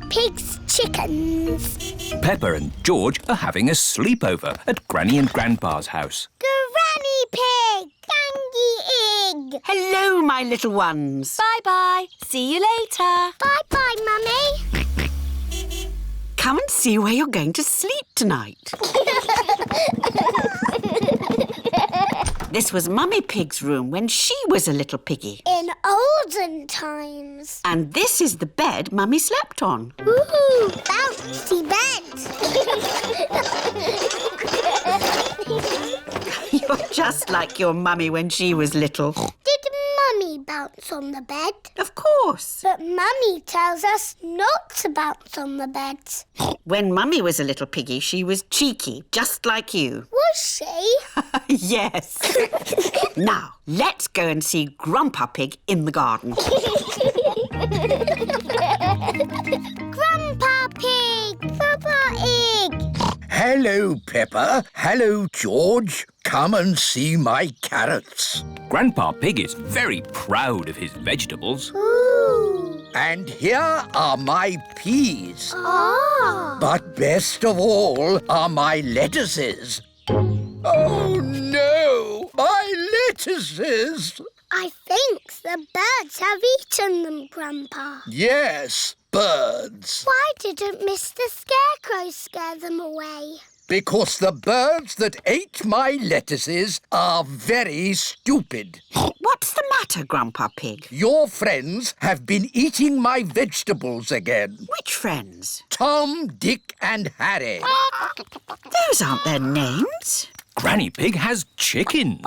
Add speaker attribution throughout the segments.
Speaker 1: Pig's chickens.
Speaker 2: Peppa and George are having a sleepover at Granny and Grandpa's house.
Speaker 1: Granny Pig! Gangy Egg!
Speaker 3: Hello, my little ones.
Speaker 4: Bye-bye. See you later.
Speaker 1: Bye-bye, Mummy.
Speaker 3: Come and see where you're going to sleep tonight. This was Mummy Pig's room when she was a little piggy.
Speaker 1: In olden times.
Speaker 3: And this is the bed Mummy slept on.
Speaker 1: Ooh, bouncy bed.
Speaker 3: You're just like your mummy when she was little.
Speaker 1: Did Mummy bounce on the bed?
Speaker 3: Of course.
Speaker 1: But Mummy tells us not to bounce on the bed.
Speaker 3: When Mummy was a little piggy, she was cheeky, just like you.
Speaker 1: Was she?
Speaker 3: Yes. Now, let's go and see Grandpa Pig in the garden.
Speaker 1: Grandpa Pig! Peppa Egg!
Speaker 5: Hello, Peppa. Hello, George. Come and see my carrots.
Speaker 2: Grandpa Pig is very proud of his vegetables.
Speaker 1: Ooh!
Speaker 5: And here are my peas.
Speaker 1: Ah!
Speaker 5: But best of all are my lettuces. Oh, no! My lettuces!
Speaker 1: I think the birds have eaten them, Grandpa.
Speaker 5: Yes, birds.
Speaker 1: Why didn't Mr. Scarecrow scare them away?
Speaker 5: Because the birds that ate my lettuces are very stupid.
Speaker 3: What's the matter, Grandpa Pig?
Speaker 5: Your friends have been eating my vegetables again.
Speaker 3: Which friends?
Speaker 5: Tom, Dick and Harry.
Speaker 3: Those aren't their names.
Speaker 2: Granny Pig has chickens.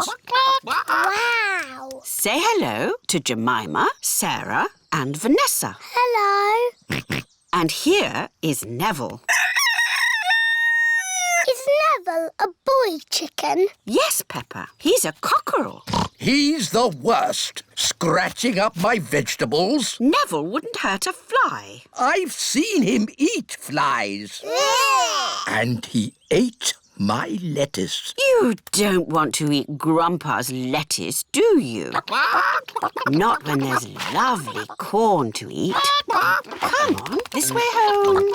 Speaker 1: Wow!
Speaker 3: Say hello to Jemima, Sarah and Vanessa.
Speaker 1: Hello.
Speaker 3: And here is Neville.
Speaker 1: Is Neville a boy chicken?
Speaker 3: Yes, Peppa. He's a cockerel.
Speaker 5: He's the worst, scratching up my vegetables.
Speaker 3: Neville wouldn't hurt a fly.
Speaker 5: I've seen him eat flies. And he ate my lettuce.
Speaker 3: You don't want to eat Grandpa's lettuce, do you? Not when there's lovely corn to eat. Come on, this way home.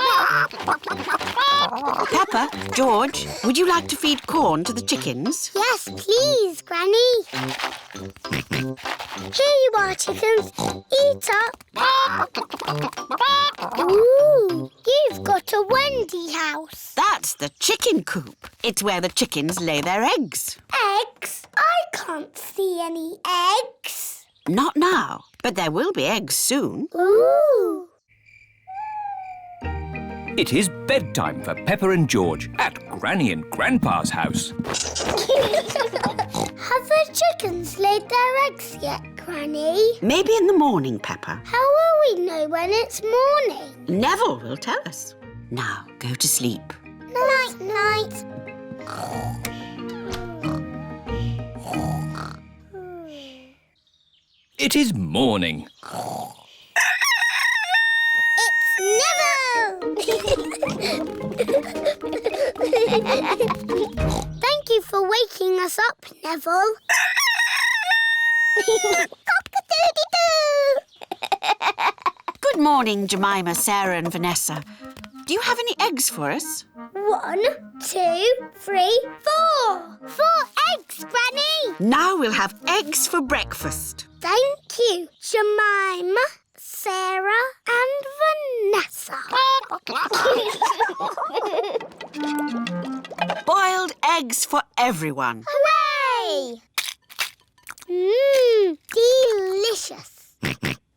Speaker 3: Peppa, George, would you like to feed corn to the chickens?
Speaker 1: Yes, please, Granny. Here you are, chickens. Eat up. Ooh, you've got a Wendy house.
Speaker 3: That's the chicken coop. It's where the chickens lay their eggs.
Speaker 1: Eggs? I can't see any eggs.
Speaker 3: Not now, but there will be eggs soon.
Speaker 1: Ooh.
Speaker 2: It is bedtime for Peppa and George at Granny and Grandpa's house.
Speaker 1: Have the chickens laid their eggs yet, Granny?
Speaker 3: Maybe in the morning, Peppa.
Speaker 1: How will we know when it's morning?
Speaker 3: Neville will tell us. Now, go to sleep.
Speaker 1: Night, night.
Speaker 2: It is morning.
Speaker 1: It's Neville! Thank you for waking us up, Neville. Cock-a-doodle-doo!
Speaker 3: Good morning, Jemima, Sarah and Vanessa. Do you have any eggs for us?
Speaker 1: 1, 2, 3, 4. 4 eggs, Granny.
Speaker 3: Now we'll have eggs for breakfast.
Speaker 1: Thank you, Jemima, Sarah and Vanessa.
Speaker 3: Boiled eggs for everyone.
Speaker 1: Hooray! Mmm, delicious.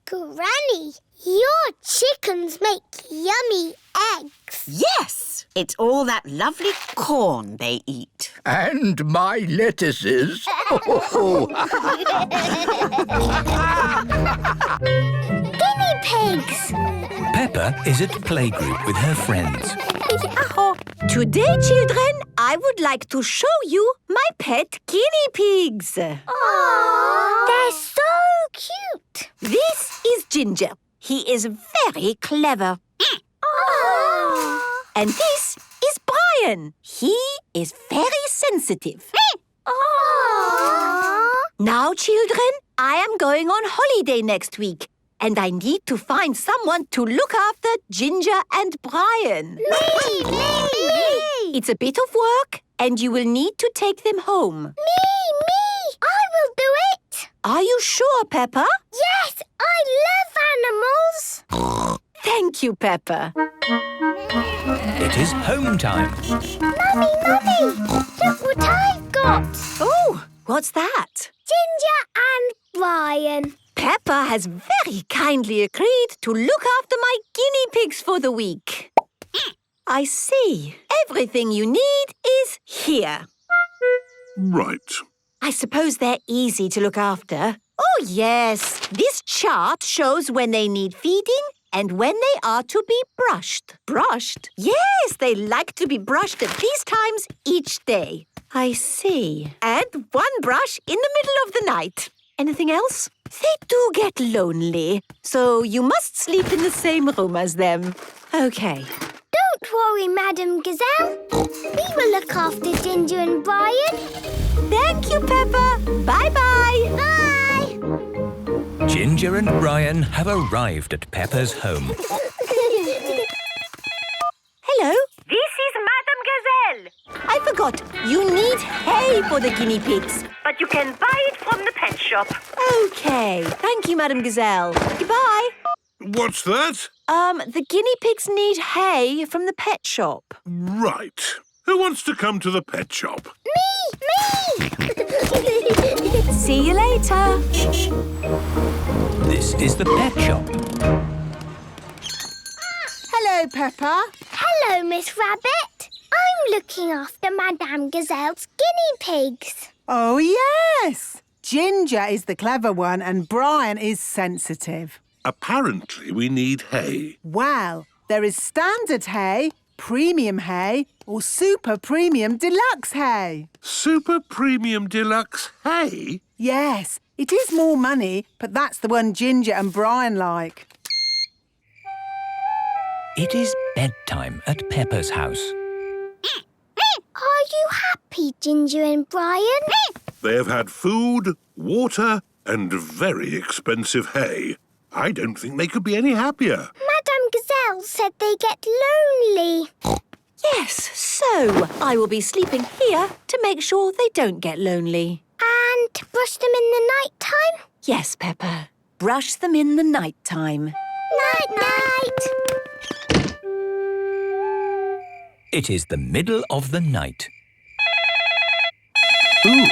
Speaker 1: Granny, your chickens make yummy eggs.
Speaker 3: Yes, it's all that lovely corn they eat.
Speaker 5: And my lettuces.
Speaker 1: Guinea pigs.
Speaker 2: Peppa is at playgroup with her friends.
Speaker 4: Today, children, I would like to show you my pet guinea pigs.
Speaker 1: Aww. They're so cute.
Speaker 4: This is Ginger. He is very clever.
Speaker 1: Aww.
Speaker 4: And this is Brian. He is very sensitive.
Speaker 1: Aww.
Speaker 4: Now, children, I am going on holiday next week. and I need to find someone to look after Ginger and Brian.
Speaker 1: Me!
Speaker 4: It's a bit of work, and you will need to take them home.
Speaker 1: Me! I will do it!
Speaker 4: Are you sure, Peppa?
Speaker 1: Yes, I love animals!
Speaker 4: Thank you, Peppa.
Speaker 2: It is home time.
Speaker 1: Mummy! Look what I've got!
Speaker 4: Oh, what's that?
Speaker 1: Ginger and Brian.
Speaker 4: Peppa has very kindly agreed to look after my guinea pigs for the week. I see. Everything you need is here.
Speaker 6: Right.
Speaker 4: I suppose they're easy to look after. Oh, yes. This chart shows when they need feeding and when they are to be brushed. Brushed? Yes, they like to be brushed at these times each day. I see. And one brush in the middle of the night. Anything else? They do get lonely, so you must sleep in the same room as them. Okay.
Speaker 1: Don't worry, Madam Gazelle. We will look after Ginger and Brian.
Speaker 4: Thank you, Peppa. Bye-bye.
Speaker 1: Bye!
Speaker 2: Ginger and Brian have arrived at Peppa's home.
Speaker 4: Hello. This is Madame Gazelle. I forgot. You need hay for the guinea pigs.
Speaker 7: But you can buy it from the pet shop.
Speaker 4: Okay. Thank you, Madame Gazelle. Goodbye.
Speaker 6: What's that?
Speaker 4: The guinea pigs need hay from the pet shop.
Speaker 6: Right. Who wants to come to the pet shop?
Speaker 1: Me!
Speaker 4: See you later.
Speaker 2: This is the pet shop.
Speaker 8: Hello, Peppa.
Speaker 1: Hello, Miss Rabbit. I'm looking after Madame Gazelle's guinea pigs.
Speaker 8: Oh, yes. Ginger is the clever one and Brian is sensitive.
Speaker 6: Apparently we need hay.
Speaker 8: Well, there is standard hay, premium hay or super premium deluxe hay.
Speaker 6: Super Premium Deluxe hay?
Speaker 8: Yes, it is more money, but that's the one Ginger and Brian like.
Speaker 2: It is bedtime at Peppa's house.
Speaker 1: Are you happy, Ginger and Brian?
Speaker 6: They have had food, water and very expensive hay. I don't think they could be any happier.
Speaker 1: Madame Gazelle said they get lonely.
Speaker 4: Yes, so I will be sleeping here to make sure they don't get lonely.
Speaker 1: And brush them in the night time?
Speaker 4: Yes, Peppa. Brush them in the night time.
Speaker 1: Night-night.
Speaker 2: It is the middle of the night.
Speaker 6: Ooh.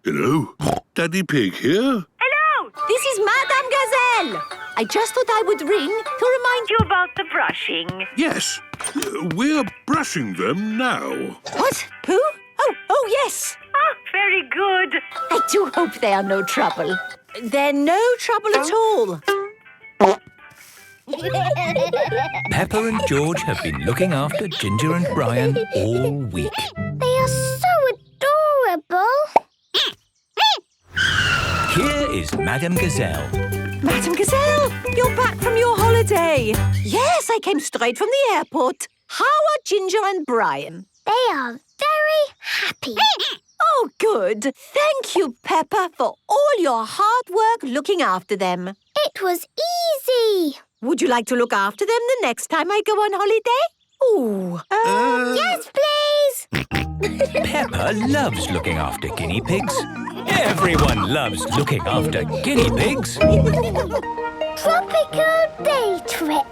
Speaker 6: Hello? Daddy Pig here?
Speaker 7: Hello!
Speaker 4: This is Madame Gazelle. I just thought I would ring to remind you.
Speaker 7: You about the brushing.
Speaker 6: Yes. We're brushing them now.
Speaker 4: What? Who? Oh, yes.
Speaker 7: Ah, very good.
Speaker 4: I do hope they are no trouble. They're no trouble at all.
Speaker 2: Peppa and George have been looking after Ginger and Brian all week.
Speaker 1: They are so adorable.
Speaker 2: Here is Madame Gazelle.
Speaker 4: Madame Gazelle, you're back from your holiday. Yes, I came straight from the airport. How are Ginger and Brian?
Speaker 1: They are very happy.
Speaker 4: Oh, good. Thank you, Peppa, for all your hard work looking after them.
Speaker 1: It was easy.
Speaker 4: Would you like to look after them the next time I go on holiday? Ooh.
Speaker 1: Yes, please.
Speaker 2: Peppa loves looking after guinea pigs. Everyone loves looking after guinea pigs.
Speaker 1: Tropical day trip.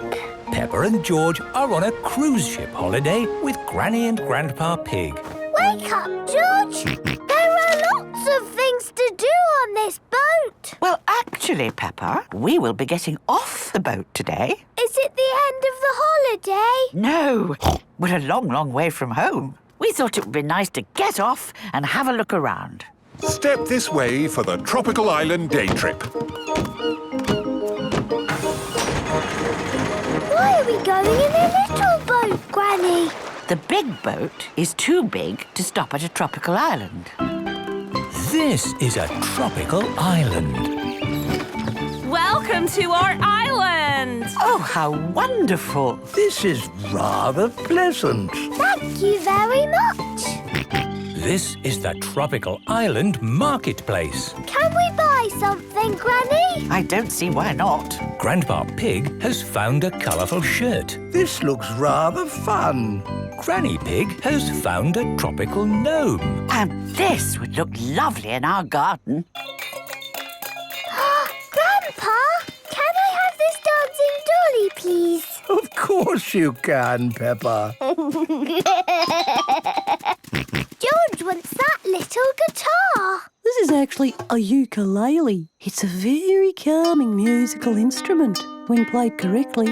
Speaker 2: Peppa and George are on a cruise ship holiday with Granny and Grandpa Pig.
Speaker 1: Wake up, George. There are lots of things to do on this boat.
Speaker 3: Well, actually, Peppa, we will be getting off the boat today.
Speaker 1: Is it the end of the holiday?
Speaker 3: No, we're a long, long way from home. We thought it would be nice to get off and have a look around.
Speaker 9: Step this way for the tropical island day trip.
Speaker 1: Why are we going in a little boat, Granny?
Speaker 3: The big boat is too big to stop at a tropical island.
Speaker 2: This is a tropical island.
Speaker 7: Welcome to our island.
Speaker 3: Oh, how wonderful.
Speaker 5: This is rather pleasant.
Speaker 1: Thank you very much.
Speaker 2: This is the tropical island marketplace.
Speaker 1: Can we buy something, Granny?
Speaker 3: I don't see why not.
Speaker 2: Grandpa Pig has found a colourful shirt.
Speaker 5: This looks rather fun.
Speaker 2: Granny Pig has found a tropical gnome.
Speaker 3: And this would look lovely in our garden.
Speaker 1: Grandpa, can I have this dancing dolly, please?
Speaker 5: Of course you can, Peppa.
Speaker 1: George wants that little guitar.
Speaker 10: This is actually a ukulele. It's a very calming musical instrument when played correctly.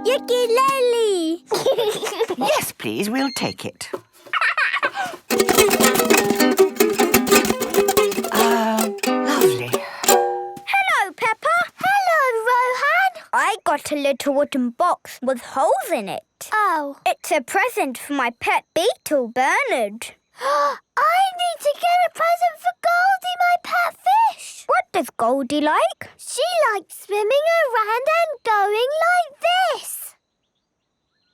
Speaker 1: Ukulele.
Speaker 3: Yes, please, we'll take it. Lovely.
Speaker 1: Hello, Peppa. Hello, Rohan. I got a little wooden box with holes in it. Oh. It's a present for my pet beetle, Bernard. I need to get a present for Goldie, my pet fish. What does Goldie like? She likes swimming around and going like this.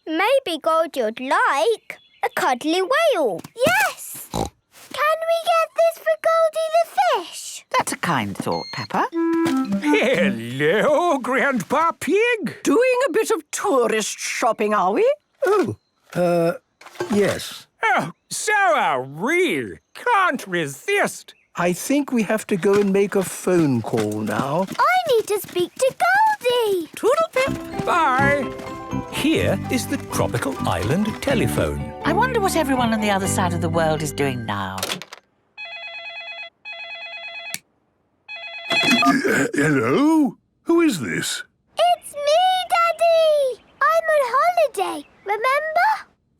Speaker 1: Maybe Goldie would like a cuddly whale. Yes. Can we get this for Goldie the fish?
Speaker 3: That's a kind thought, Peppa.
Speaker 2: Hello, Grandpa Pig.
Speaker 10: Doing a bit of tourist shopping, are we?
Speaker 5: Yes.
Speaker 2: Oh, so are we. Can't resist.
Speaker 5: I think we have to go and make a phone call now.
Speaker 1: I need to speak to Goldie.
Speaker 10: Toodle-pip.
Speaker 2: Bye. Here is the tropical island telephone.
Speaker 3: I wonder what everyone on the other side of the world is doing now.
Speaker 6: Hello? Who is this?
Speaker 1: It's me, Daddy. I'm on holiday, remember?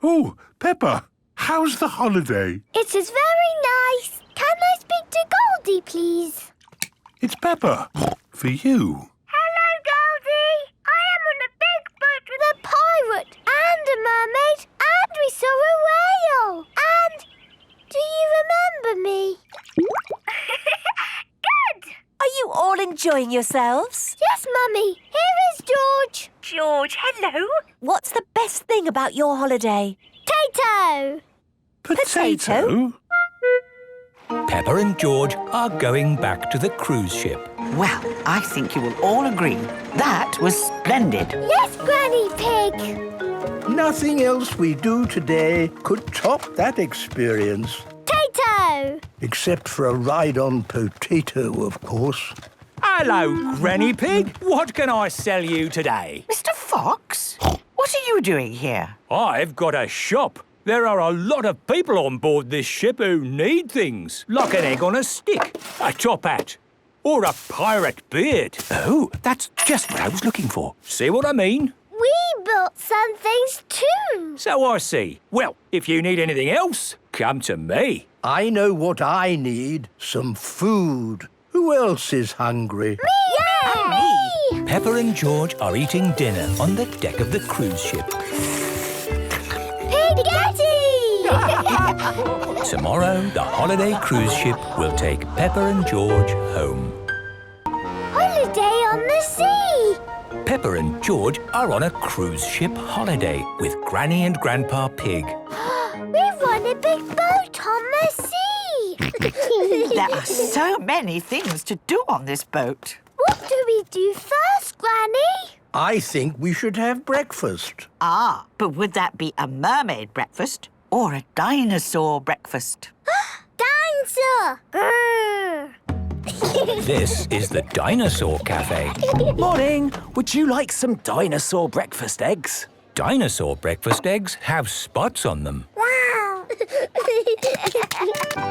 Speaker 6: Oh, Peppa. How's the holiday?
Speaker 1: It is very nice. Can I speak to Goldie, please?
Speaker 6: It's Peppa. For you.
Speaker 1: Hello, Goldie. I am on a big boat with a pirate and a mermaid, and we saw a whale. And do you remember me? Good.
Speaker 4: Are you all enjoying yourselves?
Speaker 1: Yes, Mummy. Here is George.
Speaker 7: George, hello.
Speaker 4: What's the best thing about your holiday?
Speaker 1: Potato.
Speaker 2: Potato? Peppa and George are going back to the cruise ship.
Speaker 3: Well, I think you will all agree that was splendid.
Speaker 1: Yes, Granny Pig.
Speaker 5: Nothing else we do today could top that experience.
Speaker 1: Potato.
Speaker 5: Except for a ride on Potato, of course.
Speaker 2: Hello, Granny Pig. What can I sell you today?
Speaker 3: Mr. Fox, what are you doing here?
Speaker 2: I've got a shop. There are a lot of people on board this ship who need things, like an egg on a stick, a top hat, or a pirate beard. Oh, that's just what I was looking for. See what I mean?
Speaker 1: We built some things too.
Speaker 2: So I see. Well, if you need anything else, come to me.
Speaker 5: I know what I need. Some food. Who else is hungry?
Speaker 1: Me!
Speaker 2: Peppa and George are eating dinner on the deck of the cruise ship.
Speaker 1: Piggetti!
Speaker 2: Tomorrow, the holiday cruise ship will take Peppa and George home.
Speaker 1: Holiday on the sea.
Speaker 2: Peppa and George are on a cruise ship holiday with Granny and Grandpa Pig.
Speaker 1: We've won a big boat on the sea.
Speaker 3: There are so many things to do on this boat.
Speaker 1: What do we do first, Granny?
Speaker 5: I think we should have breakfast.
Speaker 3: Ah, but would that be a mermaid breakfast or a dinosaur breakfast?
Speaker 1: Dinosaur! Grrr.
Speaker 2: This is the Dinosaur Cafe.
Speaker 11: Morning. Would you like some dinosaur breakfast eggs?
Speaker 2: Dinosaur breakfast eggs have spots on them.
Speaker 1: Wow!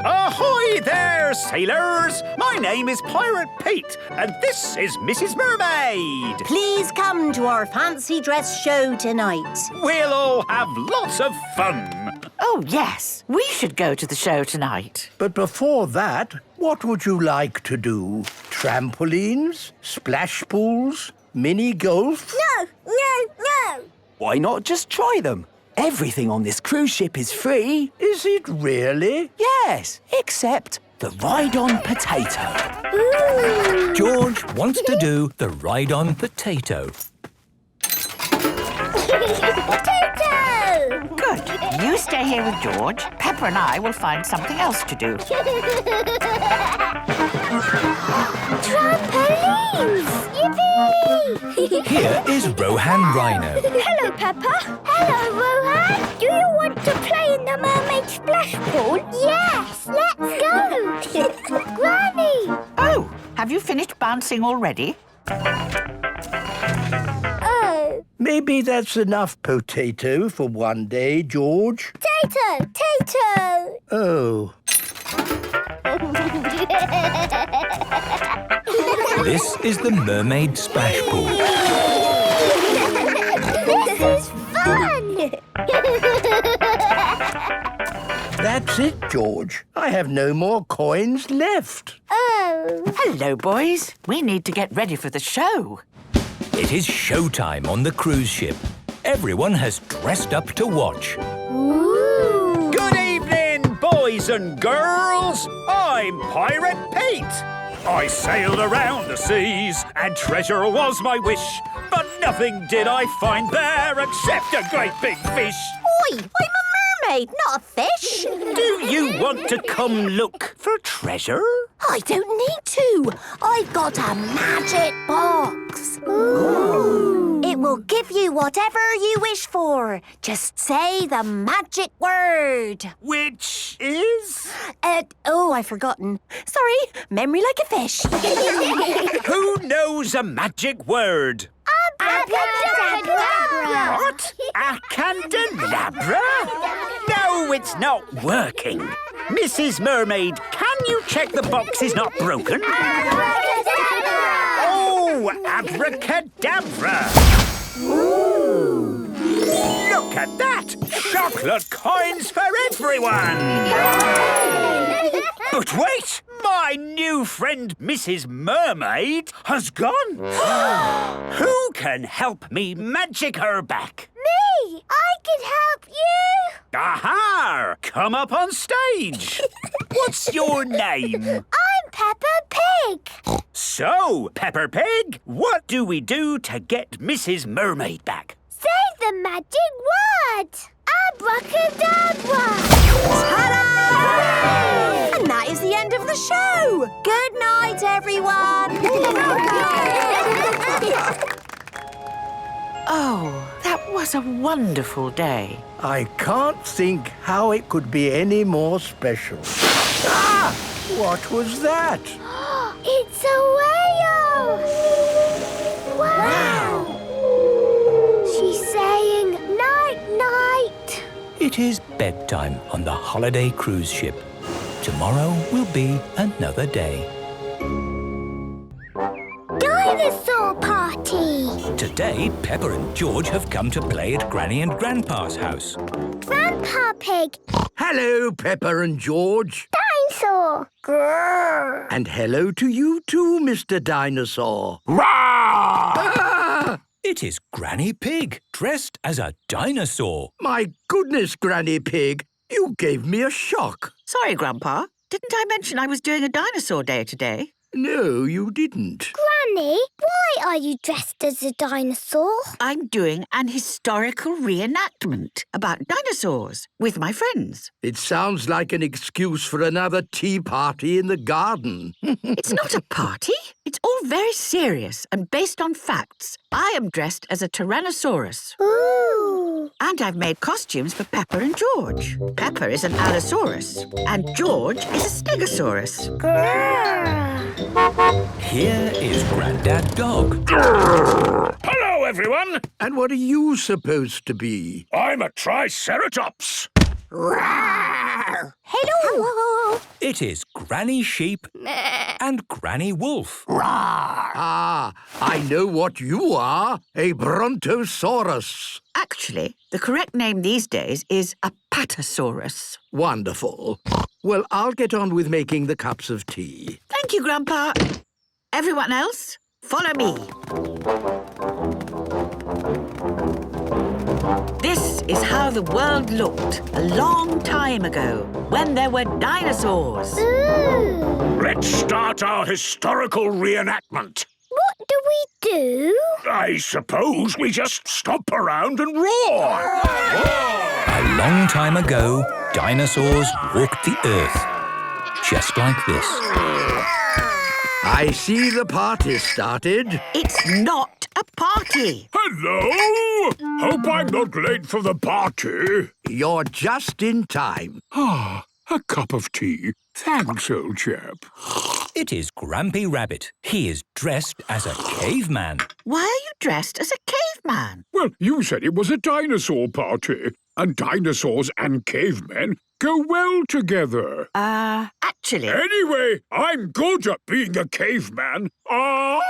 Speaker 11: Ahoy there, sailors! My name is Pirate Pete, and this is Mrs. Mermaid.
Speaker 4: Please come to our fancy dress show tonight.
Speaker 11: We'll all have lots of fun.
Speaker 3: Oh, yes. We should go to the show tonight.
Speaker 5: But before that, what would you like to do? Trampolines? Splash pools? Mini golf?
Speaker 1: No!
Speaker 11: Why not just try them? Everything on this cruise ship is free.
Speaker 5: Is it really?
Speaker 11: Yes, except the ride-on potato.
Speaker 1: Ooh.
Speaker 2: George wants to do the ride-on potato.
Speaker 1: Potato!
Speaker 3: Good. You stay here with George. Peppa and I will find something else to do.
Speaker 1: Trampolines! Yippee!
Speaker 12: Here is Rohan Rhino.
Speaker 1: Hello, Peppa. Hello, Rohan. Do you want to play in the mermaid splash pool? Yes, let's go. Granny!
Speaker 13: Oh, have you finished bouncing already?
Speaker 1: Oh.
Speaker 5: Maybe that's enough potato for one day, George.
Speaker 1: Tato! Tato!
Speaker 5: Oh.
Speaker 12: This is the mermaid splash pool.
Speaker 1: This is fun!
Speaker 5: That's it, George. I have no more coins left.
Speaker 1: Oh.
Speaker 13: Hello, boys. We need to get ready for the show.
Speaker 12: It is showtime on the cruise ship. Everyone has dressed up to watch.
Speaker 1: Ooh.
Speaker 11: Good evening, boys and girls. I'm Pirate Pete. I sailed around the seas and treasure was my wish. But nothing did I find there except a great big fish.
Speaker 4: Oi, I'm a mermaid, not a fish.
Speaker 11: Do you want to come look for treasure?
Speaker 4: I don't need to. I've got a magic box. Ooh. It will give you whatever you wish for. Just say the magic word.
Speaker 11: Which is?
Speaker 4: I've forgotten. Sorry, memory like a fish.
Speaker 11: Who knows a magic word?
Speaker 1: Abracadabra!
Speaker 11: What? A candelabra? No, it's not working. Mrs. Mermaid, can you check the box is not broken? Oh, abracadabra! Ooh. Look at that! Chocolate coins for everyone! But wait! My new friend Mrs. Mermaid has gone! Who can help me magic her back?
Speaker 1: Me! I can help you!
Speaker 11: Aha! Come up on stage! What's your name?
Speaker 1: I'm Peppa Pig!
Speaker 11: So, Peppa Pig, what do we do to get Mrs. Mermaid back?
Speaker 1: Say the magic word! Abracadabra!
Speaker 4: Ta-da! And that is the end of the show. Good night, everyone.
Speaker 13: Oh, that was a wonderful day.
Speaker 5: I can't think how it could be any more special. Ah! What was that?
Speaker 1: It's a whale! Wow! She's saying night-night.
Speaker 12: It is bedtime on the holiday cruise ship. Tomorrow will be another day.
Speaker 1: Dinosaur party!
Speaker 12: Today, Peppa and George have come to play at Granny and Grandpa's house.
Speaker 1: Grandpa Pig!
Speaker 5: Hello, Peppa and George.
Speaker 1: Dinosaur! Grrr!
Speaker 5: And hello to you too, Mr. Dinosaur.
Speaker 12: Ah! It is Granny Pig, dressed as a dinosaur.
Speaker 5: My goodness, Granny Pig, you gave me a shock.
Speaker 13: Sorry, Grandpa. Didn't I mention I was doing a dinosaur day today?
Speaker 5: No, you didn't.
Speaker 1: Granny, why are you dressed as a dinosaur?
Speaker 13: I'm doing an historical reenactment about dinosaurs with my friends.
Speaker 5: It sounds like an excuse for another tea party in the garden.
Speaker 13: It's not a party. It's all very serious and based on facts. I am dressed as a Tyrannosaurus.
Speaker 1: Ooh!
Speaker 13: And I've made costumes for Peppa and George. Peppa is an Allosaurus and George is a Stegosaurus.
Speaker 1: Grrr!
Speaker 12: Here is Grandad Dog.
Speaker 6: Hello, everyone.
Speaker 5: And what are you supposed to be?
Speaker 6: I'm a Triceratops.
Speaker 1: Hello!
Speaker 12: It is Granny Sheep and Granny Wolf.
Speaker 5: Ah, I know what you are. A Brontosaurus.
Speaker 13: Actually, the correct name these days is a Patasaurus.
Speaker 5: Wonderful. Well, I'll get on with making the cups of tea.
Speaker 13: Thank you, Grandpa. Everyone else, follow me. This is how the world looked a long time ago, when there were dinosaurs.
Speaker 1: Ooh!
Speaker 6: Let's start our historical reenactment.
Speaker 1: What do we do?
Speaker 6: I suppose we just stomp around and roar.
Speaker 12: A long time ago, dinosaurs walked the earth. Just like this.
Speaker 5: I see the party started.
Speaker 13: It's not a party.
Speaker 6: Hello! Hope I'm not late for the party.
Speaker 5: You're just in time.
Speaker 6: Ah, a cup of tea. Thanks, old chap.
Speaker 12: It is Grampy Rabbit. He is dressed as a caveman.
Speaker 13: Why are you dressed as a caveman?
Speaker 6: Well, you said it was a dinosaur party, and dinosaurs and cavemen go well together.
Speaker 13: Actually...
Speaker 6: Anyway, I'm good at being a caveman. I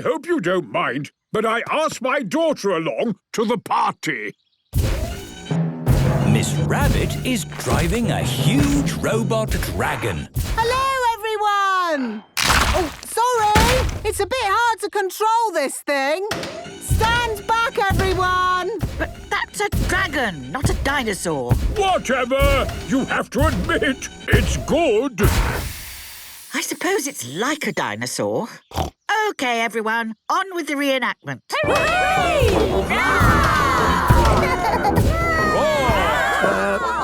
Speaker 6: hope you don't mind, but I asked my daughter along to the party.
Speaker 12: Miss Rabbit is driving a huge robot dragon.
Speaker 8: Hello, everyone! Oh, sorry! It's a bit hard to control this thing. Stand back, everyone!
Speaker 13: But that's a dragon, not a dinosaur.
Speaker 6: Whatever! You have to admit, it's good.
Speaker 13: I suppose it's like a dinosaur. OK, everyone, on with the reenactment.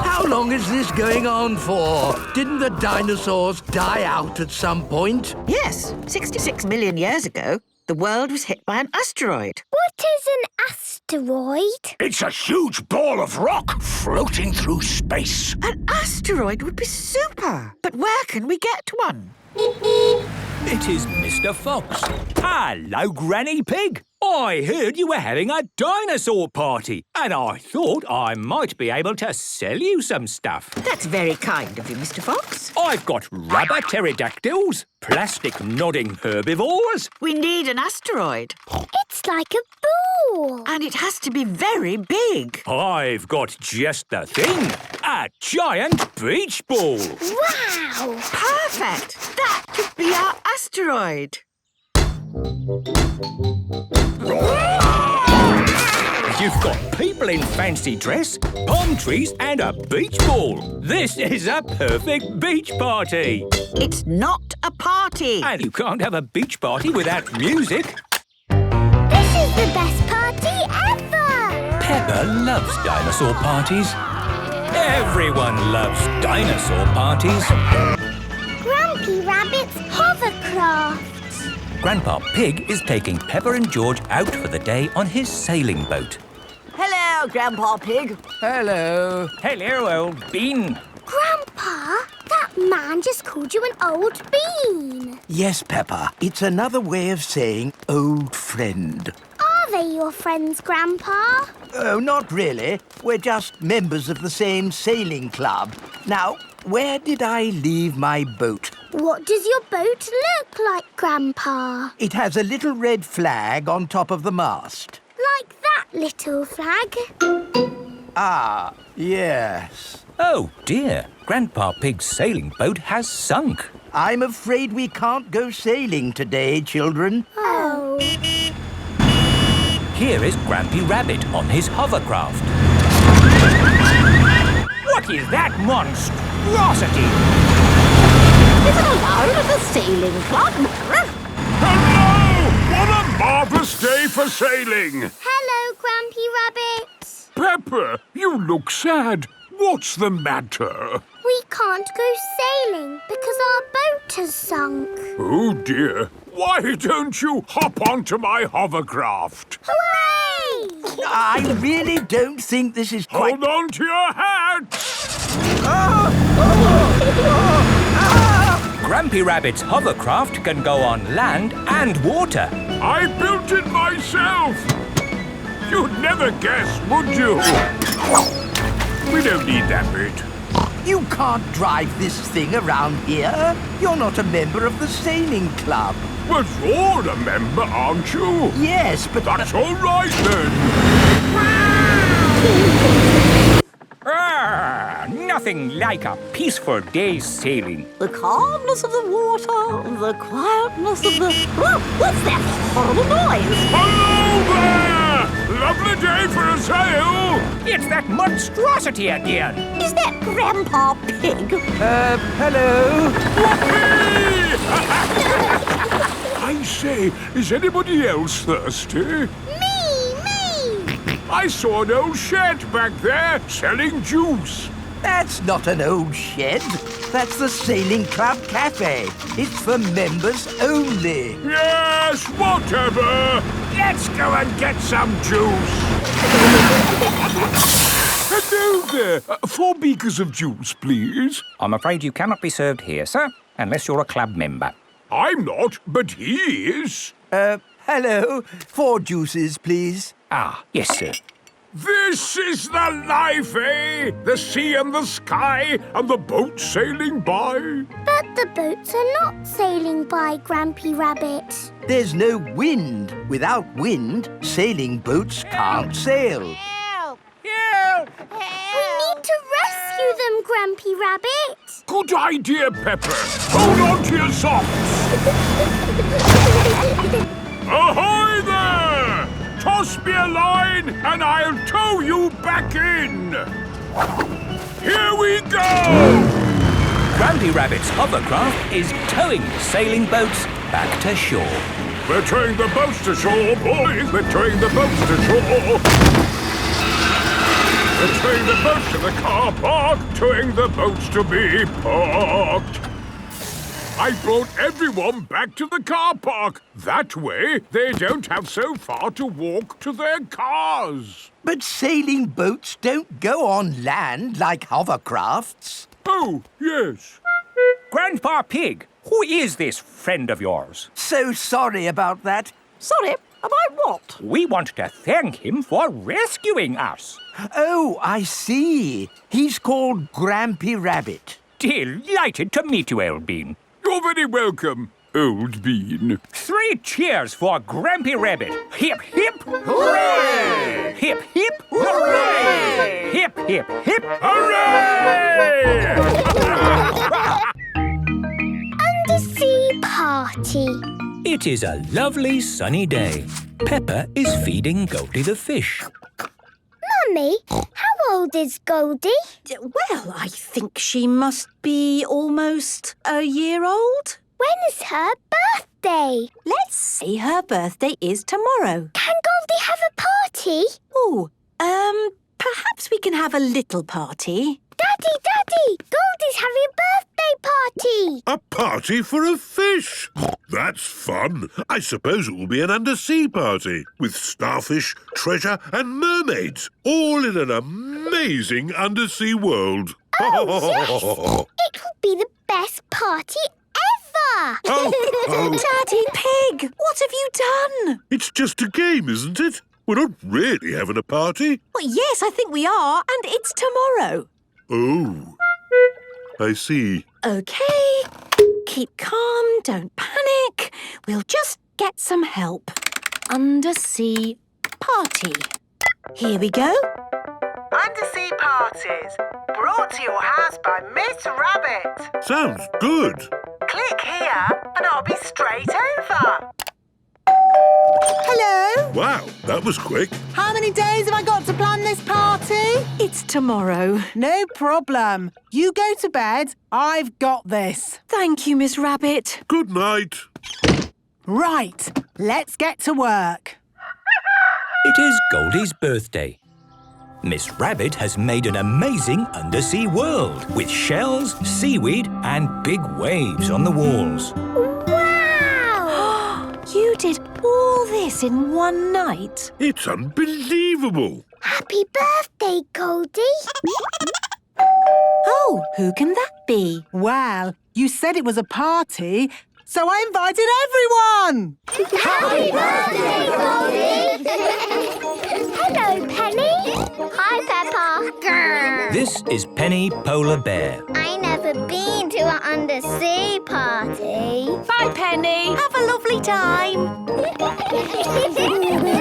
Speaker 5: How long is this going on for? Didn't the dinosaurs die out at some point?
Speaker 13: Yes, 66 million years ago, the world was hit by an asteroid.
Speaker 1: What is an asteroid?
Speaker 2: It's a huge ball of rock floating through space.
Speaker 13: An asteroid would be super. But where can we get one?
Speaker 12: It is Mr. Fox.
Speaker 2: Hello, Granny Pig. I heard you were having a dinosaur party, and I thought I might be able to sell you some stuff.
Speaker 13: That's very kind of you, Mr. Fox.
Speaker 2: I've got rubber pterodactyls, plastic nodding herbivores.
Speaker 13: We need an asteroid.
Speaker 1: It's like a ball.
Speaker 13: And it has to be very big.
Speaker 2: I've got just the thing. A giant beach ball.
Speaker 1: Wow!
Speaker 13: Perfect! That could be our asteroid.
Speaker 2: You've got people in fancy dress, palm trees and a beach ball. This is a perfect beach party.
Speaker 13: It's not a party.
Speaker 2: And you can't have a beach party without music.
Speaker 1: This is the best party ever!
Speaker 12: Peppa loves dinosaur parties. Everyone loves dinosaur parties.
Speaker 1: Grampy Rabbit's hovercraft.
Speaker 12: Grandpa Pig is taking Peppa and George out for the day on his sailing boat.
Speaker 4: Hello, Grandpa Pig.
Speaker 5: Hello.
Speaker 2: Hello, old bean.
Speaker 1: Grandpa, that man just called you an old bean.
Speaker 5: Yes, Peppa. It's another way of saying old friend.
Speaker 1: Are they your friends, Grandpa?
Speaker 5: Oh, not really. We're just members of the same sailing club. Now, where did I leave my boat?
Speaker 1: What does your boat look like, Grandpa?
Speaker 5: It has a little red flag on top of the mast.
Speaker 1: Like that little flag?
Speaker 5: Ah, yes.
Speaker 12: Oh, dear. Grandpa Pig's sailing boat has sunk.
Speaker 5: I'm afraid we can't go sailing today, children.
Speaker 1: Oh.
Speaker 12: Here is Grampy Rabbit on his hovercraft.
Speaker 2: What is that monstrosity?
Speaker 4: Is it allowed at the sailing club?
Speaker 6: Hello! What a marvellous day for sailing!
Speaker 1: Hello, Grampy Rabbit.
Speaker 6: Peppa, you look sad. What's the matter?
Speaker 1: We can't go sailing because our boat has sunk.
Speaker 6: Oh, dear. Why don't you hop onto my hovercraft?
Speaker 1: Hooray!
Speaker 5: I really don't think this is quite...
Speaker 6: Hold on to your hat!
Speaker 12: Grampy Rabbit's hovercraft can go on land and water.
Speaker 6: I built it myself! You'd never guess, would you? We don't need that bit.
Speaker 5: You can't drive this thing around here. You're not a member of the sailing club.
Speaker 6: But you're a member, aren't you?
Speaker 5: Yes, but...
Speaker 6: That's all right, then.
Speaker 2: Nothing like a peaceful day's sailing.
Speaker 4: The calmness of the water, the quietness of the... Oh, what's that horrible noise?
Speaker 6: Hello there! Lovely day for a sail!
Speaker 2: It's that monstrosity again.
Speaker 4: Is that Grandpa Pig?
Speaker 5: Hello?
Speaker 6: I say, is anybody else thirsty?
Speaker 1: Me!
Speaker 6: I saw an old shed back there selling juice.
Speaker 5: That's not an old shed. That's the Sailing Club Cafe. It's for members only.
Speaker 6: Yes, whatever. Let's go and get some juice. Hello there. 4 beakers of juice, please.
Speaker 12: I'm afraid you cannot be served here, sir, unless you're a club member.
Speaker 6: I'm not, but he is.
Speaker 5: Hello. 4 juices, please.
Speaker 12: Ah, yes, sir.
Speaker 6: This is the life, eh? The sea and the sky and the boat sailing by.
Speaker 1: But the boats are not sailing by, Grampy Rabbit.
Speaker 5: There's no wind. Without wind, sailing boats can't sail.
Speaker 1: Help! Help! We need to rescue them, Grampy Rabbit.
Speaker 6: Good idea, Pepper. Hold on to your socks. Ahoy there! Toss me a line and I'll tow you back in. Here we go!
Speaker 12: Grampy Rabbit's hovercraft is towing the sailing boats back to shore.
Speaker 6: We're towing the boats to shore, boys. We're towing the boats to shore. We're towing the boats to the car park, towing the boats to be parked. I brought everyone back to the car park. That way, they don't have so far to walk to their cars.
Speaker 5: But sailing boats don't go on land like hovercrafts.
Speaker 6: Oh, yes.
Speaker 12: Grandpa Pig, who is this friend of yours?
Speaker 5: So sorry about that.
Speaker 4: Sorry, about what?
Speaker 12: We want to thank him for rescuing us.
Speaker 5: Oh, I see. He's called Grampy Rabbit.
Speaker 12: Delighted to meet you, Old Bean.
Speaker 6: You're very welcome, Old Bean.
Speaker 12: 3 cheers for Grampy Rabbit. Hip, hip, hooray! Hip, hip, hooray! Hip, hip, hip,
Speaker 6: hooray!
Speaker 1: Undersea party.
Speaker 12: It is a lovely sunny day. Peppa is feeding Goldie the fish.
Speaker 1: Mummy, how old is Goldie?
Speaker 4: Well, I think she must be almost a year old.
Speaker 1: When is her birthday?
Speaker 4: Let's see, her birthday is tomorrow.
Speaker 1: Can Goldie have a party?
Speaker 4: Oh, perhaps we can have a little party.
Speaker 1: Daddy, Goldie's having a birthday party.
Speaker 9: A party for a fish? That's fun. I suppose it will be an undersea party with starfish, treasure and mermaids, all in an amazing undersea world.
Speaker 1: Oh, yes! It will be the best party ever!
Speaker 4: Daddy Pig, what have you done?
Speaker 9: It's just a game, isn't it? We're not really having a party.
Speaker 4: Well, yes, I think we are, and it's tomorrow.
Speaker 9: Oh, I see.
Speaker 4: OK. Keep calm, don't panic. We'll just get some help. Undersea party. Here we go.
Speaker 8: Undersea parties, brought to your house by Miss Rabbit.
Speaker 9: Sounds good.
Speaker 8: Click here and I'll be straight over. Hello?
Speaker 9: Wow, that was quick.
Speaker 8: How many days have I got to plan this party?
Speaker 4: It's tomorrow.
Speaker 8: No problem. You go to bed. I've got this.
Speaker 4: Thank you, Miss Rabbit.
Speaker 9: Good night.
Speaker 8: Right, let's get to work.
Speaker 12: It is Goldie's birthday. Miss Rabbit has made an amazing undersea world with shells, seaweed and big waves on the walls.
Speaker 1: Wow!
Speaker 4: You did all this in one night?
Speaker 9: It's unbelievable.
Speaker 1: Happy birthday, Goldie.
Speaker 4: Oh, who can that be?
Speaker 8: Well, you said it was a party, so I invited everyone.
Speaker 1: Happy birthday, Goldie! Hello, Penny. Hi, Peppa.
Speaker 12: This is Penny Polar Bear.
Speaker 1: I never been to an undersea party.
Speaker 7: Bye, Penny.
Speaker 4: Have a lovely time.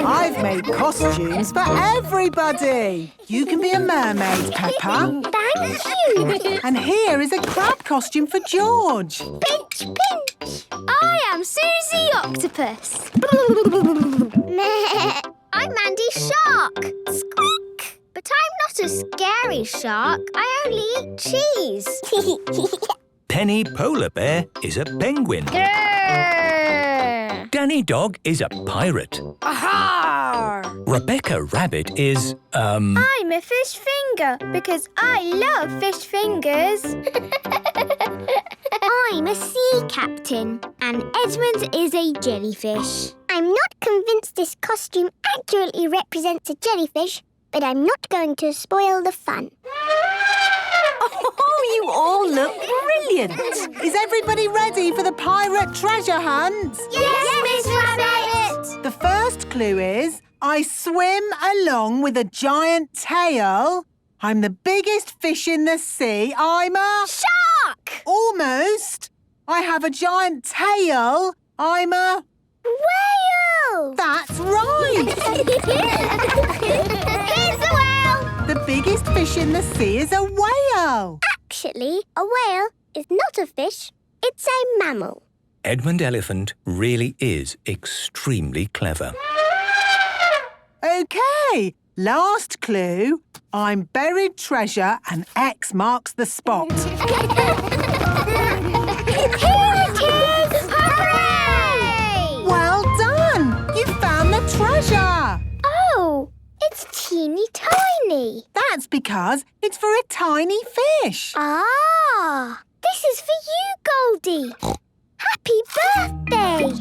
Speaker 8: I've made costumes for everybody. You can be a mermaid, Peppa.
Speaker 1: Thank you.
Speaker 8: And here is a crab costume for George.
Speaker 1: Pinch, pinch. I am Susie Octopus. I'm Mandy Shark. Squeak. But I'm not a scary shark. I only eat cheese.
Speaker 12: Penny Polar Bear is a penguin.
Speaker 1: Grrr.
Speaker 12: Danny Dog is a pirate.
Speaker 7: Aha!
Speaker 12: Rebecca Rabbit is,
Speaker 1: I'm a fish finger because I love fish fingers. I'm a sea captain and Edmund is a jellyfish. I'm not convinced this costume accurately represents a jellyfish, but I'm not going to spoil the fun.
Speaker 4: Oh, you all look brilliant.
Speaker 8: Is everybody ready for the pirate treasure hunt?
Speaker 1: Yes, Miss Rabbit!
Speaker 8: The first clue is, I swim along with a giant tail. I'm the biggest fish in the sea. I'm a...
Speaker 1: Shark!
Speaker 8: Almost. I have a giant tail. I'm a...
Speaker 1: Whale!
Speaker 8: That's right.
Speaker 1: It's a whale!
Speaker 8: The biggest fish in the sea is a whale.
Speaker 1: Actually, a whale is not a fish. It's a mammal.
Speaker 12: Edmund Elephant really is extremely clever.
Speaker 8: OK, last clue. I'm buried treasure and X marks the spot.
Speaker 1: Here it is! Hooray!
Speaker 8: Well done! You found the treasure.
Speaker 1: Oh, it's teeny tiny.
Speaker 8: That's because it's for a tiny fish.
Speaker 1: Ah, this is for you, Goldie. Happy birthday!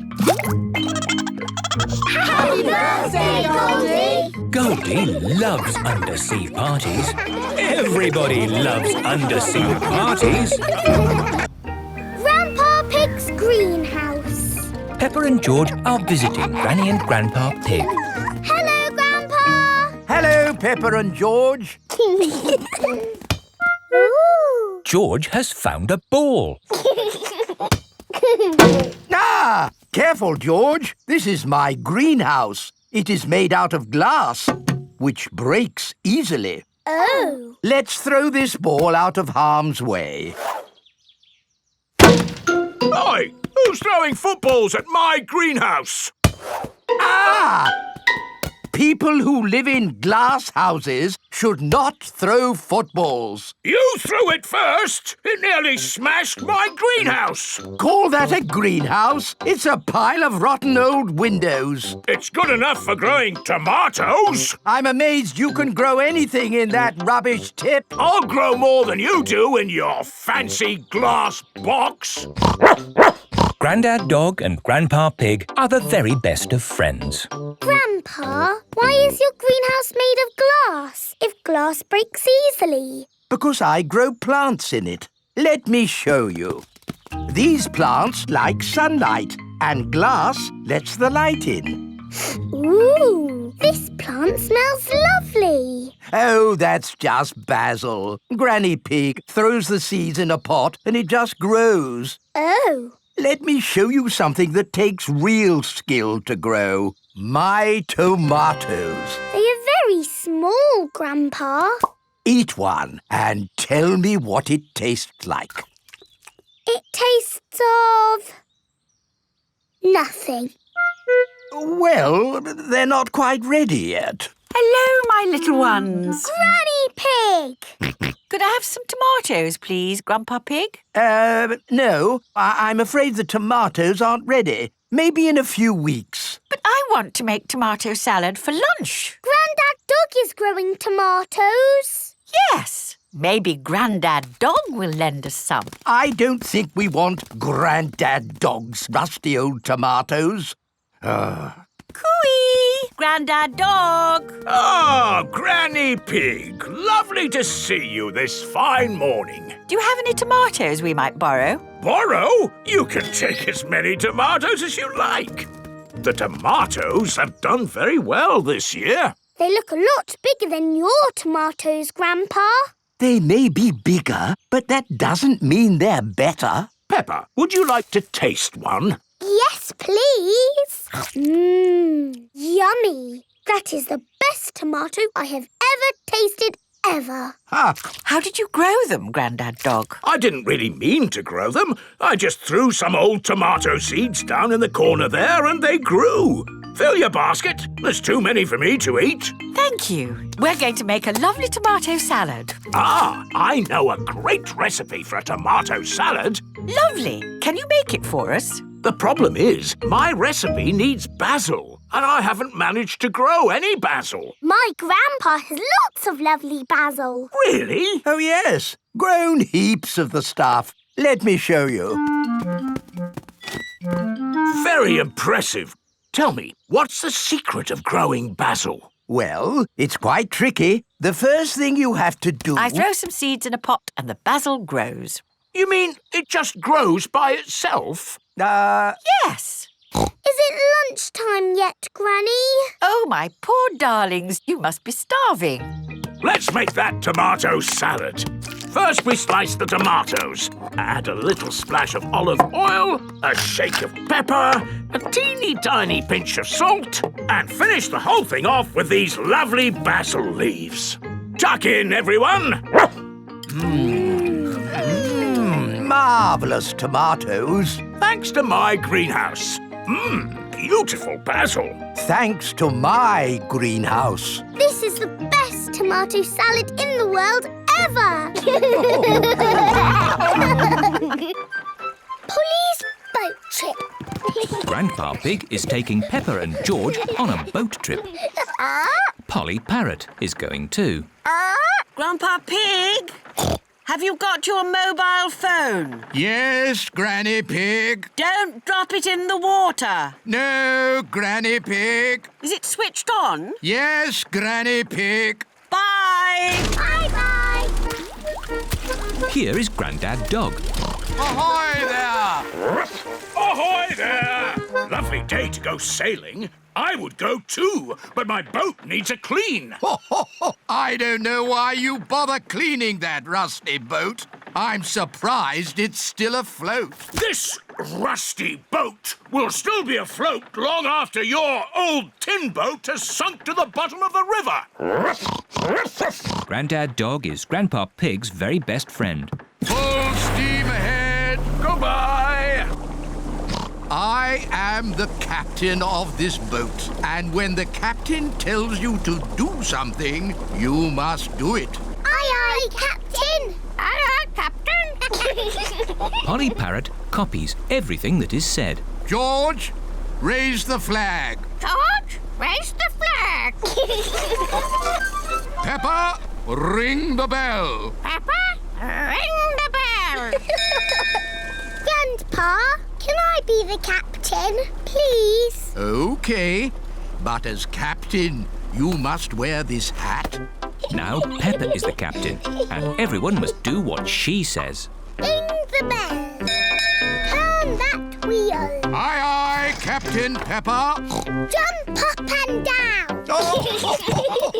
Speaker 1: Happy birthday, Goldie!
Speaker 12: Goldie loves undersea parties. Everybody loves undersea parties.
Speaker 1: Grandpa Pig's greenhouse.
Speaker 12: Peppa and George are visiting Granny and Grandpa Pig.
Speaker 1: Hello, Grandpa.
Speaker 5: Hello, Peppa and George.
Speaker 1: Ooh.
Speaker 12: George has found a ball.
Speaker 5: Ah! Careful, George. This is my greenhouse. It is made out of glass, which breaks easily.
Speaker 1: Oh.
Speaker 5: Let's throw this ball out of harm's way.
Speaker 6: Oi! Who's throwing footballs at my greenhouse?
Speaker 5: Ah! People who live in glass houses should not throw footballs.
Speaker 6: You threw it first! It nearly smashed my greenhouse!
Speaker 5: Call that a greenhouse? It's a pile of rotten old windows.
Speaker 6: It's good enough for growing tomatoes!
Speaker 5: I'm amazed you can grow anything in that rubbish tip.
Speaker 6: I'll grow more than you do in your fancy glass box!
Speaker 12: Grandad Dog and Grandpa Pig are the very best of friends.
Speaker 1: Grandpa, why is your greenhouse made of glass if glass breaks easily?
Speaker 5: Because I grow plants in it. Let me show you. These plants like sunlight, and glass lets the light in.
Speaker 1: Ooh, this plant smells lovely.
Speaker 5: Oh, that's just basil. Granny Pig throws the seeds in a pot and it just grows.
Speaker 1: Oh.
Speaker 5: Let me show you something that takes real skill to grow. My tomatoes.
Speaker 1: They are very small, Grandpa.
Speaker 5: Eat one and tell me what it tastes like.
Speaker 1: It tastes of... nothing.
Speaker 5: Well, they're not quite ready yet.
Speaker 13: Hello, my little ones.
Speaker 1: Granny Pig!
Speaker 13: Could I have some tomatoes, please, Grandpa Pig?
Speaker 5: No. I'm afraid the tomatoes aren't ready. Maybe in a few weeks.
Speaker 13: But I want to make tomato salad for lunch.
Speaker 1: Grandad Dog is growing tomatoes.
Speaker 13: Yes. Maybe Grandad Dog will lend us some.
Speaker 5: I don't think we want Grandad Dog's rusty old tomatoes.
Speaker 13: Cooey! Grandad Dog!
Speaker 6: Ah, Granny Pig. Lovely to see you this fine morning.
Speaker 13: Do you have any tomatoes we might borrow?
Speaker 6: Borrow? You can take as many tomatoes as you like. The tomatoes have done very well this year.
Speaker 1: They look a lot bigger than your tomatoes, Grandpa.
Speaker 5: They may be bigger, but that doesn't mean they're better.
Speaker 6: Peppa, would you like to taste one?
Speaker 1: Yes, please. Yummy. That is the best tomato I have ever tasted ever.
Speaker 13: How did you grow them, Grandad Dog?
Speaker 6: I didn't really mean to grow them. I just threw some old tomato seeds down in the corner there and they grew. Fill your basket. There's too many for me to eat.
Speaker 13: Thank you. We're going to make a lovely tomato salad.
Speaker 6: Ah, I know a great recipe for a tomato salad.
Speaker 13: Lovely. Can you make it for us?
Speaker 5: The problem is, my recipe needs basil, and I haven't managed to grow any basil.
Speaker 1: My grandpa has lots of lovely basil.
Speaker 5: Really? Oh, yes. Grown heaps of the stuff. Let me show you. Very impressive. Tell me, what's the secret of growing basil? Well, it's quite tricky. The first thing you have to do...
Speaker 13: I throw some seeds in a pot and the basil grows.
Speaker 5: You mean it just grows by itself?
Speaker 13: Yes.
Speaker 1: Is it lunchtime yet, Granny?
Speaker 13: Oh, my poor darlings, you must be starving.
Speaker 5: Let's make that tomato salad. First, we slice the tomatoes. Add a little splash of olive oil, a shake of pepper, a teeny tiny pinch of salt, and finish the whole thing off with these lovely basil leaves. Tuck in, everyone. Marvellous tomatoes. Thanks to my greenhouse. Beautiful basil. Thanks to my greenhouse.
Speaker 1: This is the best tomato salad in the world ever. Polly's boat trip.
Speaker 12: Grandpa Pig is taking Peppa and George on a boat trip. Polly Parrot is going too.
Speaker 3: Grandpa Pig, have you got your mobile phone?
Speaker 5: Yes, Granny Pig.
Speaker 3: Don't drop it in the water.
Speaker 5: No, Granny Pig.
Speaker 3: Is it switched on?
Speaker 5: Yes, Granny Pig.
Speaker 3: Bye!
Speaker 1: Bye-bye.
Speaker 12: Here is Grandad Dog.
Speaker 5: Ahoy there!
Speaker 6: Ahoy there! Lovely day to go sailing. I would go too, but my boat needs a clean.
Speaker 5: I don't know why you bother cleaning that rusty boat. I'm surprised it's still afloat.
Speaker 6: This rusty boat will still be afloat long after your old tin boat has sunk to the bottom of the river.
Speaker 12: Grandad Dog is Grandpa Pig's very best friend.
Speaker 5: Full steam ahead.
Speaker 6: Goodbye.
Speaker 5: I am the captain of this boat, and when the captain tells you to do something, you must do it.
Speaker 1: Aye, aye, Captain. Aye, aye, Captain.
Speaker 12: Polly Parrot copies everything that is said.
Speaker 5: George, raise the flag.
Speaker 1: George, raise the flag.
Speaker 5: Peppa, ring the bell.
Speaker 1: Peppa, ring the bell. Grandpa, can I be the captain, please?
Speaker 5: Okay, but as captain, you must wear this hat.
Speaker 12: Now Peppa is the captain, and everyone must do what she says.
Speaker 1: Ring the bell. Turn that wheel.
Speaker 5: Aye, aye, Captain Peppa.
Speaker 1: Jump up and down.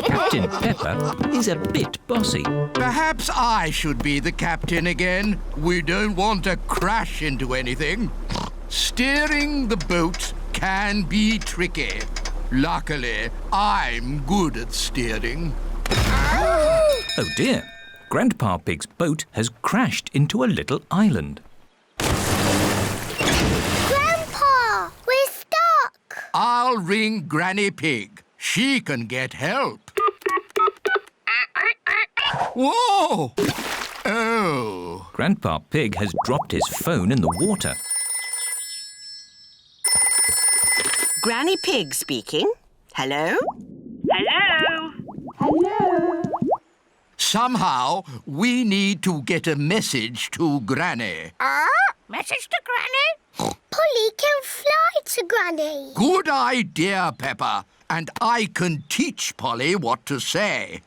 Speaker 12: Captain Peppa is a bit bossy.
Speaker 5: Perhaps I should be the captain again. We don't want to crash into anything. Steering the boat can be tricky. Luckily, I'm good at steering.
Speaker 12: Oh dear, Grandpa Pig's boat has crashed into a little island.
Speaker 1: Grandpa, we're stuck.
Speaker 5: I'll ring Granny Pig. She can get help. Whoa! Oh.
Speaker 12: Grandpa Pig has dropped his phone in the water.
Speaker 3: Granny Pig speaking. Hello?
Speaker 7: Hello?
Speaker 5: Somehow, we need to get a message to Granny.
Speaker 1: Message to Granny? Polly can fly to Granny.
Speaker 5: Good idea, Peppa. And I can teach Polly what to say.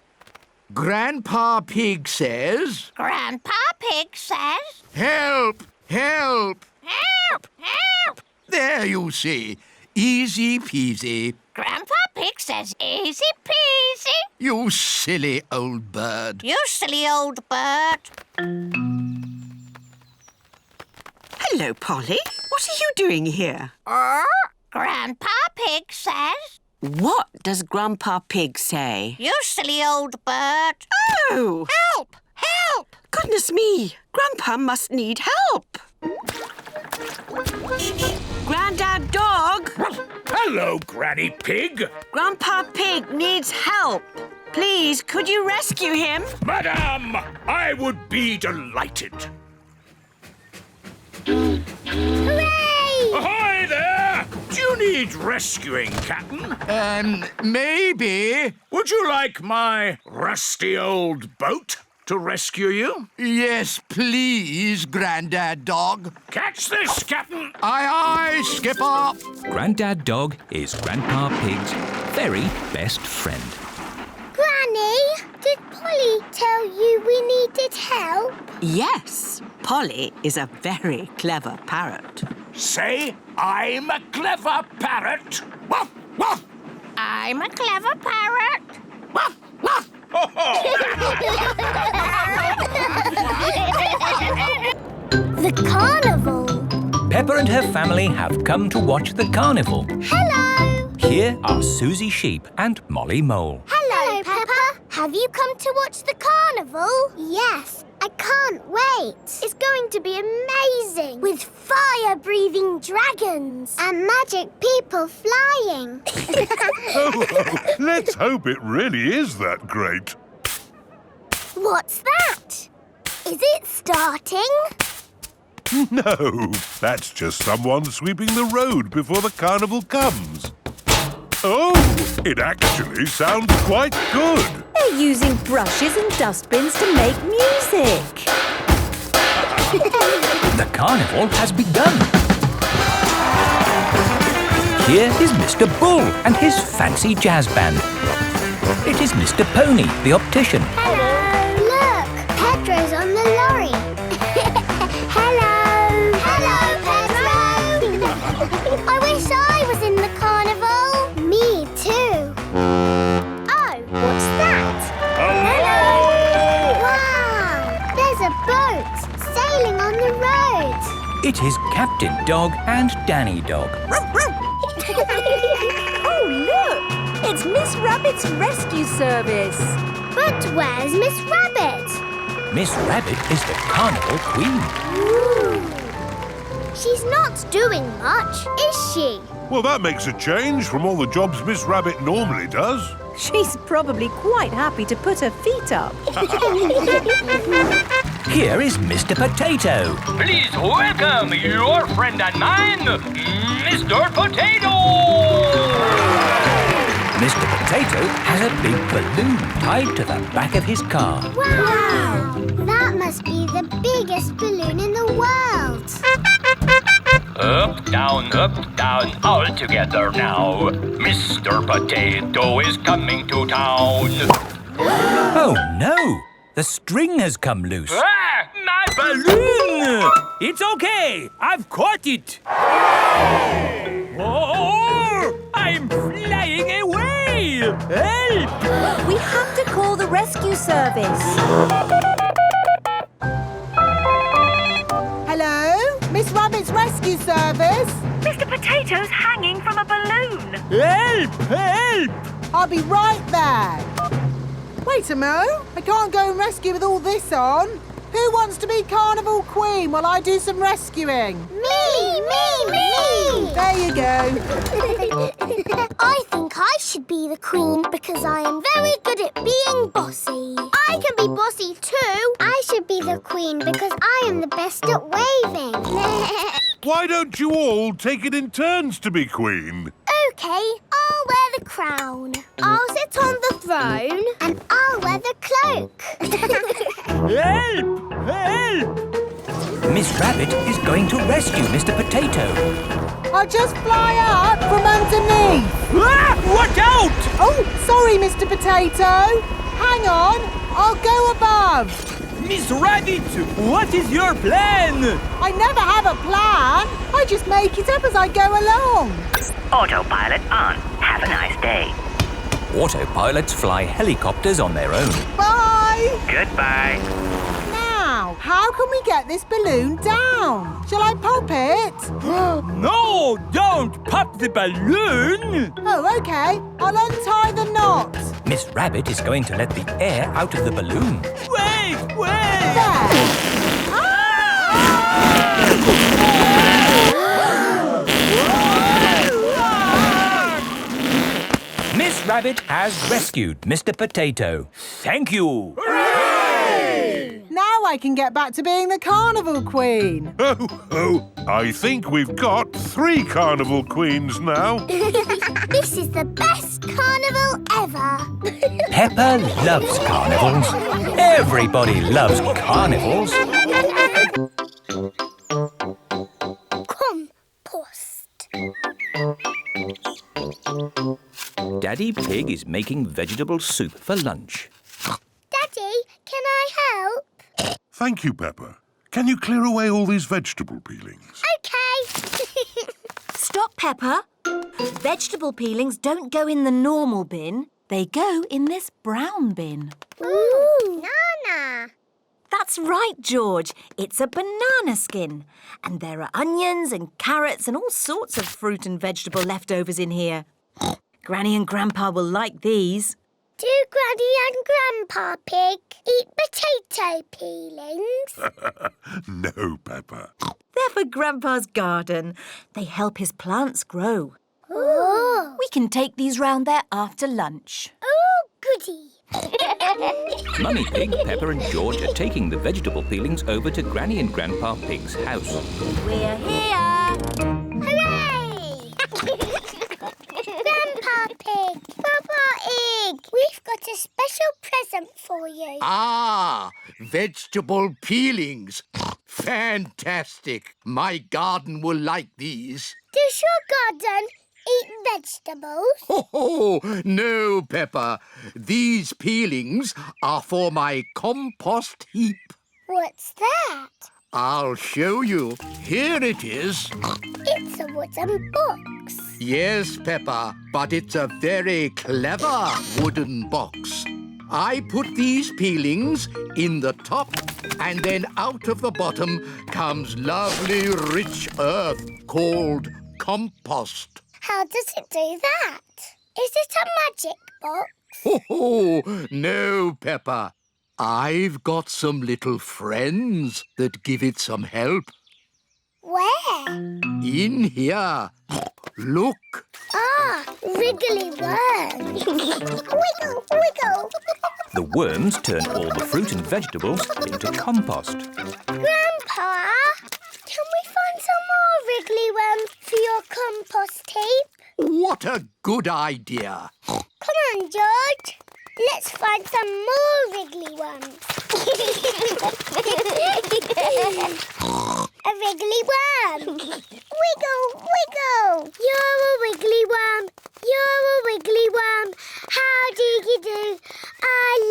Speaker 5: Grandpa Pig says...
Speaker 1: Grandpa Pig says...
Speaker 5: Help! Help!
Speaker 1: Help! Help!
Speaker 5: There you see. Easy peasy.
Speaker 1: Grandpa Pig says easy peasy.
Speaker 5: You silly old bird.
Speaker 1: You silly old bird.
Speaker 3: Hello, Polly. What are you doing here?
Speaker 1: Grandpa Pig says...
Speaker 3: What does Grandpa Pig say?
Speaker 1: You silly old bird.
Speaker 3: Oh!
Speaker 1: Help! Help!
Speaker 3: Goodness me! Grandpa must need help. Grandad Dog!
Speaker 6: Hello, Granny Pig.
Speaker 3: Grandpa Pig needs help. Please, could you rescue him?
Speaker 6: Madam, I would be delighted.
Speaker 1: Hooray!
Speaker 6: Ahoy
Speaker 5: need rescuing, Captain?
Speaker 14: Maybe.
Speaker 5: Would you like my rusty old boat to rescue you?
Speaker 14: Yes, please, Grandad Dog.
Speaker 5: Catch this, Captain!
Speaker 14: Aye, aye, Skipper.
Speaker 12: Grandad Dog is Grandpa Pig's very best friend.
Speaker 1: Granny, did Polly tell you we needed help?
Speaker 13: Yes, Polly is a very clever parrot.
Speaker 5: Say, I'm a clever parrot. Woof, woof.
Speaker 1: I'm a clever parrot.
Speaker 5: Woof, woof. Ho, ho.
Speaker 1: The carnival.
Speaker 12: Peppa and her family have come to watch the carnival.
Speaker 1: Hello.
Speaker 12: Here are Susie Sheep and Molly Mole.
Speaker 1: Hello, Peppa. Have you come to watch the carnival? Yes. I can't wait. It's going to be amazing. With fire-breathing dragons. And magic people flying.
Speaker 9: Let's hope it really is that great.
Speaker 1: What's that? Is it starting?
Speaker 9: No, that's just someone sweeping the road before the carnival comes. Oh, it actually sounds quite good.
Speaker 4: They're using brushes and dustbins to make music.
Speaker 12: The carnival has begun. Here is Mr. Bull and his fancy jazz band. It is Mr. Pony, the optician.
Speaker 1: Hello. Look, Pedro's on the lorry. Hello. Hello, Pedro. I wish I was in the carnival. Me too. Oh, what's that?
Speaker 5: Hello.
Speaker 1: Wow, there's a boat sailing on the road.
Speaker 12: It is Captain Dog and Danny Dog.
Speaker 4: Oh, look! It's Miss Rabbit's rescue service.
Speaker 1: But where's Miss Rabbit?
Speaker 12: Miss Rabbit is the carnival queen.
Speaker 1: Ooh. She's not doing much, is she?
Speaker 9: Well, that makes a change from all the jobs Miss Rabbit normally does.
Speaker 4: She's probably quite happy to put her feet up.
Speaker 12: Here is Mr. Potato.
Speaker 15: Please welcome your friend and mine, Mr. Potato!
Speaker 12: Mr. Potato has a big balloon tied to the back of his car.
Speaker 1: Wow! That must be the biggest balloon in the world.
Speaker 15: Up, down, all together now. Mr. Potato is coming to town.
Speaker 12: Oh, no! The string has come loose.
Speaker 15: Ah, my
Speaker 2: Balloon! It's okay! I've caught it! Oh! I'm flying away! Help!
Speaker 4: We have to call the rescue service.
Speaker 8: Hello? Miss Rabbit's rescue service?
Speaker 7: Mr. Potato's hanging from a balloon.
Speaker 2: Help! Help!
Speaker 8: I'll be right there. Wait a mo. I can't go and rescue with all this on. Who wants to be Carnival Queen while I do some rescuing?
Speaker 1: Me!
Speaker 8: There you go.
Speaker 1: I think I should be the queen because I am very good at being bossy. I can be bossy too. I should be the queen because I am the best at waving.
Speaker 9: Why don't you all take it in turns to be queen?
Speaker 1: OK, I'll wear the crown. I'll sit on the throne and I'll wear the cloak.
Speaker 2: Help! Help!
Speaker 12: Miss Rabbit is going to rescue Mr. Potato.
Speaker 8: I'll just fly up from underneath.
Speaker 2: Ah! Watch out!
Speaker 8: Oh, sorry, Mr. Potato. Hang on, I'll go above.
Speaker 2: Miss Rabbit, what is your plan?
Speaker 8: I never have a plan. I just make it up as I go along.
Speaker 7: Autopilot on. Have a nice day.
Speaker 12: Autopilots fly helicopters on their own.
Speaker 8: Bye.
Speaker 7: Goodbye.
Speaker 8: Now, how can we get this balloon down? Shall I pop it?
Speaker 2: No, don't pop the balloon!
Speaker 8: Oh, OK. I'll untie the knot.
Speaker 12: Miss Rabbit is going to let the air out of the balloon.
Speaker 2: Wait!
Speaker 8: There.
Speaker 12: Miss Rabbit has rescued Mr. Potato.
Speaker 2: Thank you!
Speaker 12: Hooray!
Speaker 8: Hooray! Now I can get back to being the Carnival Queen.
Speaker 9: Oh, I think we've got 3 Carnival Queens now.
Speaker 1: This is the best carnival ever.
Speaker 12: Peppa loves carnivals. Everybody loves carnivals.
Speaker 1: Compost.
Speaker 12: Daddy Pig is making vegetable soup for lunch.
Speaker 1: Daddy, can I help?
Speaker 9: Thank you, Peppa. Can you clear away all these vegetable peelings?
Speaker 1: OK.
Speaker 4: Stop, Peppa. Vegetable peelings don't go in the normal bin. They go in this brown bin.
Speaker 1: Ooh, banana.
Speaker 4: That's right, George. It's a banana skin. And there are onions and carrots and all sorts of fruit and vegetable leftovers in here. Granny and Grandpa will like these.
Speaker 1: Do Granny and Grandpa Pig eat potato peelings?
Speaker 9: No, Peppa.
Speaker 4: They're for Grandpa's garden. They help his plants grow.
Speaker 1: Oh.
Speaker 4: We can take these round there after lunch.
Speaker 1: Oh, goody.
Speaker 12: Mummy Pig, Peppa and George are taking the vegetable peelings over to Granny and Grandpa Pig's house.
Speaker 4: We're here!
Speaker 1: Hooray! Grandpa Pig, Papa Pig, we've got a special present for you.
Speaker 14: Ah, vegetable peelings. Fantastic. My garden will like these.
Speaker 1: Does your garden eat vegetables?
Speaker 14: Oh, no, Peppa. These peelings are for my compost heap.
Speaker 1: What's that?
Speaker 14: I'll show you. Here it is.
Speaker 1: It's a wooden box.
Speaker 14: Yes, Peppa, but it's a very clever wooden box. I put these peelings in the top, and then out of the bottom comes lovely rich earth called compost.
Speaker 1: How does it do that? Is it a magic box?
Speaker 14: Oh, no, Peppa. I've got some little friends that give it some help.
Speaker 1: Where?
Speaker 14: In here. Look.
Speaker 1: Ah, wriggly worms. Wiggle, wiggle.
Speaker 12: The worms turn all the fruit and vegetables into compost.
Speaker 1: Grandpa, can we find some more wriggly worms for your compost heap?
Speaker 14: What a good idea.
Speaker 1: Come on, George. Let's find some more wriggly worms. A wriggly worm. Wiggle, wiggle. You're a wiggly worm. You're a wiggly worm. How do you do? I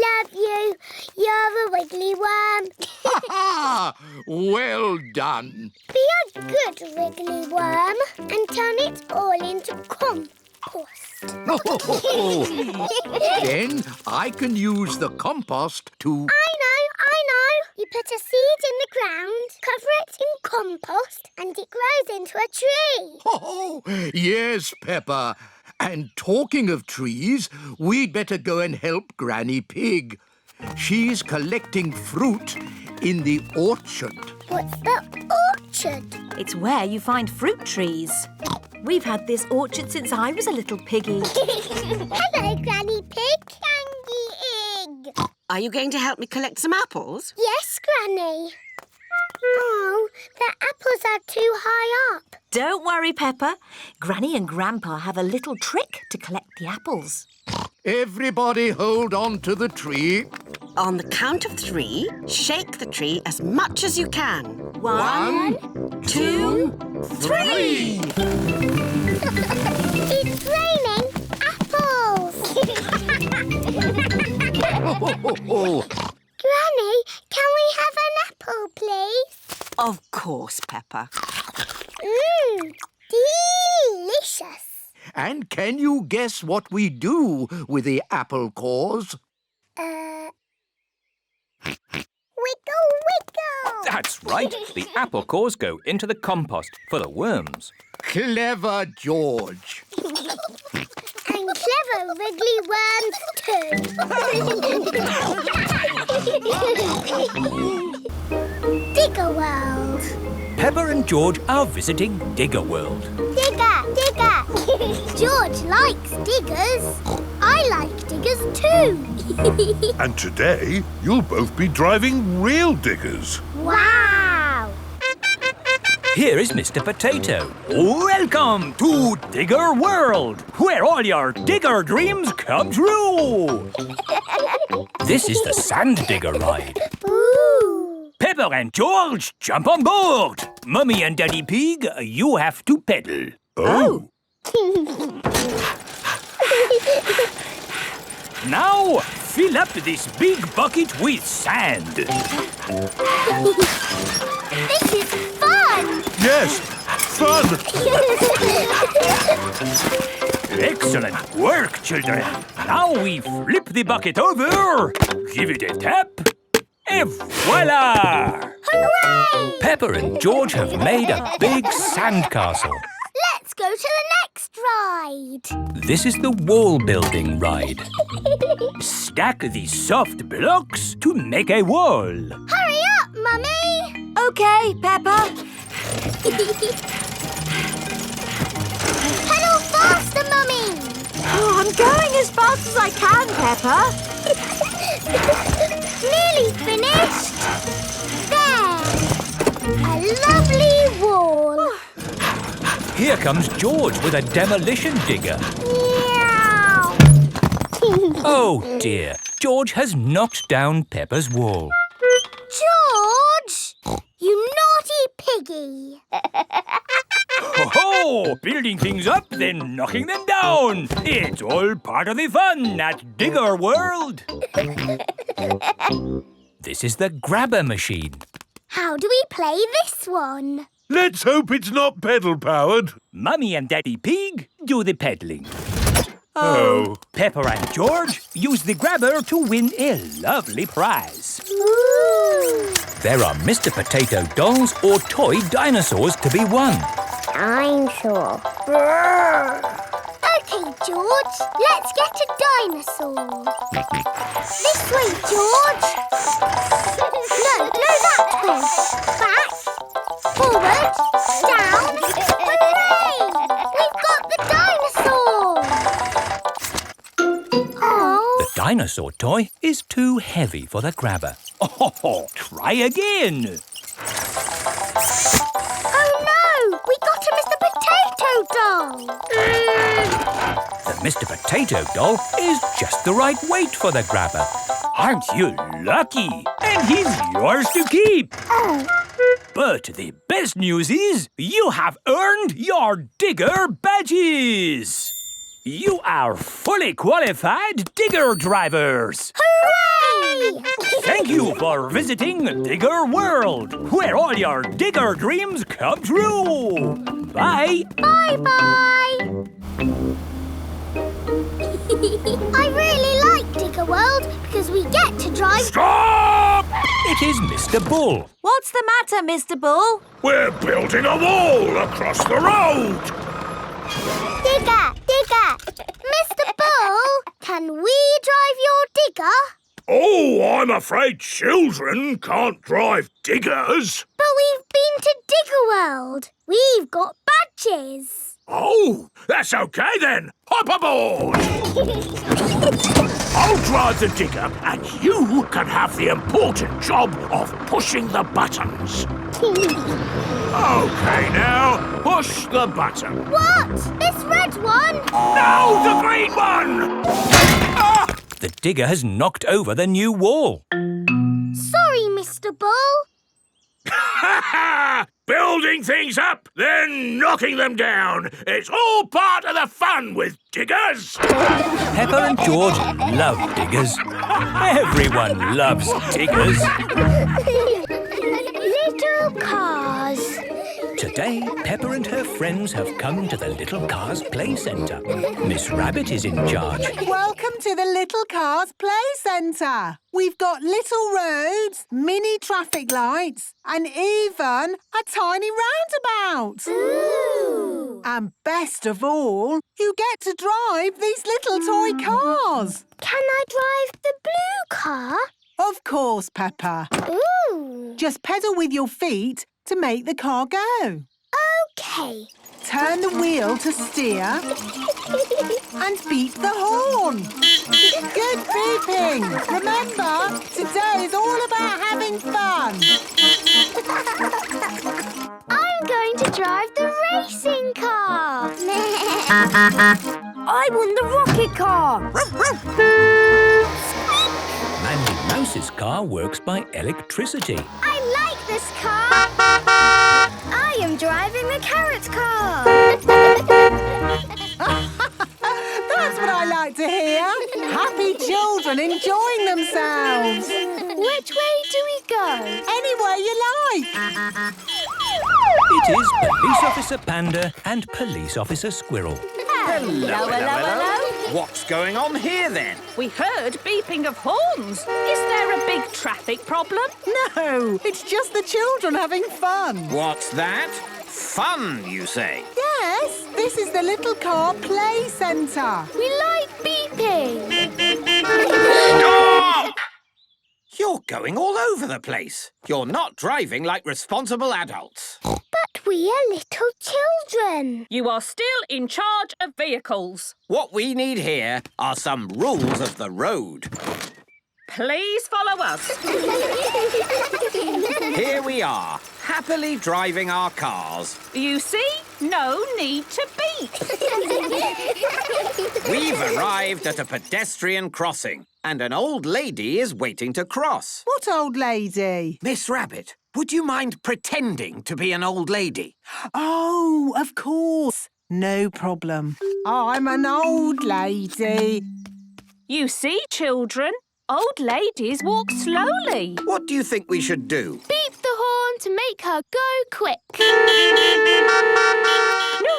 Speaker 1: love you. You're a wiggly worm.
Speaker 14: Ha ha! Well done.
Speaker 1: Be a good wiggly worm and turn it all into compost.
Speaker 14: Then I can use the compost to...
Speaker 1: I know. You put a seed in the ground, cover it in compost, and it grows into a tree.
Speaker 14: Oh, yes, Peppa. And talking of trees, we'd better go and help Granny Pig. She's collecting fruit in the orchard.
Speaker 1: What's the orchard?
Speaker 4: It's where you find fruit trees. We've had this orchard since I was a little piggy.
Speaker 1: Hello, Granny Pig. Candy egg.
Speaker 3: Are you going to help me collect some apples?
Speaker 1: Yes, Granny. Oh, the apples are too high up.
Speaker 4: Don't worry, Peppa. Granny and Grandpa have a little trick to collect the apples.
Speaker 14: Everybody hold on to the tree.
Speaker 3: On the count of 3, shake the tree as much as you can.
Speaker 14: 1, 2, 3.
Speaker 1: It's raining apples. Granny, can we have an apple, please?
Speaker 3: Of course, Peppa.
Speaker 1: Delicious.
Speaker 14: And can you guess what we do with the apple cores?
Speaker 1: Wiggle, wiggle.
Speaker 12: That's right. The apple cores go into the compost for the worms.
Speaker 14: Clever George.
Speaker 1: And clever wriggly worms too. Digger World.
Speaker 12: Peppa and George are visiting Digger World.
Speaker 1: Digger, digger. George likes diggers. I like diggers too.
Speaker 9: And today, you'll both be driving real diggers.
Speaker 1: Wow!
Speaker 12: Here is Mr. Potato.
Speaker 2: Welcome to Digger World, where all your digger dreams come true.
Speaker 12: This is the Sand Digger ride.
Speaker 1: Ooh!
Speaker 2: Peppa and George, jump on board. Mummy and Daddy Pig, you have to pedal.
Speaker 9: Oh.
Speaker 2: Now, fill up this big bucket with sand.
Speaker 1: This is fun!
Speaker 9: Yes, fun!
Speaker 2: Excellent work, children. Now we flip the bucket over, give it a tap, and voila!
Speaker 1: Hooray!
Speaker 12: Peppa and George have made a big sandcastle.
Speaker 1: Let's go to the next ride.
Speaker 12: This is the wall building ride.
Speaker 2: Stack the soft blocks to make a wall.
Speaker 1: Hurry up, Mummy!
Speaker 4: OK, Peppa.
Speaker 1: Pedal faster, Mummy!
Speaker 4: Oh, I'm going as fast as I can, Peppa.
Speaker 1: Nearly finished. There! A lovely wall.
Speaker 12: Here comes George with a demolition digger.
Speaker 1: Meow!
Speaker 12: Oh dear, George has knocked down Peppa's wall.
Speaker 1: George! You naughty piggy!
Speaker 2: Ho-ho! Building things up, then knocking them down. It's all part of the fun at Digger World.
Speaker 12: This is the grabber machine.
Speaker 1: How do we play this one?
Speaker 9: Let's hope it's not pedal-powered.
Speaker 2: Mummy and Daddy Pig do the peddling.
Speaker 9: Oh.
Speaker 2: Peppa and George use the grabber to win a lovely prize.
Speaker 1: Ooh!
Speaker 12: There are Mr. Potato dolls or toy dinosaurs to be won.
Speaker 1: Dinosaur. OK, George, let's get a dinosaur. This way, George. No, that way. Back, forward, down. Hooray! We've got the dinosaur. Oh.
Speaker 12: The dinosaur toy is too heavy for the grabber.
Speaker 2: Oh, try again.
Speaker 1: Oh no! We got a Mr. Potato doll!
Speaker 12: The Mr. Potato doll is just the right weight for the grabber.
Speaker 2: Aren't you lucky? And he's yours to keep.
Speaker 1: Oh.
Speaker 2: But the best news is you have earned your digger badges. You are fully qualified digger drivers.
Speaker 1: Hooray!
Speaker 2: Thank you for visiting Digger World, where all your digger dreams come true. Bye.
Speaker 1: Bye-bye. I really like Digger World because we get to drive...
Speaker 2: Stop!
Speaker 12: It is Mr. Bull.
Speaker 4: What's the matter, Mr. Bull?
Speaker 5: We're building a wall across the road.
Speaker 1: Digger! Mr. Bull, can we drive your digger?
Speaker 5: Oh, I'm afraid children can't drive diggers.
Speaker 1: But we've been to Digger World. We've got badges.
Speaker 5: Oh, that's OK then. Hop aboard. I'll drive the digger and you can have the important job of pushing the buttons. OK now, push the button.
Speaker 1: What? This red one?
Speaker 5: No, the green one! Ah!
Speaker 12: The digger has knocked over the new wall.
Speaker 1: Sorry, Mr. Bull.
Speaker 5: Building things up, then knocking them down. It's all part of the fun with diggers.
Speaker 12: Peppa and George love diggers. Everyone loves diggers.
Speaker 1: Little cars.
Speaker 12: Today, Peppa and her friends have come to the Little Cars Play Centre. Miss Rabbit is in charge.
Speaker 8: Welcome to the Little Cars Play Centre. We've got little roads, mini traffic lights, and even a tiny roundabout.
Speaker 1: Ooh.
Speaker 8: And best of all, you get to drive these little toy cars.
Speaker 1: Can I drive the blue car?
Speaker 8: Of course, Peppa.
Speaker 1: Ooh.
Speaker 8: Just pedal with your feet to make the car go.
Speaker 1: OK.
Speaker 8: turn the wheel to steer and beep the horn. Good beeping. Remember, today is all about having fun.
Speaker 1: I'm going to drive the racing car. I won the rocket car.
Speaker 12: Mandy Mouse's car works by electricity.
Speaker 1: I like this car. I am driving the carrot car.
Speaker 8: That's what I like to hear. Happy children enjoying themselves.
Speaker 1: Which way do we go?
Speaker 8: Anywhere you like.
Speaker 12: It is Police Officer Panda and Police Officer Squirrel.
Speaker 11: Hello. What's going on here, then?
Speaker 16: We heard beeping of horns. Is there a big traffic problem?
Speaker 8: No, it's just the children having fun.
Speaker 11: What's that? Fun, you say?
Speaker 8: Yes, this is the little car play centre.
Speaker 1: We like beeping.
Speaker 11: Stop! You're going all over the place. You're not driving like responsible adults.
Speaker 1: But we are little children.
Speaker 16: You are still in charge of vehicles.
Speaker 11: What we need here are some rules of the road.
Speaker 16: Please follow us.
Speaker 11: Here we are, happily driving our cars.
Speaker 16: You see? No need to beep.
Speaker 11: We've arrived at a pedestrian crossing, and an old lady is waiting to cross.
Speaker 8: What old lady?
Speaker 11: Miss Rabbit, would you mind pretending to be an old lady?
Speaker 8: Oh, of course. No problem. I'm an old lady.
Speaker 16: You see, children, old ladies walk slowly.
Speaker 11: What do you think we should do?
Speaker 1: Beep the horn to make her go quick.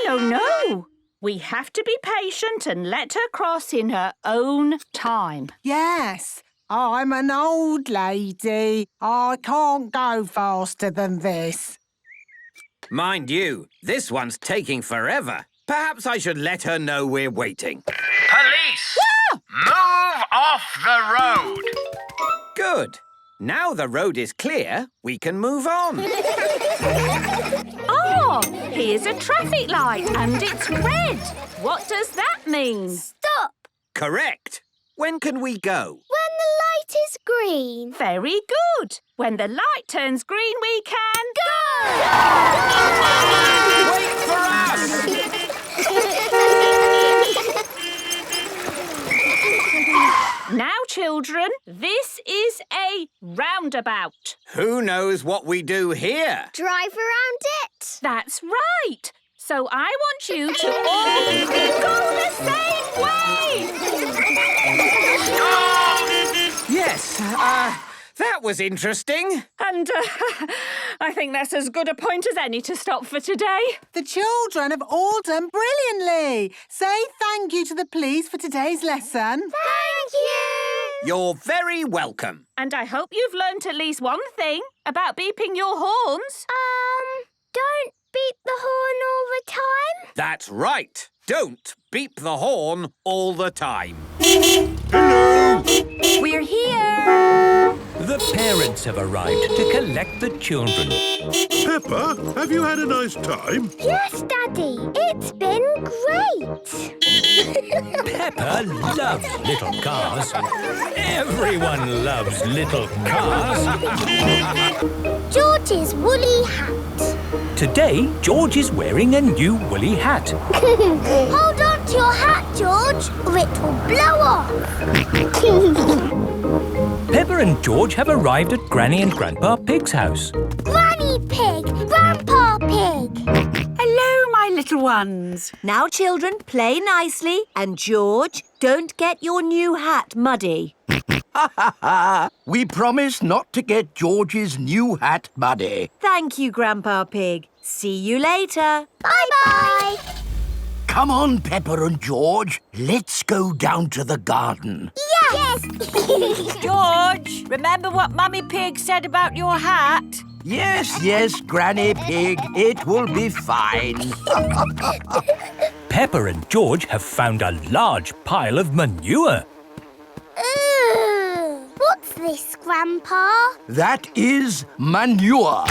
Speaker 16: No. We have to be patient and let her cross in her own time.
Speaker 8: Yes, I'm an old lady. I can't go faster than this.
Speaker 11: Mind you, this one's taking forever. Perhaps I should let her know we're waiting.
Speaker 15: Police! Move off the road!
Speaker 11: Good. Now the road is clear, we can move on.
Speaker 16: Oh, here's a traffic light and it's red. What does that mean?
Speaker 1: Stop.
Speaker 11: Correct. When can we go?
Speaker 1: When the light is green.
Speaker 16: Very good. When the light turns green, we can go!
Speaker 11: Wait for us!
Speaker 16: Now, children, this is a roundabout.
Speaker 11: Who knows what we do here?
Speaker 1: Drive around it.
Speaker 16: That's right. So I want you to all go the same way.
Speaker 11: Yes, that was interesting.
Speaker 16: And I think that's as good a point as any to stop for today.
Speaker 8: The children have all done brilliantly. Say thank you to the police for today's lesson.
Speaker 1: Thank you.
Speaker 11: You're very welcome.
Speaker 16: And I hope you've learnt at least one thing about beeping your horns.
Speaker 1: Don't beep the horn all the time.
Speaker 11: That's right. Don't beep the horn all the time.
Speaker 9: Hello!
Speaker 4: We're here!
Speaker 12: The parents have arrived to collect the children.
Speaker 9: Peppa, have you had a nice time?
Speaker 1: Yes, Daddy. It's been great.
Speaker 12: Peppa loves little cars. Everyone loves little cars.
Speaker 1: George's woolly hat.
Speaker 12: Today, George is wearing a new woolly hat.
Speaker 1: Hold on to your hat, George, or it will blow off.
Speaker 12: Peppa and George have arrived at Granny and Grandpa Pig's house.
Speaker 1: Granny Pig, Grandpa Pig.
Speaker 4: Hello, my little ones. Now, children, play nicely. And, George, don't get your new hat muddy.
Speaker 14: We promise not to get George's new hat muddy.
Speaker 4: Thank you, Grandpa Pig. See you later.
Speaker 1: Bye-bye.
Speaker 14: Come on, Peppa and George. Let's go down to the garden.
Speaker 1: Yes.
Speaker 4: George, remember what Mummy Pig said about your hat?
Speaker 14: Yes, Granny Pig. It will be fine.
Speaker 12: Peppa and George have found a large pile of manure.
Speaker 1: What's this, Grandpa?
Speaker 14: That is manure.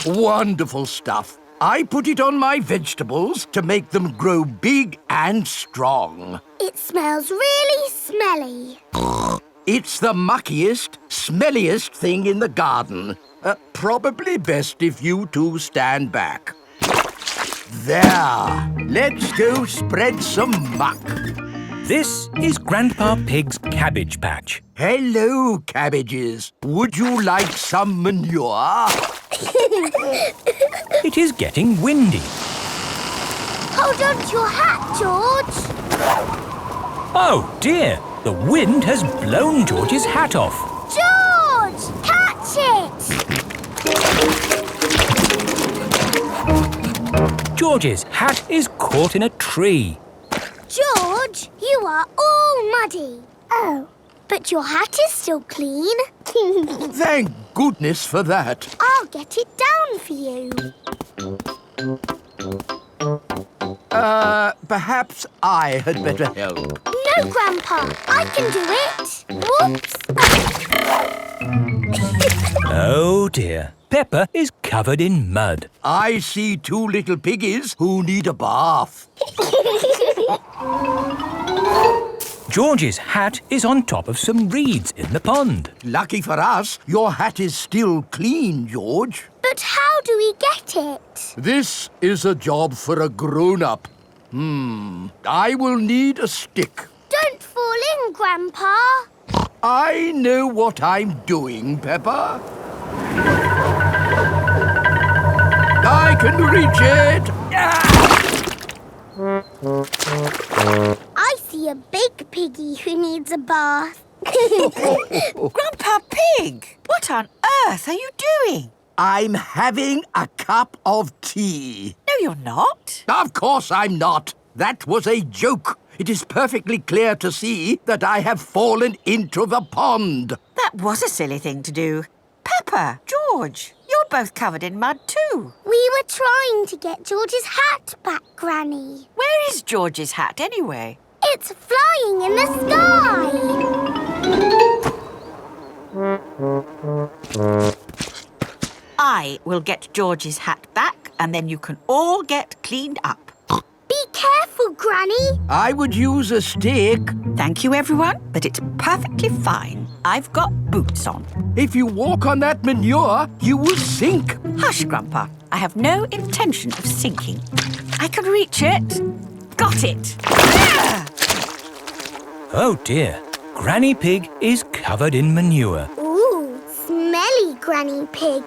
Speaker 14: Wonderful stuff. I put it on my vegetables to make them grow big and strong.
Speaker 1: It smells really smelly.
Speaker 14: It's the muckiest, smelliest thing in the garden. Probably best if you two stand back. There. Let's go spread some muck.
Speaker 12: This is Grandpa Pig's cabbage patch.
Speaker 14: Hello, cabbages. Would you like some manure?
Speaker 12: It is getting windy.
Speaker 1: Hold on to your hat, George.
Speaker 12: Oh dear, the wind has blown George's hat off.
Speaker 1: George, catch it!
Speaker 12: George's hat is caught in a tree.
Speaker 1: George, you are all muddy. Oh, but your hat is still clean.
Speaker 14: Thank goodness for that.
Speaker 1: I'll get it down for you.
Speaker 14: Perhaps I had better help.
Speaker 1: No, Grandpa, I can do it. Whoops.
Speaker 12: Oh dear, Peppa is covered in mud.
Speaker 14: I see two little piggies who need a bath.
Speaker 12: George's hat is on top of some reeds in the pond.
Speaker 14: Lucky for us, your hat is still clean, George.
Speaker 1: But how do we get it?
Speaker 14: This is a job for a grown-up. I will need a stick.
Speaker 1: Don't fall in, Grandpa.
Speaker 14: I know what I'm doing, Peppa. I can reach it.
Speaker 1: I see a big piggy who needs a bath.
Speaker 13: Grandpa Pig, what on earth are you doing?
Speaker 14: I'm having a cup of tea.
Speaker 13: No, you're not.
Speaker 14: Of course I'm not. That was a joke. It is perfectly clear to see that I have fallen into the pond.
Speaker 13: That was a silly thing to do. Peppa, George, you're both covered in mud too.
Speaker 1: We were trying to get George's hat back, Granny.
Speaker 13: Where is George's hat anyway?
Speaker 1: It's flying in the sky.
Speaker 13: I will get George's hat back and then you can all get cleaned up.
Speaker 1: Be careful, Granny.
Speaker 14: I would use a stick.
Speaker 13: Thank you, everyone, but it's perfectly fine. I've got boots on.
Speaker 14: If you walk on that manure, you will sink.
Speaker 13: Hush, Grandpa. I have no intention of sinking. I can reach it. Got it. Ah!
Speaker 12: Oh dear, Granny Pig is covered in manure.
Speaker 1: Ooh, smelly Granny Pig.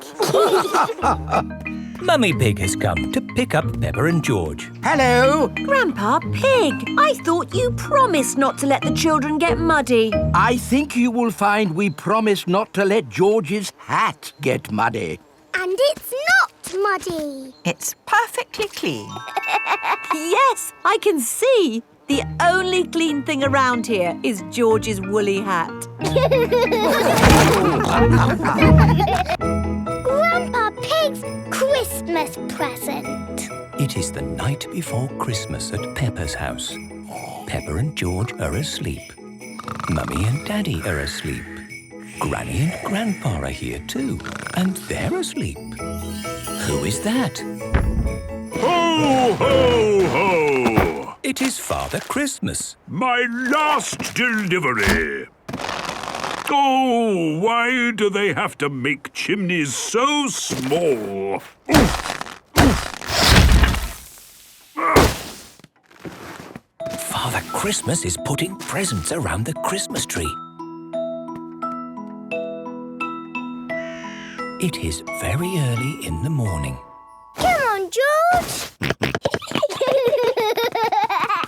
Speaker 12: Mummy Pig has come to pick up Peppa and George.
Speaker 14: Hello.
Speaker 4: Grandpa Pig, I thought you promised not to let the children get muddy.
Speaker 14: I think you will find we promised not to let George's hat get muddy.
Speaker 1: And it's not muddy.
Speaker 13: It's perfectly clean.
Speaker 4: Yes, I can see. The only clean thing around here is George's woolly hat.
Speaker 1: Grandpa Pig's Christmas present.
Speaker 12: It is the night before Christmas at Peppa's house. Peppa and George are asleep. Mummy and Daddy are asleep. Granny and Grandpa are here too, and they're asleep. Who is that?
Speaker 6: Ho, ho, ho!
Speaker 12: It is Father Christmas.
Speaker 6: My last delivery. Oh, why do they have to make chimneys so small?
Speaker 12: Father Christmas is putting presents around the Christmas tree. It is very early in the morning.
Speaker 1: Come on, George.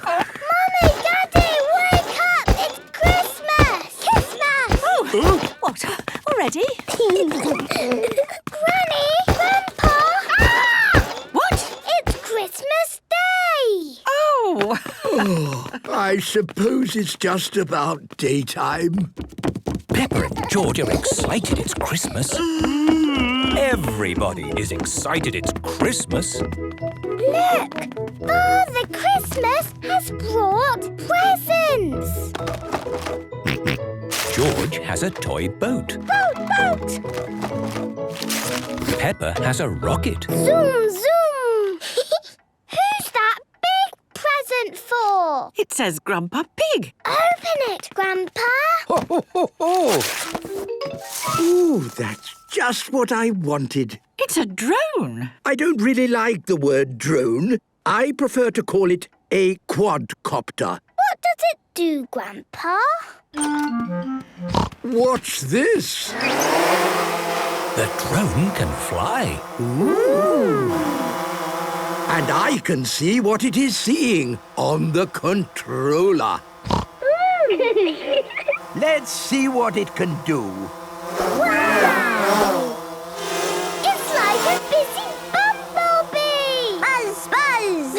Speaker 1: Mummy, Daddy, wake up! It's Christmas! Christmas!
Speaker 13: Oh, what? Already?
Speaker 1: Granny! Grandpa! Ah!
Speaker 13: What?
Speaker 1: It's Christmas Day!
Speaker 13: Oh!
Speaker 14: I suppose it's just about daytime.
Speaker 12: Peppa and George are excited it's Christmas. Everybody is excited it's Christmas.
Speaker 1: Look! Father Christmas has brought presents!
Speaker 12: George has a toy boat.
Speaker 1: Boat!
Speaker 12: Peppa has a rocket.
Speaker 1: Zoom, zoom!
Speaker 13: says Grandpa Pig.
Speaker 1: Open it, Grandpa.
Speaker 14: Ho, ho, ho, ho. Ooh, that's just what I wanted.
Speaker 13: It's a drone.
Speaker 14: I don't really like the word drone. I prefer to call it a quadcopter.
Speaker 1: What does it do, Grandpa?
Speaker 14: What's this?
Speaker 12: The drone can fly.
Speaker 14: Ooh. And I can see what it is seeing on the controller. Let's see what it can do.
Speaker 1: Wow! It's like a busy bumblebee! Buzz, buzz!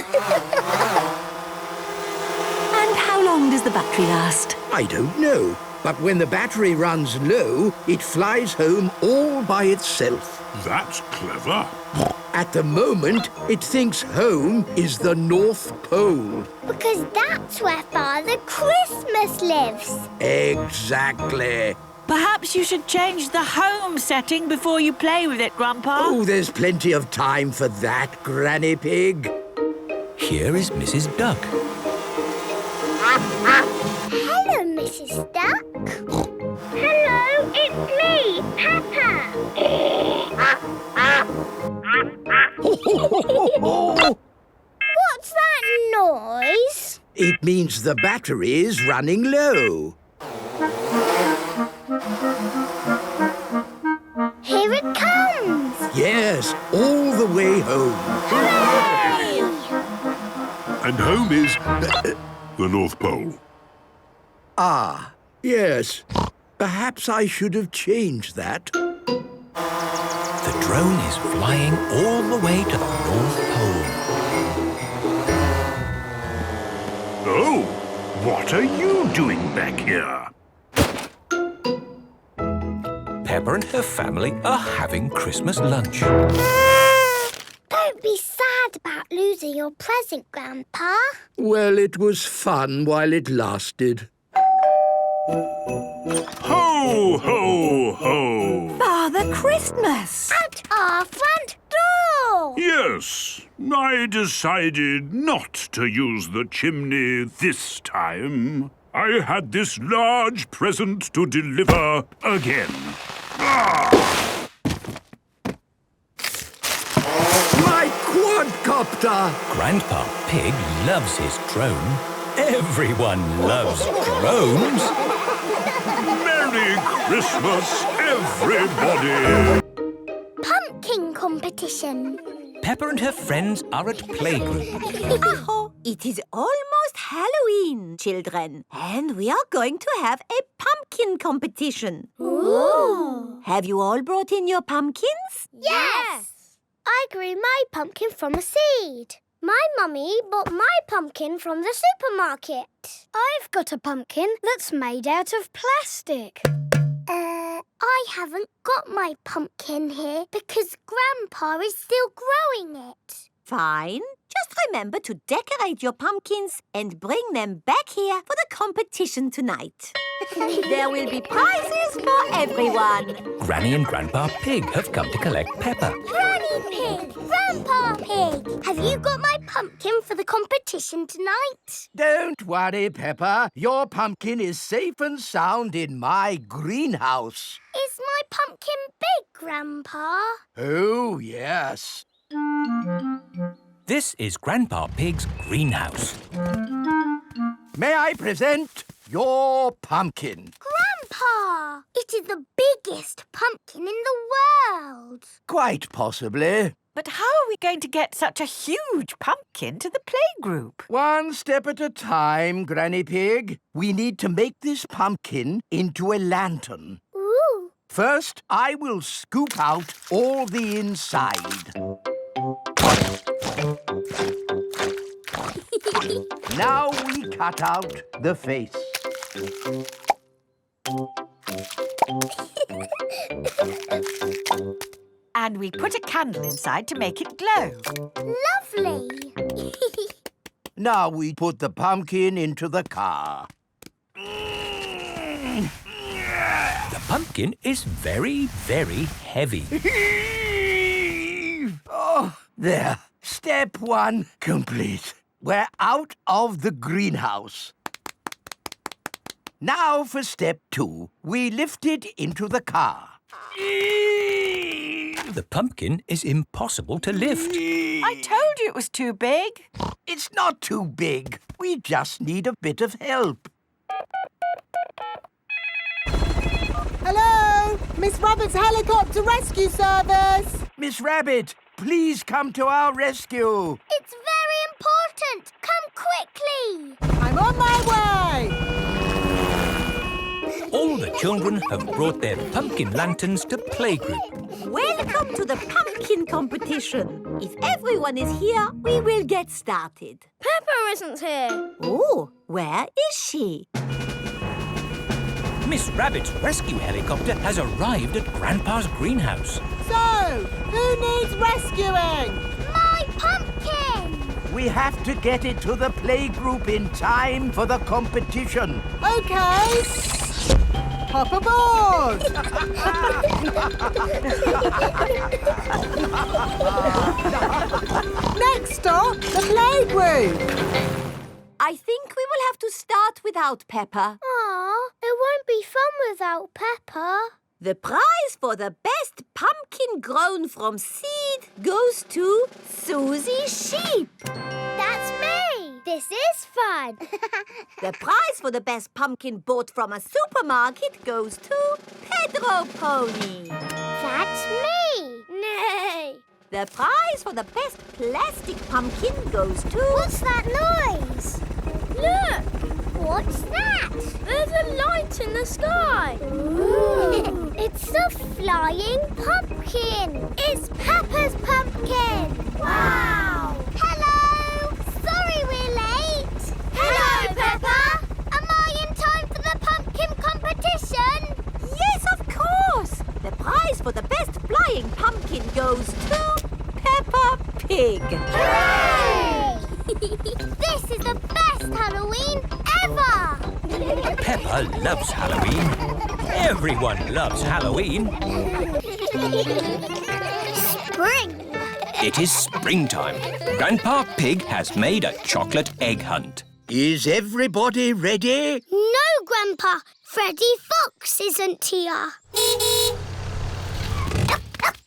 Speaker 10: And how long does the battery last?
Speaker 14: I don't know, but when the battery runs low, it flies home all by itself.
Speaker 6: That's clever.
Speaker 14: At the moment, it thinks home is the North Pole.
Speaker 1: Because that's where Father Christmas lives.
Speaker 14: Exactly.
Speaker 13: Perhaps you should change the home setting before you play with it, Grandpa.
Speaker 14: Oh, there's plenty of time for that, Granny Pig.
Speaker 12: Here is Mrs. Duck.
Speaker 1: Hello, Mrs. Duck. Hello, it's me, Peppa. What's that noise?
Speaker 14: It means the battery is running low.
Speaker 1: Here it comes.
Speaker 14: Yes, all the way home.
Speaker 1: Hooray!
Speaker 9: And home is the North Pole.
Speaker 14: Ah, yes. Perhaps I should have changed that.
Speaker 12: The drone is flying all the way to the North Pole.
Speaker 6: Oh, what are you doing back here?
Speaker 12: Peppa and her family are having Christmas lunch.
Speaker 1: Don't be sad about losing your present, Grandpa.
Speaker 14: Well, it was fun while it lasted.
Speaker 6: Ho, ho, ho!
Speaker 4: Father Christmas!
Speaker 1: At our front door!
Speaker 6: Yes, I decided not to use the chimney this time. I had this large present to deliver again.
Speaker 14: My quadcopter!
Speaker 12: Grandpa Pig loves his drone. Everyone loves drones.
Speaker 6: Merry Christmas, everybody!
Speaker 1: Pumpkin competition.
Speaker 12: Peppa and her friends are at playgroup.
Speaker 4: It is almost Halloween, children, and we are going to have a pumpkin competition.
Speaker 1: Ooh!
Speaker 4: Have you all brought in your pumpkins?
Speaker 1: Yes! I grew my pumpkin from a seed. My mummy bought my pumpkin from the supermarket. I've got a pumpkin that's made out of plastic. I haven't got my pumpkin here because Grandpa is still growing it.
Speaker 4: Fine. Just remember to decorate your pumpkins and bring them back here for the competition tonight. There will be prizes for everyone.
Speaker 12: Granny and Grandpa Pig have come to collect Peppa.
Speaker 1: Granny Pig! Grandpa Pig! Have you got my pumpkin for the competition tonight?
Speaker 14: Don't worry, Peppa. Your pumpkin is safe and sound in my greenhouse.
Speaker 1: Is my pumpkin big, Grandpa?
Speaker 14: Oh, yes.
Speaker 12: This is Grandpa Pig's greenhouse.
Speaker 14: May I present your pumpkin?
Speaker 1: Grandpa! It is the biggest pumpkin in the world.
Speaker 14: Quite possibly.
Speaker 13: But how are we going to get such a huge pumpkin to the playgroup?
Speaker 14: One step at a time, Granny Pig. We need to make this pumpkin into a lantern.
Speaker 1: Ooh!
Speaker 14: First, I will scoop out all the inside. Now we cut out the face.
Speaker 13: And we put a candle inside to make it glow.
Speaker 1: Lovely!
Speaker 14: Now we put the pumpkin into the car.
Speaker 12: The pumpkin is very, very heavy.
Speaker 14: Oh, there. Step one complete.
Speaker 17: we're out of the greenhouse. Now for step 2. We lift it into the car.
Speaker 12: The pumpkin is impossible to lift.
Speaker 8: I told you it was too big.
Speaker 17: It's not too big. We just need a bit of help.
Speaker 8: Hello? Miss Rabbit's helicopter rescue service.
Speaker 17: Miss Rabbit, please come to our rescue.
Speaker 1: It's very important. Come quickly.
Speaker 8: I'm on my way.
Speaker 12: All the children have brought their pumpkin lanterns to playgroup.
Speaker 4: Welcome to the pumpkin competition. If everyone is here, we will get started.
Speaker 1: Peppa isn't here.
Speaker 4: Oh, where is she?
Speaker 12: Miss Rabbit's rescue helicopter has arrived at Grandpa's greenhouse.
Speaker 8: So, who needs rescuing?
Speaker 1: My pumpkin.
Speaker 17: We have to get it to the playgroup in time for the competition.
Speaker 8: Okay. Hop aboard! Next stop, the playgroup.
Speaker 4: I think we will have to start without Peppa.
Speaker 1: Aw, it won't be fun without Peppa.
Speaker 4: The prize for the best pumpkin grown from seed goes to Susie Sheep.
Speaker 1: That's me. This is fun.
Speaker 4: The prize for the best pumpkin bought from a supermarket goes to Pedro Pony.
Speaker 1: That's me. Nay.
Speaker 4: The prize for the best plastic pumpkin goes to...
Speaker 1: What's that noise? Look! What's that? There's a light in the sky. Ooh. It's a flying pumpkin. It's Peppa's pumpkin. Wow! Hello! Sorry we're late. Hello, Peppa. Am I in time for the pumpkin competition?
Speaker 4: Yes, of course! The prize for the best flying pumpkin goes to Peppa Pig.
Speaker 1: Hooray! This is the best Halloween ever!
Speaker 12: Peppa loves Halloween. Everyone loves Halloween.
Speaker 1: Spring!
Speaker 12: It is springtime. Grandpa Pig has made a chocolate egg hunt.
Speaker 17: Is everybody ready?
Speaker 1: No, Grandpa. Freddy Fox isn't here.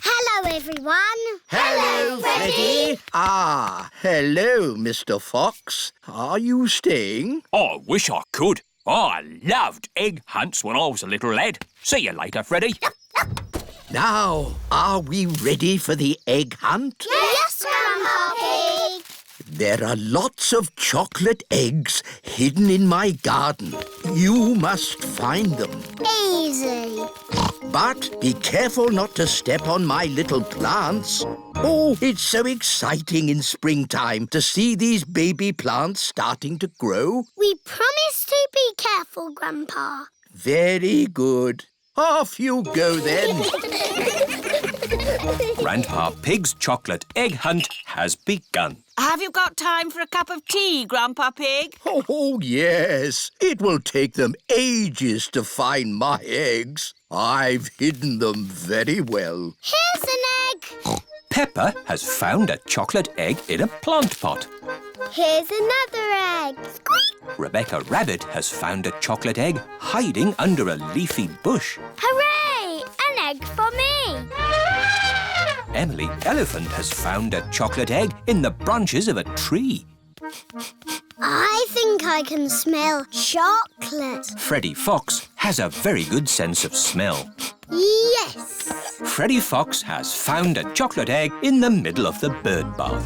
Speaker 1: Hello, everyone.
Speaker 17: Hello, Freddy. Ah, hello, Mr. Fox. Are you staying?
Speaker 2: I wish I could. I loved egg hunts when I was a little lad. See you later, Freddy.
Speaker 17: Now, are we ready for the egg hunt?
Speaker 1: Yes, Grandpa Pig.
Speaker 17: There are lots of chocolate eggs hidden in my garden. You must find them.
Speaker 1: Easy.
Speaker 17: But be careful not to step on my little plants. Oh, it's so exciting in springtime to see these baby plants starting to grow.
Speaker 1: We promise to be careful, Grandpa.
Speaker 17: Very good. Off you go then.
Speaker 12: Grandpa Pig's chocolate egg hunt has begun.
Speaker 3: Have you got time for a cup of tea, Grandpa Pig?
Speaker 17: Oh, yes. It will take them ages to find my eggs. I've hidden them very well.
Speaker 1: Here's an egg.
Speaker 12: Peppa has found a chocolate egg in a plant pot.
Speaker 1: Here's another egg.
Speaker 12: Rebecca Rabbit has found a chocolate egg hiding under a leafy bush.
Speaker 1: Hooray! An egg for me.
Speaker 12: Emily Elephant has found a chocolate egg in the branches of a tree.
Speaker 1: I think I can smell chocolate.
Speaker 12: Freddie Fox has a very good sense of smell.
Speaker 1: Yes.
Speaker 12: Freddie Fox has found a chocolate egg in the middle of the bird bath.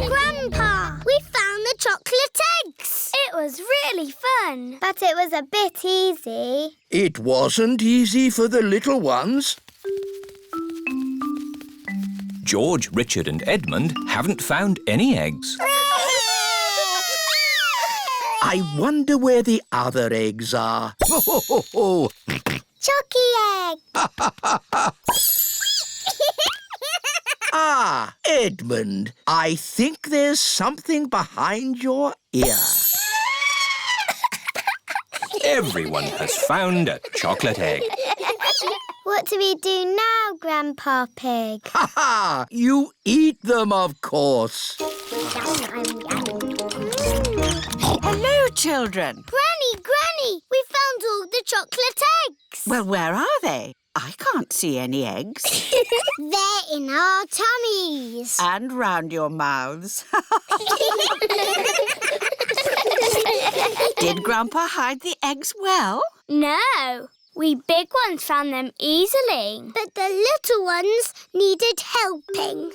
Speaker 1: Grandpa, we found the chocolate eggs. It was really fun, but it was a bit easy.
Speaker 17: It wasn't easy for the little ones.
Speaker 12: George, Richard and Edmund haven't found any eggs.
Speaker 17: I wonder where the other eggs are.
Speaker 1: Chucky egg.
Speaker 17: Ah, Edmund, I think there's something behind your ear.
Speaker 12: Everyone has found a chocolate egg.
Speaker 1: What do we do now, Grandpa Pig?
Speaker 17: Ha ha! You eat them, of course.
Speaker 3: Hello, children.
Speaker 1: Granny, we found all the chocolate eggs.
Speaker 3: Well, where are they? I can't see any eggs.
Speaker 1: They're in our tummies.
Speaker 3: And round your mouths. Did Grandpa hide the eggs well?
Speaker 1: No, we big ones found them easily. But the little ones needed helping.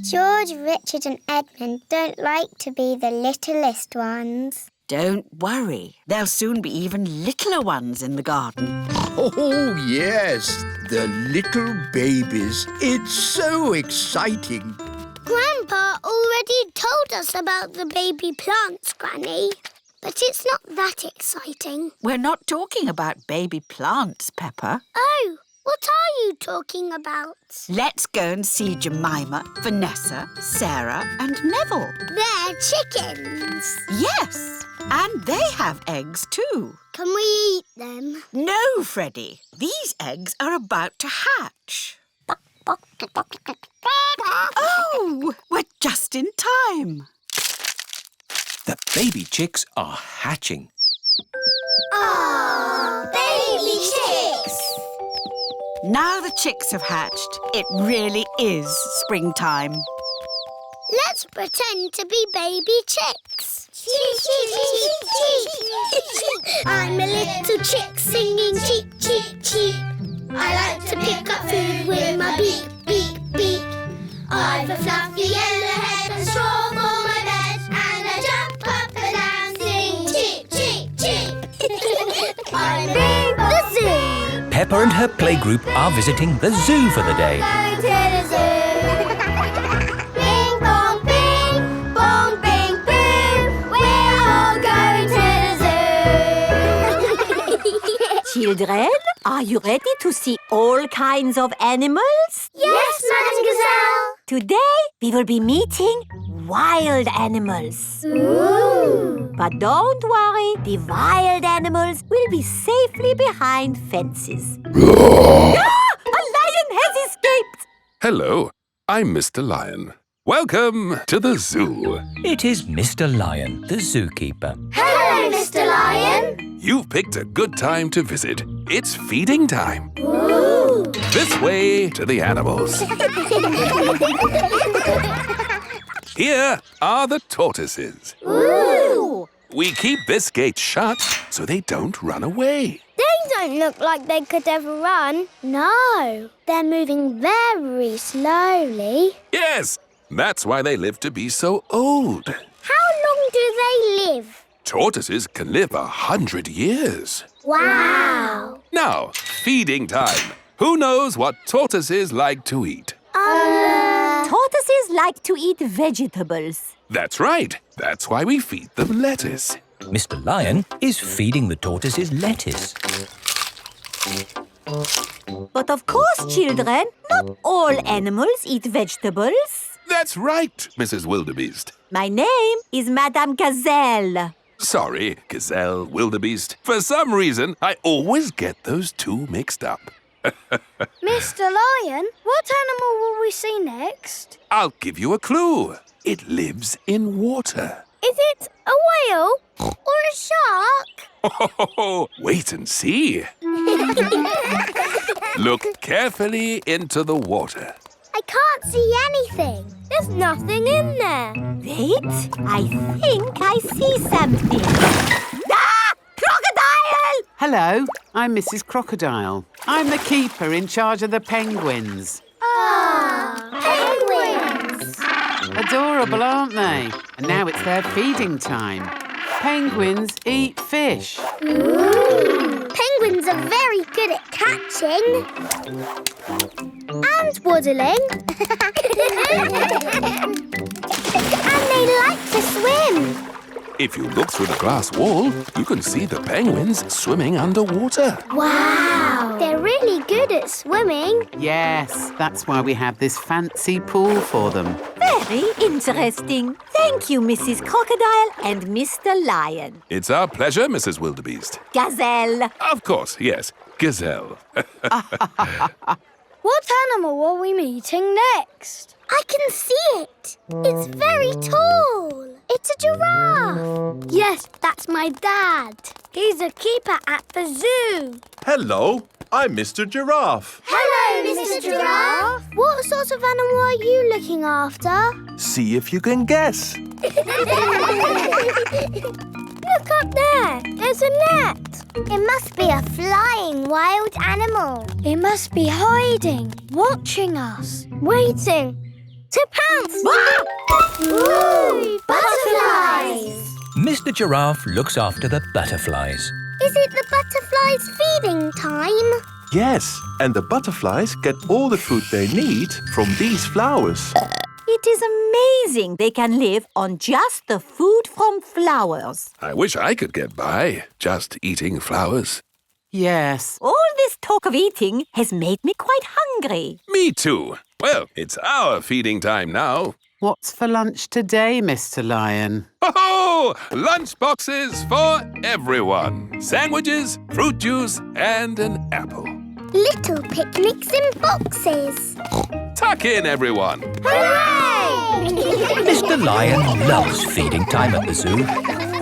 Speaker 1: George, Richard and Edmund don't like to be the littlest ones.
Speaker 3: Don't worry. There'll soon be even littler ones in the garden.
Speaker 17: Oh, yes, the little babies. It's so exciting.
Speaker 1: Grandpa already told us about the baby plants, Granny. But it's not that exciting.
Speaker 3: We're not talking about baby plants, Peppa.
Speaker 1: Oh, what are you talking about?
Speaker 3: Let's go and see Jemima, Vanessa, Sarah and Neville.
Speaker 1: They're chickens.
Speaker 3: Yes, and they have eggs too.
Speaker 1: Can we eat them?
Speaker 3: No, Freddie. These eggs are about to hatch. Oh, we're just in time.
Speaker 12: The baby chicks are hatching.
Speaker 1: Oh, baby chicks!
Speaker 3: Now the chicks have hatched, it really is springtime.
Speaker 1: Let's pretend to be baby chicks. Cheep, cheep, cheep, cheep, cheep. I'm a little chick singing cheep, cheep, cheep. I like to pick up food with my beak, beak, beak. I've a fluffy yellow head and straw for my bed, and I jump up and down, sing cheep, cheep, cheep. I'm in the zoo.
Speaker 12: Peppa and her playgroup are visiting the zoo for the day.
Speaker 1: Going to the zoo. Bing bong bing, bong bing boom. We're all going to the zoo.
Speaker 4: Children, are you ready to see all kinds of animals?
Speaker 1: Yes, Madam Gazelle.
Speaker 4: Today, we will be meeting wild animals.
Speaker 1: Ooh.
Speaker 4: But don't worry, the wild animals will be safely behind fences. A lion has escaped!
Speaker 18: Hello, I'm Mr. Lion. Welcome to the zoo.
Speaker 12: It is Mr. Lion, the zookeeper.
Speaker 1: Hello, Mr. Lion.
Speaker 18: You've picked a good time to visit. It's feeding time.
Speaker 1: Ooh.
Speaker 18: This way to the animals. Here are the tortoises.
Speaker 1: Ooh.
Speaker 18: We keep this gate shut so they don't run away.
Speaker 1: They don't look like they could ever run. No, they're moving very slowly.
Speaker 18: Yes, that's why they live to be so old.
Speaker 1: How long do they live?
Speaker 18: Tortoises can live 100 years.
Speaker 1: Wow.
Speaker 18: Now, feeding time. Who knows what tortoises like to eat?
Speaker 4: Tortoises like to eat vegetables.
Speaker 18: That's right. That's why we feed them lettuce.
Speaker 12: Mr. Lion is feeding the tortoises lettuce.
Speaker 4: But of course, children, not all animals eat vegetables.
Speaker 18: That's right, Mrs. Wildebeest.
Speaker 4: My name is Madame Gazelle.
Speaker 18: Sorry, Gazelle, Wildebeest. For some reason, I always get those two mixed up.
Speaker 1: Mr. Lion, what animal will we see next?
Speaker 18: I'll give you a clue. It lives in water.
Speaker 1: Is it a whale or a shark?
Speaker 18: Oh, wait and see. Look carefully into the water.
Speaker 1: I can't see anything. There's nothing in there.
Speaker 4: Wait, I think I see something. Ah! Crocodile!
Speaker 19: Hello, I'm Mrs. Crocodile. I'm the keeper in charge of the penguins.
Speaker 1: Penguins!
Speaker 19: Adorable, aren't they? And now it's their feeding time. Penguins eat fish.
Speaker 1: Ooh. Penguins are very good at catching. And waddling. And they like to swim.
Speaker 18: If you look through the glass wall, you can see the penguins swimming underwater.
Speaker 1: Wow! They're really good at swimming.
Speaker 19: Yes, that's why we have this fancy pool for them.
Speaker 4: Very interesting. Thank you, Mrs. Crocodile and Mr. Lion.
Speaker 18: It's our pleasure, Mrs. Wildebeest.
Speaker 4: Gazelle.
Speaker 18: Of course, yes. gazelle.
Speaker 1: What animal are we meeting next? I can see it. It's very tall. It's a giraffe. Yes, that's my dad. He's a keeper at the zoo.
Speaker 20: Hello, I'm Mr. Giraffe.
Speaker 1: Hello, Mr. Giraffe. What sort of animal are you looking after?
Speaker 20: See if you can guess.
Speaker 1: Look up there. There's a net. It must be a flying wild animal. It must be hiding, watching us, waiting to pounce. Ooh, butterflies!
Speaker 12: Mr. Giraffe looks after the butterflies.
Speaker 1: Is it the butterflies' feeding time?
Speaker 20: Yes, and the butterflies get all the food they need from these flowers.
Speaker 4: It is amazing they can live on just the food from flowers.
Speaker 18: I wish I could get by just eating flowers.
Speaker 19: Yes.
Speaker 4: All this talk of eating has made me quite hungry.
Speaker 18: Me too. Well, it's our feeding time now.
Speaker 19: What's for lunch today, Mr. Lion?
Speaker 18: Oh, lunch boxes for everyone. Sandwiches, fruit juice, and an apple.
Speaker 1: Little picnics in boxes.
Speaker 18: Tuck in, everyone.
Speaker 1: Hooray!
Speaker 12: Mr. Lion loves feeding time at the zoo.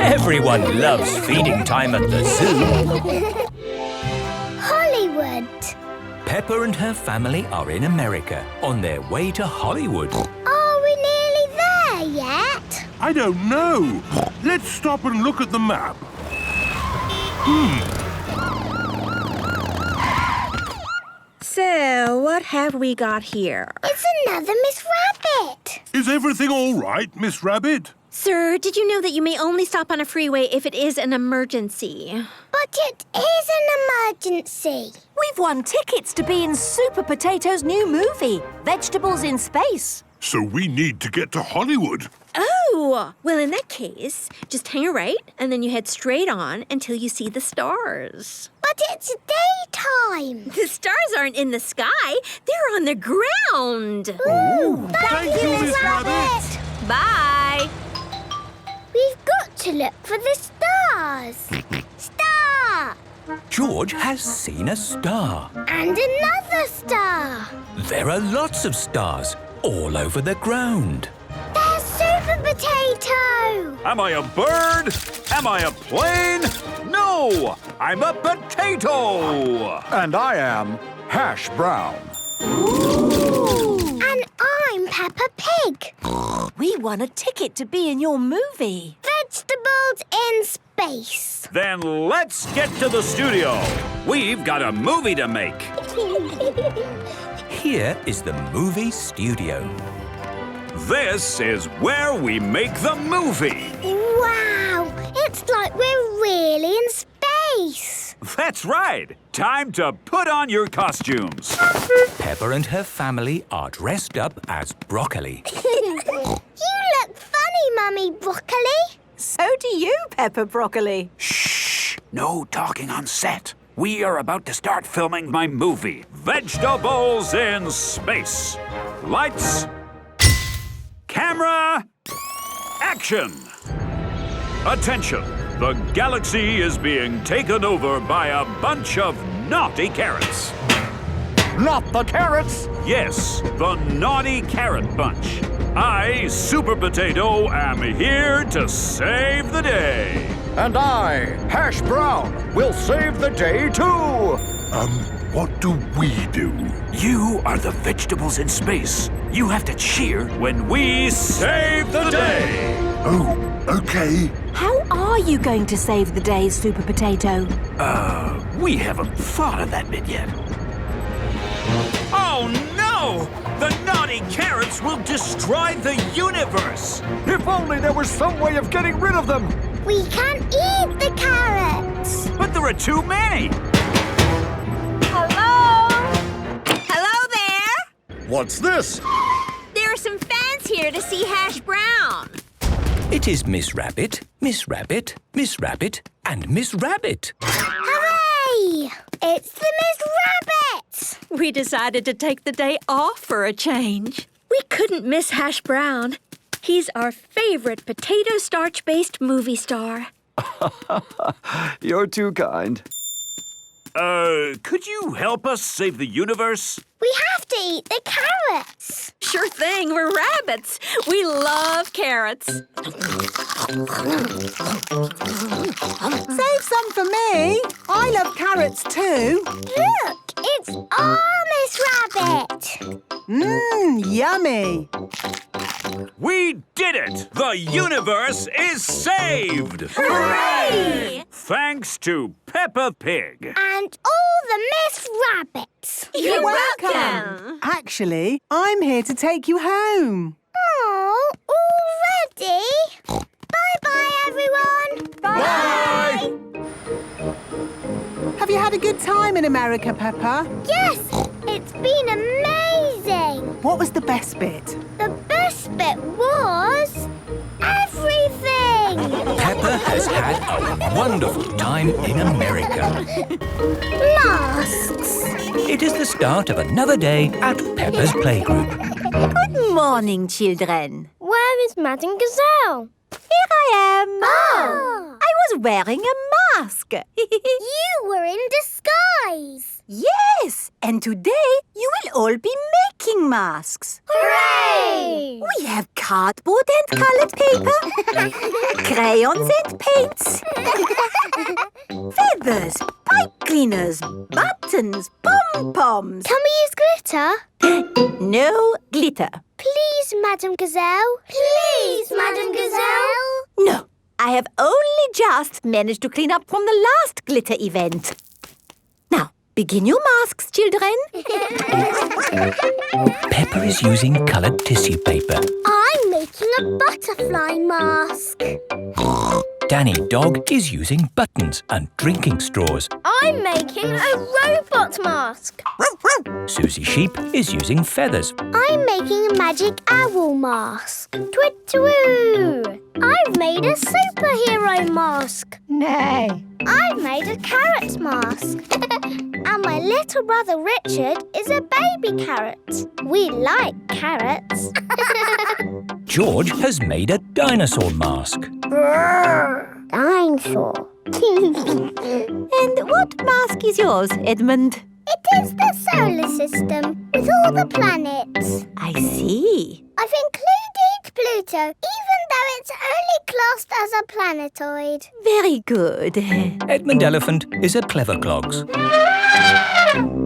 Speaker 12: Everyone loves feeding time at the zoo.
Speaker 1: Hollywood.
Speaker 12: Peppa and her family are in America on their way to Hollywood.
Speaker 1: Are we nearly there yet?
Speaker 9: I don't know. Let's stop and look at the map.
Speaker 21: So, what have we got here?
Speaker 1: It's another Miss Rabbit.
Speaker 9: Is everything all right, Miss Rabbit?
Speaker 21: Sir, did you know that you may only stop on a freeway if it is an emergency?
Speaker 1: But it is an emergency.
Speaker 4: We've won tickets to be in Super Potato's new movie, Vegetables in Space.
Speaker 9: So we need to get to Hollywood.
Speaker 21: Oh! Well, in that case, just hang a right and then you head straight on until you see the stars.
Speaker 1: But it's daytime.
Speaker 21: The stars aren't in the sky. They're on the ground.
Speaker 1: Ooh, thank you, Miss Rabbit.
Speaker 21: Bye.
Speaker 1: We've got to look for the stars. Star!
Speaker 12: George has seen a star.
Speaker 1: And another star.
Speaker 12: There are lots of stars all over the ground.
Speaker 1: There's Super Potato.
Speaker 11: Am I a bird? Am I a plane? No! I'm a potato!
Speaker 22: And I am Hash Brown.
Speaker 1: Ooh. And I'm Peppa Pig.
Speaker 4: We won a ticket to be in your movie.
Speaker 1: Vegetables in Space.
Speaker 11: Then let's get to the studio. We've got a movie to make.
Speaker 12: Here is the movie studio.
Speaker 11: This is where we make the movie.
Speaker 1: Wow! It's like we're really in space.
Speaker 11: That's right. Time to put on your costumes.
Speaker 12: Peppa and her family are dressed up as broccoli.
Speaker 1: You look funny, Mummy Broccoli.
Speaker 4: So do you, Peppa Broccoli.
Speaker 11: Shh! No talking on set. We are about to start filming my movie, Vegetables in Space. Lights, camera, action! Attention! The galaxy is being taken over by a bunch of naughty carrots.
Speaker 22: Not the carrots!
Speaker 11: Yes, the naughty carrot bunch. I, Super Potato, am here to save the day.
Speaker 22: And I, Hash Brown, will save the day too!
Speaker 9: What do we do?
Speaker 11: You are the vegetables in space. You have to cheer when we save the day.
Speaker 9: Oh, okay.
Speaker 4: How are you going to save the day, Super Potato?
Speaker 11: We haven't thought of that bit yet. Oh no! The naughty carrots will destroy the universe!
Speaker 22: If only there was some way of getting rid of them!
Speaker 1: We can't eat the carrots.
Speaker 11: But there are too many!
Speaker 21: Hello? Hello there?
Speaker 22: What's this?
Speaker 21: There are some fans here to see Hash Brown.
Speaker 12: It is Miss Rabbit, Miss Rabbit, Miss Rabbit, and Miss Rabbit.
Speaker 1: Hooray! It's the Miss Rabbit!
Speaker 21: We decided to take the day off for a change. We couldn't miss Hash Brown. He's our favorite potato starch-based movie star.
Speaker 22: You're too kind.
Speaker 11: Could you help us save the universe?
Speaker 1: We have to eat the carrots.
Speaker 21: Sure thing, we're rabbits. We love carrots.
Speaker 8: Save some for me. I love carrots too.
Speaker 1: Look, it's our Miss Rabbit.
Speaker 8: Yummy.
Speaker 11: We did it! The universe is saved!
Speaker 1: Hooray!
Speaker 11: Thanks to Peppa Pig.
Speaker 1: And all the Miss Rabbits.
Speaker 8: You're welcome. Actually, I'm here to take you home.
Speaker 1: Oh, already? Bye-bye, everyone.
Speaker 8: Bye. Have you had a good time in America, Peppa?
Speaker 1: Yes, it's been amazing.
Speaker 8: What was the best bit?
Speaker 1: The best bit was everything.
Speaker 12: Peppa has had a wonderful time in America.
Speaker 1: Masks.
Speaker 12: It is the start of another day at Peppa's playgroup.
Speaker 4: Good morning, children.
Speaker 1: Where is Madame Gazelle?
Speaker 4: Here I am.
Speaker 1: Oh.
Speaker 4: I was wearing a mask.
Speaker 1: You were in disguise.
Speaker 4: Yes, and today you will all be making masks.
Speaker 1: Hooray!
Speaker 4: We have cardboard and colored paper, crayons and paints, feathers, pipe cleaners, buttons, pom-poms.
Speaker 1: Can we use glitter?
Speaker 4: No glitter.
Speaker 1: Please, Madame Gazelle. Please, Madame Gazelle.
Speaker 4: No, I have only just managed to clean up from the last glitter event. Now, begin your masks, children.
Speaker 12: Peppa is using coloured tissue paper.
Speaker 1: I'm making a butterfly mask.
Speaker 12: Danny Dog is using buttons and drinking straws.
Speaker 1: I'm making a robot mask.
Speaker 12: Susie Sheep is using feathers.
Speaker 1: I'm making a magic owl mask. Twit-twoo! I've made a superhero mask.
Speaker 4: Nay.
Speaker 1: I've made a carrot mask. And my little brother Richard is a baby carrot. We like carrots.
Speaker 12: George has made a dinosaur mask.
Speaker 1: Dinosaur.
Speaker 4: And what mask is yours, Edmund?
Speaker 1: It is the solar system with all the planets.
Speaker 4: I see.
Speaker 1: I've included Pluto, even though it's only classed as a planetoid.
Speaker 4: Very good.
Speaker 12: Edmund Elephant is a clever clogs.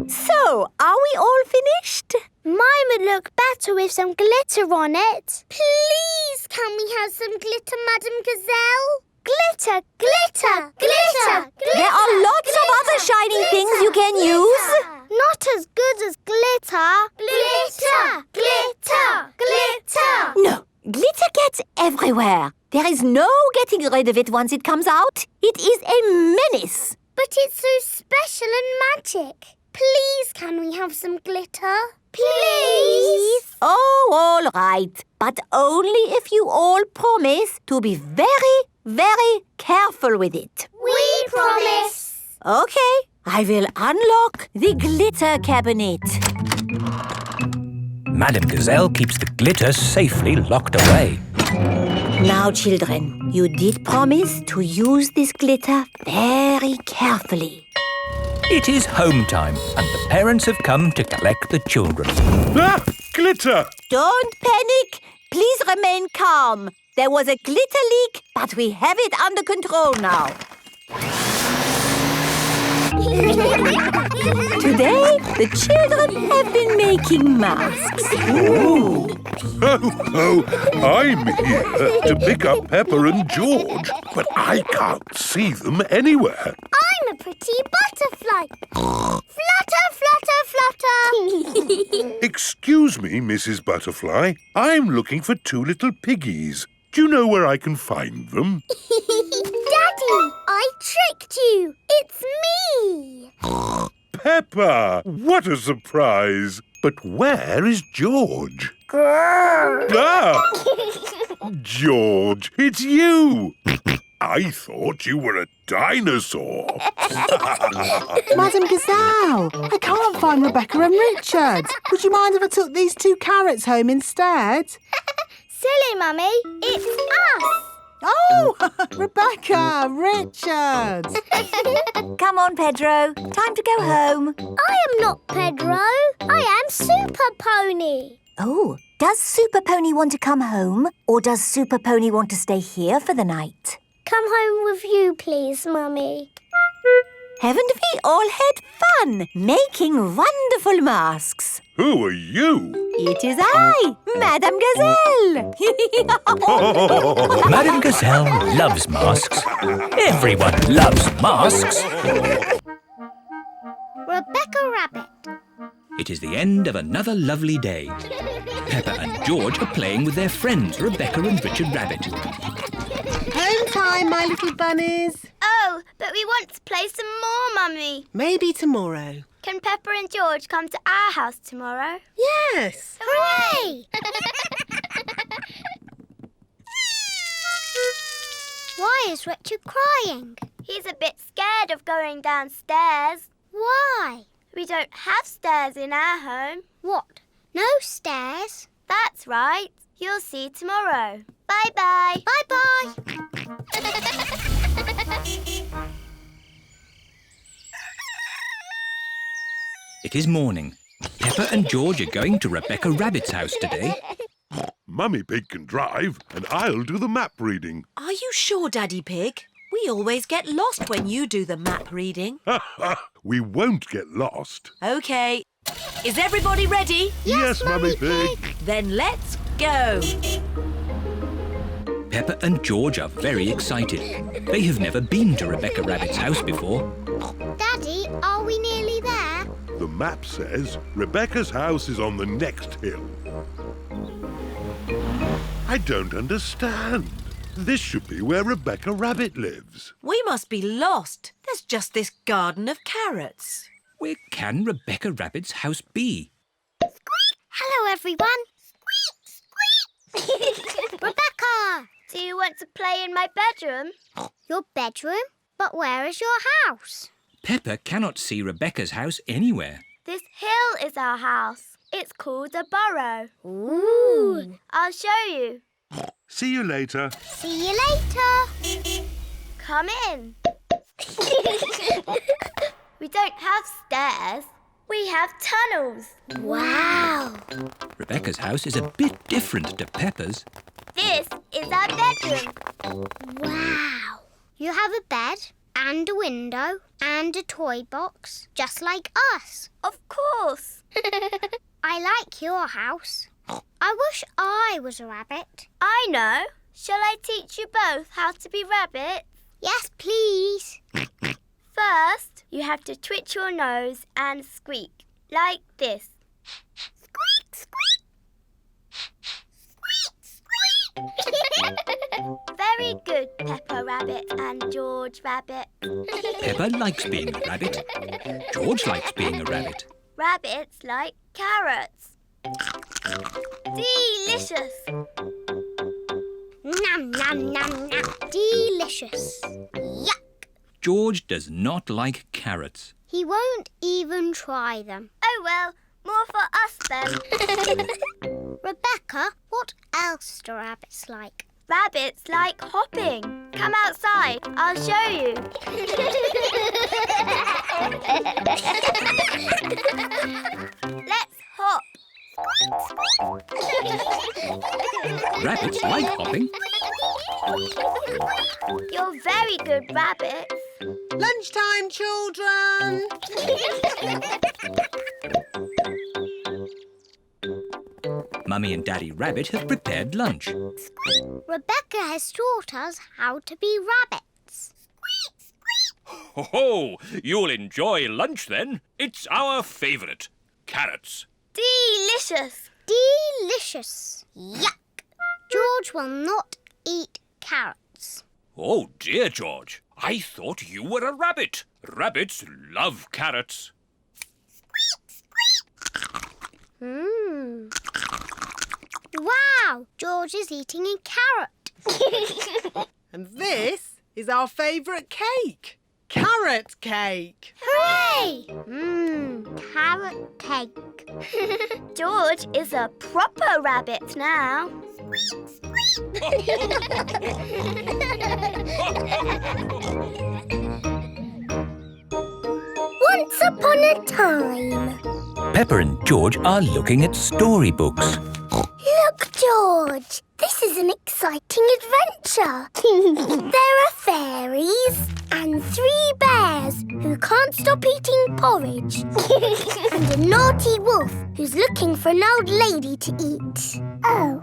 Speaker 4: So, are we all finished?
Speaker 1: Mine would look better with some glitter on it. Please, can we have some glitter, Madame Gazelle? Glitter, glitter, glitter, glitter.
Speaker 4: There are lots of other shiny things you can use.
Speaker 1: Not as good as glitter. Glitter, glitter, glitter.
Speaker 4: No, glitter gets everywhere. There is no getting rid of it once it comes out. It is a menace.
Speaker 1: But it's so special and magic. Please, can we have some glitter? Please.
Speaker 4: Oh, all right. But only if you all promise to be very, very careful with it.
Speaker 1: We promise.
Speaker 4: Okay, I will unlock the glitter cabinet.
Speaker 12: Madame Gazelle keeps the glitter safely locked away.
Speaker 4: Now, children, you did promise to use this glitter very carefully.
Speaker 12: It is home time and the parents have come to collect the children.
Speaker 9: Ah! Glitter!
Speaker 4: Don't panic. Please remain calm. There was a glitter leak, but we have it under control now. Today, the children have been making masks.
Speaker 9: Oh, I'm here to pick up Peppa and George, but I can't see them anywhere.
Speaker 1: I'm a pretty butterfly. Flutter, flutter, flutter.
Speaker 9: Excuse me, Mrs. Butterfly. I'm looking for two little piggies. Do you know where I can find them?
Speaker 1: Daddy, I tricked you. It's me.
Speaker 9: Peppa! What a surprise! But where is George? Ah! George, it's you! I thought you were a dinosaur.
Speaker 8: Madame Gazelle, I can't find Rebecca and Richard. Would you mind if I took these two carrots home instead?
Speaker 1: Silly, Mummy. It's us.
Speaker 8: Oh, Oh, Rebecca, Richard.
Speaker 4: Come on, Pedro. Time to go home.
Speaker 1: I am not Pedro. I am Super Pony.
Speaker 4: Oh, does Super Pony want to come home? Or does Super Pony want to stay here for the night?
Speaker 1: Come home with you, please, Mummy.
Speaker 4: Haven't we all had fun making wonderful masks?
Speaker 9: Who are you?
Speaker 4: It is I, Madame Gazelle.
Speaker 12: Madame Gazelle loves masks. Everyone loves masks.
Speaker 1: Rebecca Rabbit.
Speaker 12: It is the end of another lovely day. Peppa and George are playing with their friends, Rebecca and Richard Rabbit.
Speaker 8: Home time, my little bunnies.
Speaker 1: Oh, but we want to play some more, Mummy.
Speaker 8: Maybe tomorrow.
Speaker 1: Can Peppa and George come to our house tomorrow?
Speaker 8: Yes.
Speaker 1: Hooray! Why is Richard crying? He's a bit scared of going downstairs. Why? We don't have stairs in our home. What? No stairs? That's right. You'll see tomorrow. Bye-bye. Bye-bye.
Speaker 12: It is morning. Peppa and George are going to Rebecca Rabbit's house today.
Speaker 9: Mummy Pig can drive, and I'll do the map reading.
Speaker 10: Are you sure, Daddy Pig? We always get lost when you do the map reading.
Speaker 9: We won't get lost.
Speaker 10: OK. Is everybody ready?
Speaker 9: Yes, Mummy Pig.
Speaker 10: Then let's go.
Speaker 12: Peppa and George are very excited. They have never been to Rebecca Rabbit's house before.
Speaker 1: Daddy, are we nearly there?
Speaker 9: The map says Rebecca's house is on the next hill. I don't understand. This should be where Rebecca Rabbit lives.
Speaker 10: We must be lost. There's just this garden of carrots.
Speaker 12: Where can Rebecca Rabbit's house be?
Speaker 1: Hello, everyone. Squeak, squeak. Rebecca, do you want to play in my bedroom? Your bedroom? But where is your house?
Speaker 12: Peppa cannot see Rebecca's house anywhere.
Speaker 1: This hill is our house. It's called a burrow. Ooh. I'll show you.
Speaker 9: See you later.
Speaker 1: See you later. Come in. We don't have stairs. We have tunnels. Wow.
Speaker 12: Rebecca's house is a bit different to Peppa's.
Speaker 1: This is our bedroom. Wow. You have a bed and a window and a toy box, just like us. Of course. I like your house. I wish I was a rabbit. I know. Shall I teach you both how to be rabbits? Yes, please. First, you have to twitch your nose and squeak, like this. Squeak, squeak. Squeak, squeak. Very good, Peppa Rabbit and George Rabbit.
Speaker 12: Peppa likes being a rabbit. George likes being a rabbit.
Speaker 1: Rabbits like carrots. Delicious. Nom, nom, nom, nom. Delicious. Yuck.
Speaker 12: George does not like carrots.
Speaker 1: He won't even try them. Oh, well, more for us then. Rebecca, what else do rabbits like? Rabbits like hopping. Come outside. I'll show you. Let's hop.
Speaker 12: Rabbits like hopping.
Speaker 1: You're very good rabbits.
Speaker 8: Lunchtime, children.
Speaker 12: Mummy and Daddy Rabbit have prepared lunch.
Speaker 1: Rebecca has taught us how to be rabbits.
Speaker 11: Ho-ho! You'll enjoy lunch then. It's our favourite. Carrots.
Speaker 1: Delicious. Delicious. Yuck. George will not eat carrots.
Speaker 11: Oh, dear, George. I thought you were a rabbit. Rabbits love carrots.
Speaker 1: Wow, George is eating a carrot.
Speaker 8: And this is our favourite cake. Carrot cake.
Speaker 1: Hooray! Carrot cake. George is a proper rabbit now. Once upon a time.
Speaker 12: Peppa and George are looking at storybooks.
Speaker 1: Look, George. This is an exciting adventure. There are fairies and 3 bears who can't stop eating porridge. And a naughty wolf who's looking for an old lady to eat. Oh.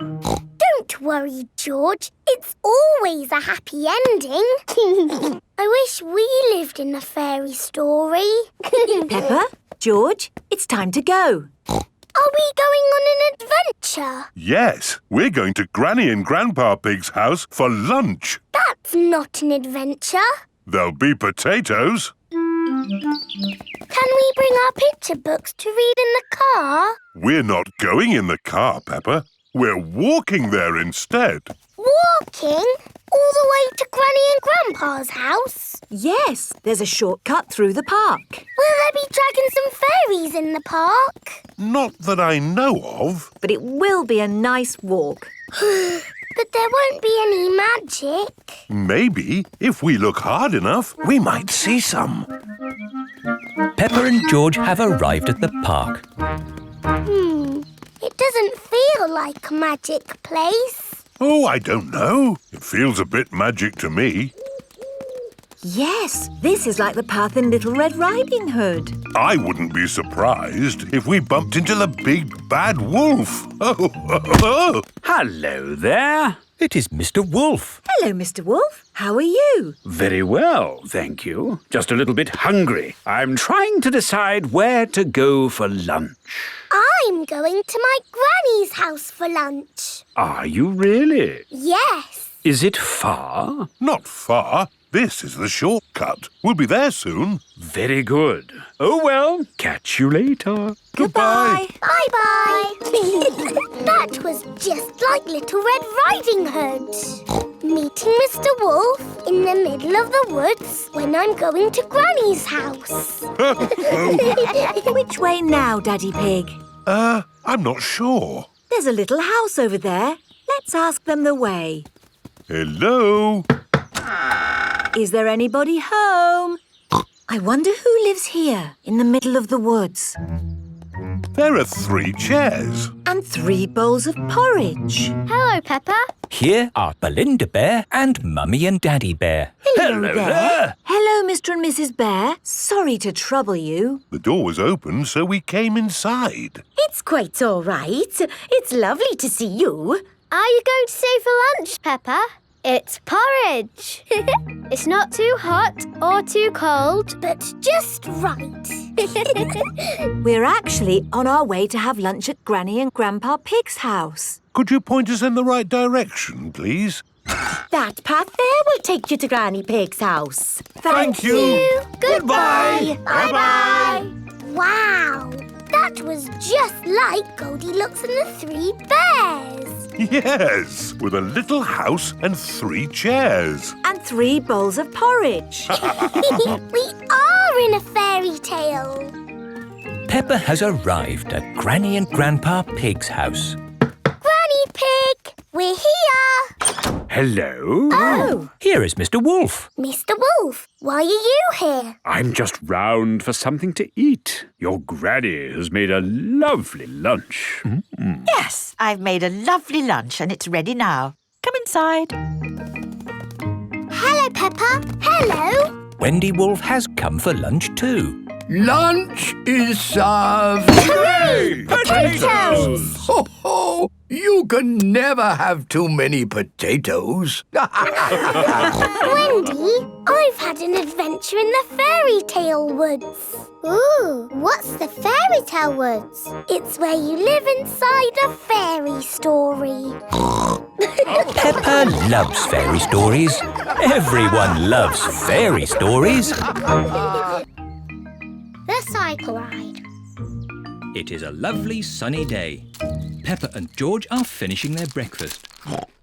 Speaker 1: Don't worry, George. It's always a happy ending. I wish we lived in a fairy story.
Speaker 4: Peppa, George, it's time to go.
Speaker 1: Are we going on an adventure?
Speaker 9: Yes, we're going to Granny and Grandpa Pig's house for lunch.
Speaker 1: That's not an adventure.
Speaker 9: There'll be potatoes.
Speaker 1: Can we bring our picture books to read in the car?
Speaker 9: We're not going in the car, Peppa. We're walking there instead.
Speaker 1: Walking? All the way to Granny and Grandpa's house?
Speaker 4: Yes, there's a shortcut through the park.
Speaker 1: Will there be dragons and fairies in the park?
Speaker 9: Not that I know of.
Speaker 4: But it will be a nice walk.
Speaker 1: But there won't be any magic.
Speaker 9: Maybe, if we look hard enough, we might see some.
Speaker 12: Peppa and George have arrived at the park.
Speaker 1: It doesn't feel like a magic place.
Speaker 9: Oh, I don't know. It feels a bit magic to me.
Speaker 4: Yes, this is like the path in Little Red Riding Hood.
Speaker 9: I wouldn't be surprised if we bumped into the big bad wolf. Oh.
Speaker 11: Hello there.
Speaker 12: It is Mr. Wolf.
Speaker 4: Hello, Mr. Wolf. How are you?
Speaker 11: Very well, thank you. Just a little bit hungry. I'm trying to decide where to go for lunch.
Speaker 1: I'm going to my granny's house for lunch.
Speaker 11: Are you really?
Speaker 1: Yes.
Speaker 11: Is it far?
Speaker 9: Not far. This is the shortcut. We'll be there soon.
Speaker 11: Very good. Oh, well, catch you later.
Speaker 9: Goodbye.
Speaker 1: Bye-bye. That was just like Little Red Riding Hood. Meeting Mr. Wolf in the middle of the woods when I'm going to Granny's house.
Speaker 4: Which way now, Daddy Pig?
Speaker 9: I'm not sure.
Speaker 4: There's a little house over there. Let's ask them the way.
Speaker 9: Hello?
Speaker 4: Is there anybody home? I wonder who lives here in the middle of the woods.
Speaker 9: There are 3 chairs.
Speaker 4: And 3 bowls of porridge.
Speaker 1: Hello, Peppa.
Speaker 12: Here are Belinda Bear and Mummy and Daddy Bear.
Speaker 4: Hello there. Hello, Mr. and Mrs. Bear. Sorry to trouble you.
Speaker 9: The door was open, so we came inside.
Speaker 21: It's quite all right. It's lovely to see you.
Speaker 1: Are you going to stay for lunch, Peppa? It's porridge. It's not too hot or too cold, but just right.
Speaker 4: We're actually on our way to have lunch at Granny and Grandpa Pig's house.
Speaker 9: Could you point us in the right direction, please?
Speaker 21: That path there will take you to Granny Pig's house.
Speaker 9: Thank you.
Speaker 1: Goodbye. Bye-bye. Wow, that was just like Goldilocks and the 3 bears.
Speaker 9: Yes, with a little house and 3 chairs.
Speaker 4: And 3 bowls of porridge.
Speaker 1: We are in a fairy tale.
Speaker 12: Peppa has arrived at Granny and Grandpa Pig's house.
Speaker 1: Granny Pig, we're here.
Speaker 11: Hello?
Speaker 1: Oh.
Speaker 12: Here is Mr. Wolf.
Speaker 1: Mr. Wolf, why are you here?
Speaker 11: I'm just round for something to eat. Your granny has made a lovely lunch.
Speaker 5: Yes, I've made a lovely lunch and it's ready now. Come inside.
Speaker 1: Hello, Peppa. Hello.
Speaker 12: Wendy Wolf has come for lunch too.
Speaker 14: Lunch is served.
Speaker 1: Hooray! Potatoes!
Speaker 14: Ho, ho! You can never have too many potatoes.
Speaker 1: Wendy, I've had an adventure in the fairy tale woods. Ooh, what's the fairy tale woods? It's where you live inside a fairy story.
Speaker 12: Peppa loves fairy stories. Everyone loves fairy stories.
Speaker 1: The cycle ride.
Speaker 12: It is a lovely sunny day. Peppa and George are finishing their breakfast.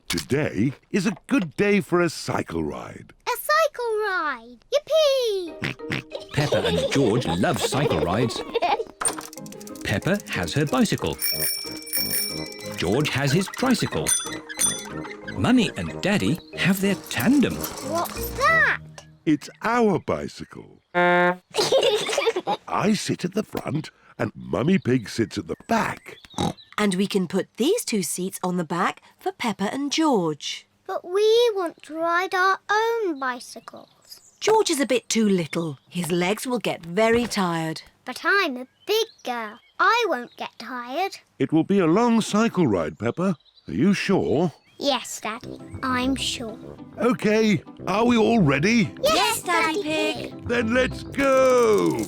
Speaker 9: Today is a good day for a cycle ride.
Speaker 1: A cycle ride. Yippee!
Speaker 12: Peppa and George love cycle rides. Peppa has her bicycle. George has his tricycle. Mummy and Daddy have their tandem.
Speaker 1: What's that?
Speaker 9: It's our bicycle. I sit at the front and Mummy Pig sits at the back.
Speaker 7: And we can put these two seats on the back for Peppa and George.
Speaker 1: But we want to ride our own bicycles.
Speaker 7: George is a bit too little. His legs will get very tired.
Speaker 1: But I'm a big girl. I won't get tired.
Speaker 9: It will be a long cycle ride, Peppa. Are you sure?
Speaker 1: Yes, Daddy, I'm sure.
Speaker 9: OK, are we all ready?
Speaker 1: Yes, Daddy Pig.
Speaker 9: Then let's go!
Speaker 1: Whee!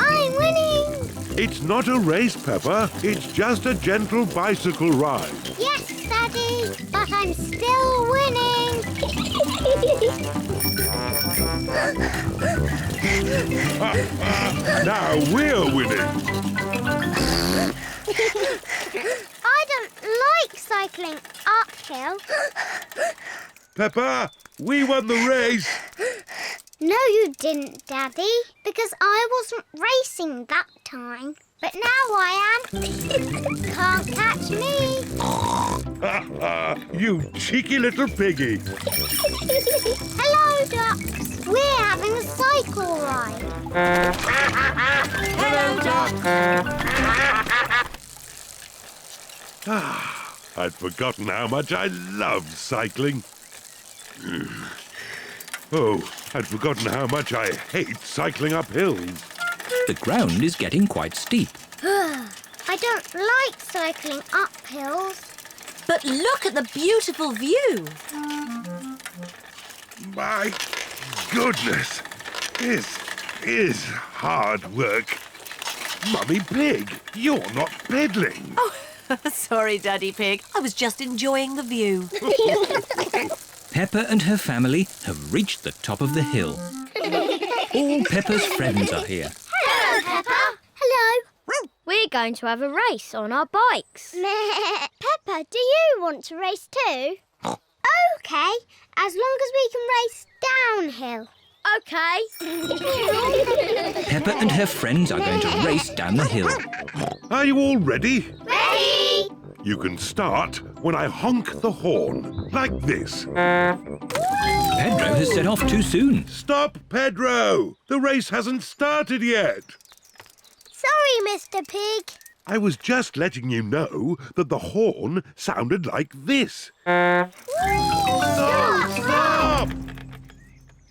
Speaker 1: I'm winning!
Speaker 9: It's not a race, Peppa. It's just a gentle bicycle ride.
Speaker 1: Yes, Daddy, but I'm still winning.
Speaker 9: Now we're winning.
Speaker 1: I don't like cycling uphill.
Speaker 9: Peppa, we won the race.
Speaker 1: No, you didn't, Daddy, because I wasn't racing that time. But now I am. Can't catch me.
Speaker 9: You cheeky little piggy.
Speaker 1: Hello, ducks. We're having a cycle ride.
Speaker 9: Hello, ducks. I'd forgotten how much I loved cycling. Oh, I'd forgotten how much I hate cycling up hills.
Speaker 12: The ground is getting quite steep.
Speaker 1: I don't like cycling up hills.
Speaker 7: But look at the beautiful view.
Speaker 9: My goodness, this is hard work. Mummy Pig, you're not pedaling.
Speaker 7: Oh, sorry, Daddy Pig. I was just enjoying the view.
Speaker 12: Peppa and her family have reached the top of the hill. All Peppa's friends are here.
Speaker 1: Hello, Peppa. Hello. We're going to have a race on our bikes. Peppa, do you want to race too? OK, as long as we can race downhill. OK.
Speaker 12: Peppa and her friends are going to race down the hill.
Speaker 9: Are you all ready?
Speaker 1: Ready!
Speaker 9: You can start when I honk the horn, like this.
Speaker 12: Pedro has set off too soon.
Speaker 9: Stop, Pedro! The race hasn't started yet.
Speaker 1: Sorry, Mr. Pig.
Speaker 9: I was just letting you know that the horn sounded like this. Stop!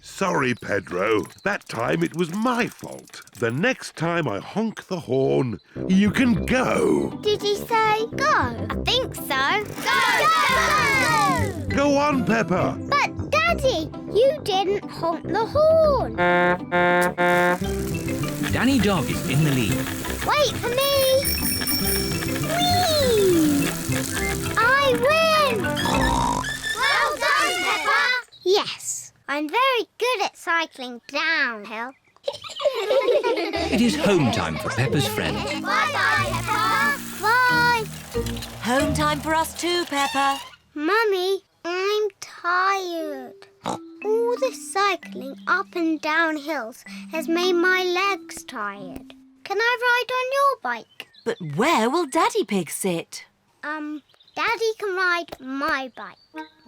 Speaker 9: Sorry, Pedro. That time it was my fault. The next time I honk the horn, you can go.
Speaker 1: Did he say go? I think so. Go!
Speaker 9: Go on, Peppa.
Speaker 1: But, Daddy, you didn't honk the horn.
Speaker 12: Danny Dog is in the lead.
Speaker 1: Wait for me. Whee! I win! Well done, Peppa. Yes, I'm very good at cycling downhill.
Speaker 12: It is home time for Peppa's friends.
Speaker 1: Bye-bye, Peppa. Bye.
Speaker 7: Home time for us too, Peppa.
Speaker 1: Mummy, I'm tired. All this cycling up and down hills has made my legs tired. Can I ride on your bike?
Speaker 7: But where will Daddy Pig sit?
Speaker 1: Daddy can ride my bike.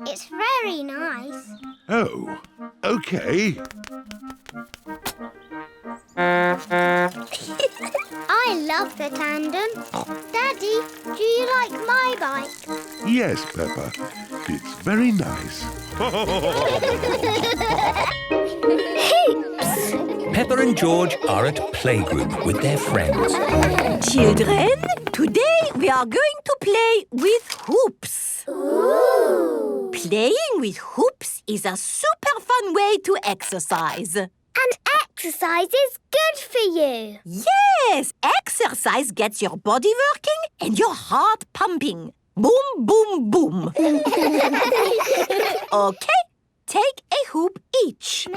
Speaker 1: It's very nice.
Speaker 9: Oh, OK.
Speaker 1: I love the tandem. Daddy, do you like my bike?
Speaker 9: Yes, Peppa. It's very nice.
Speaker 1: Hoops!
Speaker 12: Peppa and George are at playgroup with their friends.
Speaker 4: Children, today we are going to play with hoops.
Speaker 1: Ooh.
Speaker 4: Playing with hoops is a super fun way to exercise.
Speaker 1: And exercise is good for you.
Speaker 4: Yes, exercise gets your body working and your heart pumping. Boom, boom, boom. OK, take a hoop each.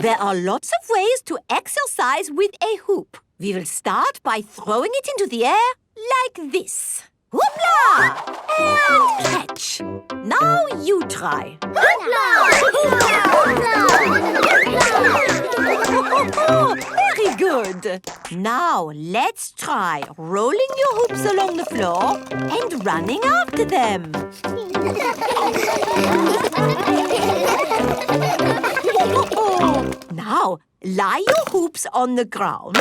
Speaker 4: There are lots of ways to exercise with a hoop. We will start by throwing it into the air like this. Hoopla! And catch. Now you try.
Speaker 1: Hoopla! Hoopla! Hoopla!
Speaker 4: Very good. Now let's try rolling your hoops along the floor and running after them. Now lie your hoops on the ground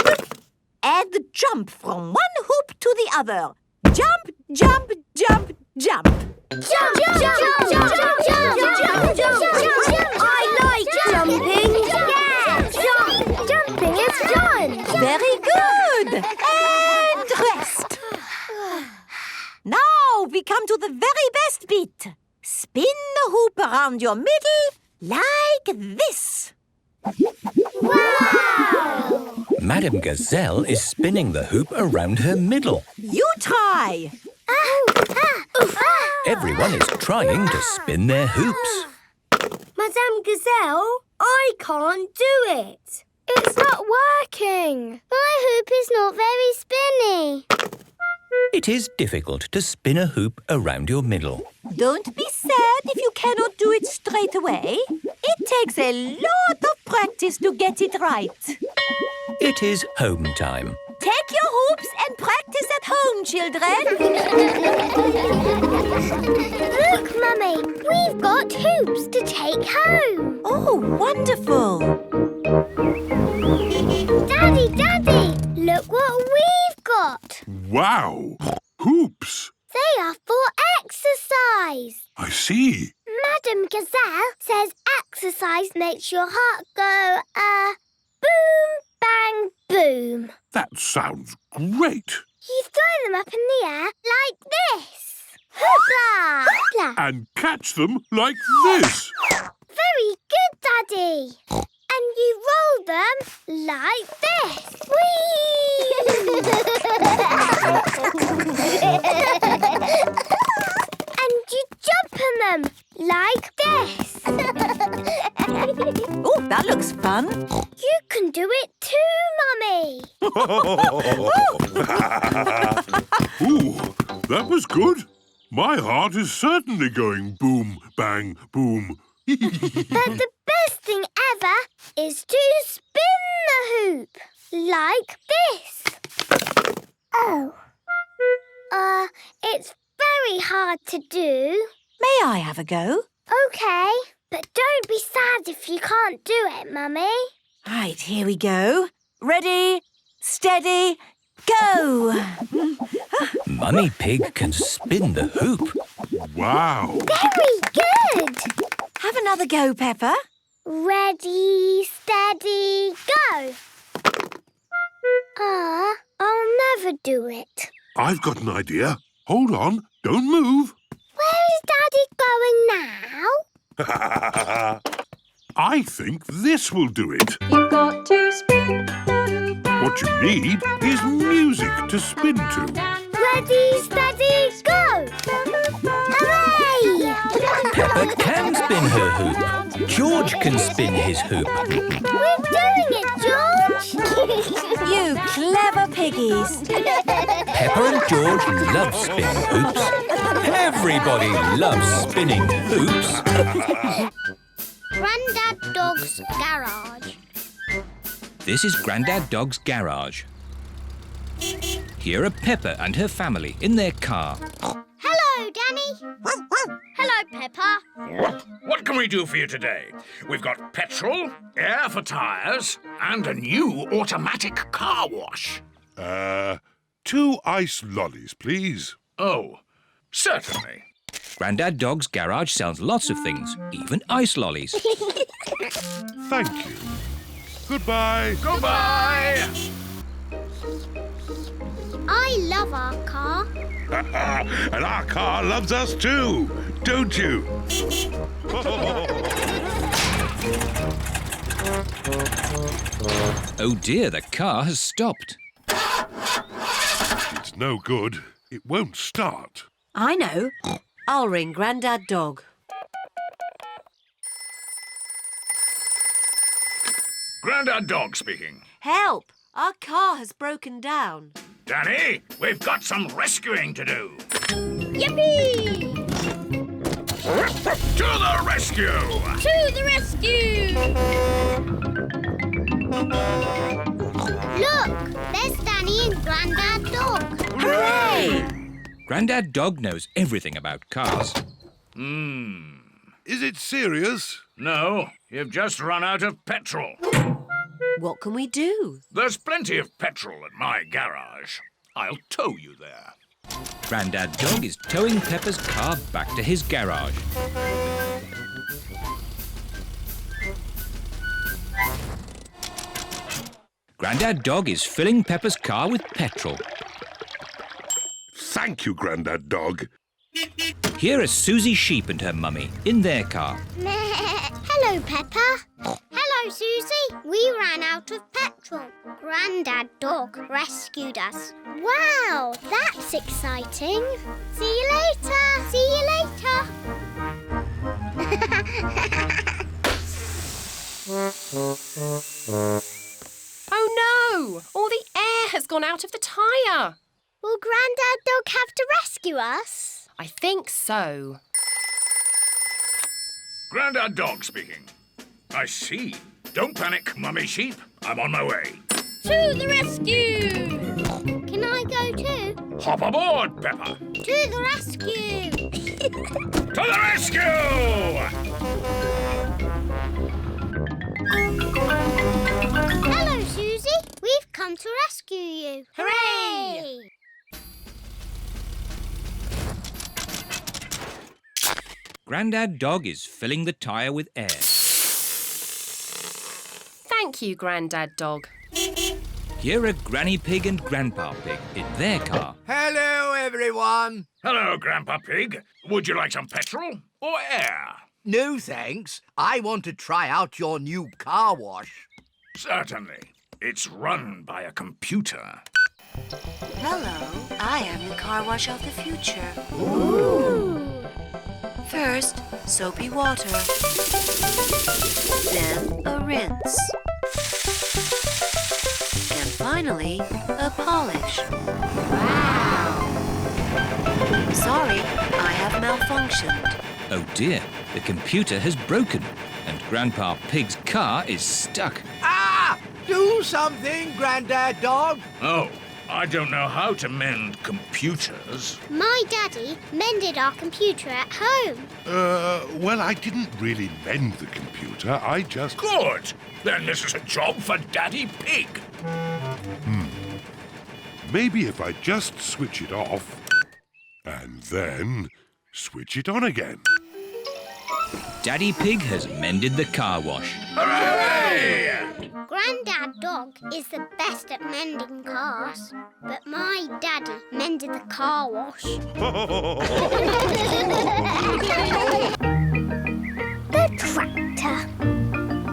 Speaker 4: and jump from one hoop to the other. Jump, jump, jump, jump.
Speaker 1: Jump, jump, jump, jump, jump, jump, jump, jump. I like jumping. Yeah, jumping is fun.
Speaker 4: Very good. And rest. Now we come to the very best bit. Spin the hoop around your middle like this.
Speaker 1: Wow!
Speaker 12: Madame Gazelle is spinning the hoop around her middle.
Speaker 4: You try.
Speaker 12: Everyone is trying to spin their hoops.
Speaker 1: Madame Gazelle, I can't do it. It's not working. My hoop is not very spinny.
Speaker 12: It is difficult to spin a hoop around your middle.
Speaker 4: Don't be sad if you cannot do it straight away. It takes a lot of practice to get it right.
Speaker 12: It is home time.
Speaker 4: Take your hoops and practice at home, children.
Speaker 1: Look, Mummy, we've got hoops to take home.
Speaker 4: Oh, wonderful.
Speaker 1: Daddy, Daddy, look what we've got.
Speaker 9: Wow! Hoops!
Speaker 1: They are for exercise.
Speaker 9: I see.
Speaker 1: Madame Gazelle says exercise makes your heart go, boom, bang, boom.
Speaker 9: That sounds great.
Speaker 1: You throw them up in the air like this. Hoopla! Hoopla!
Speaker 9: And catch them like this.
Speaker 1: Very good, Daddy. And you roll them like this. Whee! And you jump on them like this.
Speaker 4: Oh, that looks fun.
Speaker 1: You can do it too, Mummy.
Speaker 9: Ooh, that was good. My heart is certainly going boom, bang, boom.
Speaker 1: But the best thing ever is to spin the hoop like this. Oh. It's very hard to do.
Speaker 4: May I have a go?
Speaker 1: OK, but don't be sad if you can't do it, Mummy.
Speaker 4: Right, here we go. Ready, steady, go!
Speaker 12: Mummy Pig can spin the hoop.
Speaker 9: Wow!
Speaker 1: Very good!
Speaker 4: Have another go, Peppa.
Speaker 1: Ready, steady, go! I'll never do it.
Speaker 9: I've got an idea. Hold on, don't move.
Speaker 1: Where is Daddy going now?
Speaker 9: I think this will do it.
Speaker 21: You've got to spin.
Speaker 9: What you need is music to spin to.
Speaker 1: Ready, steady, go! Hooray!
Speaker 12: Peppa can spin her hoop. George can spin his hoop.
Speaker 1: We're doing it, George!
Speaker 4: You clever piggies.
Speaker 12: Peppa and George love spinning hoops. Everybody loves spinning hoops.
Speaker 1: Grandad Dog's garage.
Speaker 2: This is Grandad Dog's garage. Here are Peppa and her family in their car.
Speaker 1: Hello, Danny. Hello, Peppa.
Speaker 11: What can we do for you today? We've got petrol, air for tyres, and a new automatic car wash.
Speaker 9: 2 ice lollies, please.
Speaker 11: Oh, certainly.
Speaker 2: Grandad Dog's garage sells lots of things, even ice lollies.
Speaker 9: Thank you. Goodbye.
Speaker 11: Goodbye.
Speaker 1: I love our car.
Speaker 9: And our car loves us too, don't you?
Speaker 2: Oh dear, the car has stopped.
Speaker 9: It's no good. It won't start.
Speaker 7: I know. I'll ring Grandad Dog.
Speaker 11: Grandad Dog speaking.
Speaker 7: Help! Our car has broken down.
Speaker 11: Danny, we've got some rescuing to do.
Speaker 1: Yippee!
Speaker 11: To the rescue!
Speaker 1: To the rescue! Look, there's Danny and Grandad Dog.
Speaker 3: Hooray!
Speaker 15: Grandad Dog knows everything about cars.
Speaker 9: Is it serious?
Speaker 6: No, you've just run out of petrol.
Speaker 7: What can we do?
Speaker 6: There's plenty of petrol at my garage. I'll tow you there.
Speaker 15: Grandad Dog is towing Peppa's car back to his garage. Grandad Dog is filling Peppa's car with petrol.
Speaker 9: Thank you, Grandad Dog.
Speaker 15: Here are Susie Sheep and her mummy in their car.
Speaker 1: Hello, Peppa. Hello, Susie. We ran out of petrol. Grandad Dog rescued us. Wow, that's exciting. See you later. See you later.
Speaker 16: Oh no! All the air has gone out of the tyre.
Speaker 1: Will Grandad Dog have to rescue us?
Speaker 16: I think so.
Speaker 6: Grandad Dog speaking. I see. Don't panic, Mummy Sheep. I'm on my way.
Speaker 1: To the rescue! Can I go too?
Speaker 6: Hop aboard, Peppa.
Speaker 1: To the rescue!
Speaker 6: To the rescue!
Speaker 1: Hello, Susie. We've come to rescue you. Hooray!
Speaker 15: Grandad Dog is filling the tyre with air.
Speaker 16: Thank you, Grandad Dog.
Speaker 15: Here are Granny Pig and Grandpa Pig in their car.
Speaker 17: Hello, everyone.
Speaker 6: Hello, Grandpa Pig. Would you like some petrol or air?
Speaker 17: No, thanks. I want to try out your new car wash.
Speaker 6: Certainly. It's run by a computer.
Speaker 23: Hello, I am the car wash of the future.
Speaker 1: Ooh.
Speaker 23: First, soapy water. Then a rinse. And finally, a polish.
Speaker 1: Wow!
Speaker 23: Sorry, I have malfunctioned.
Speaker 15: Oh dear, the computer has broken and Grandpa Pig's car is stuck.
Speaker 17: Ah! Do something, Grandad Dog.
Speaker 6: Oh, I don't know how to mend computers.
Speaker 1: My daddy mended our computer at home.
Speaker 9: Well, I didn't really mend the computer. I just...
Speaker 6: Good! Then this is a job for Daddy Pig.
Speaker 9: Maybe if I just switch it off and then switch it on again.
Speaker 15: Daddy Pig has mended the car wash.
Speaker 6: Hooray!
Speaker 1: Grandad Dog is the best at mending cars, but my daddy mended the car wash. The tractor.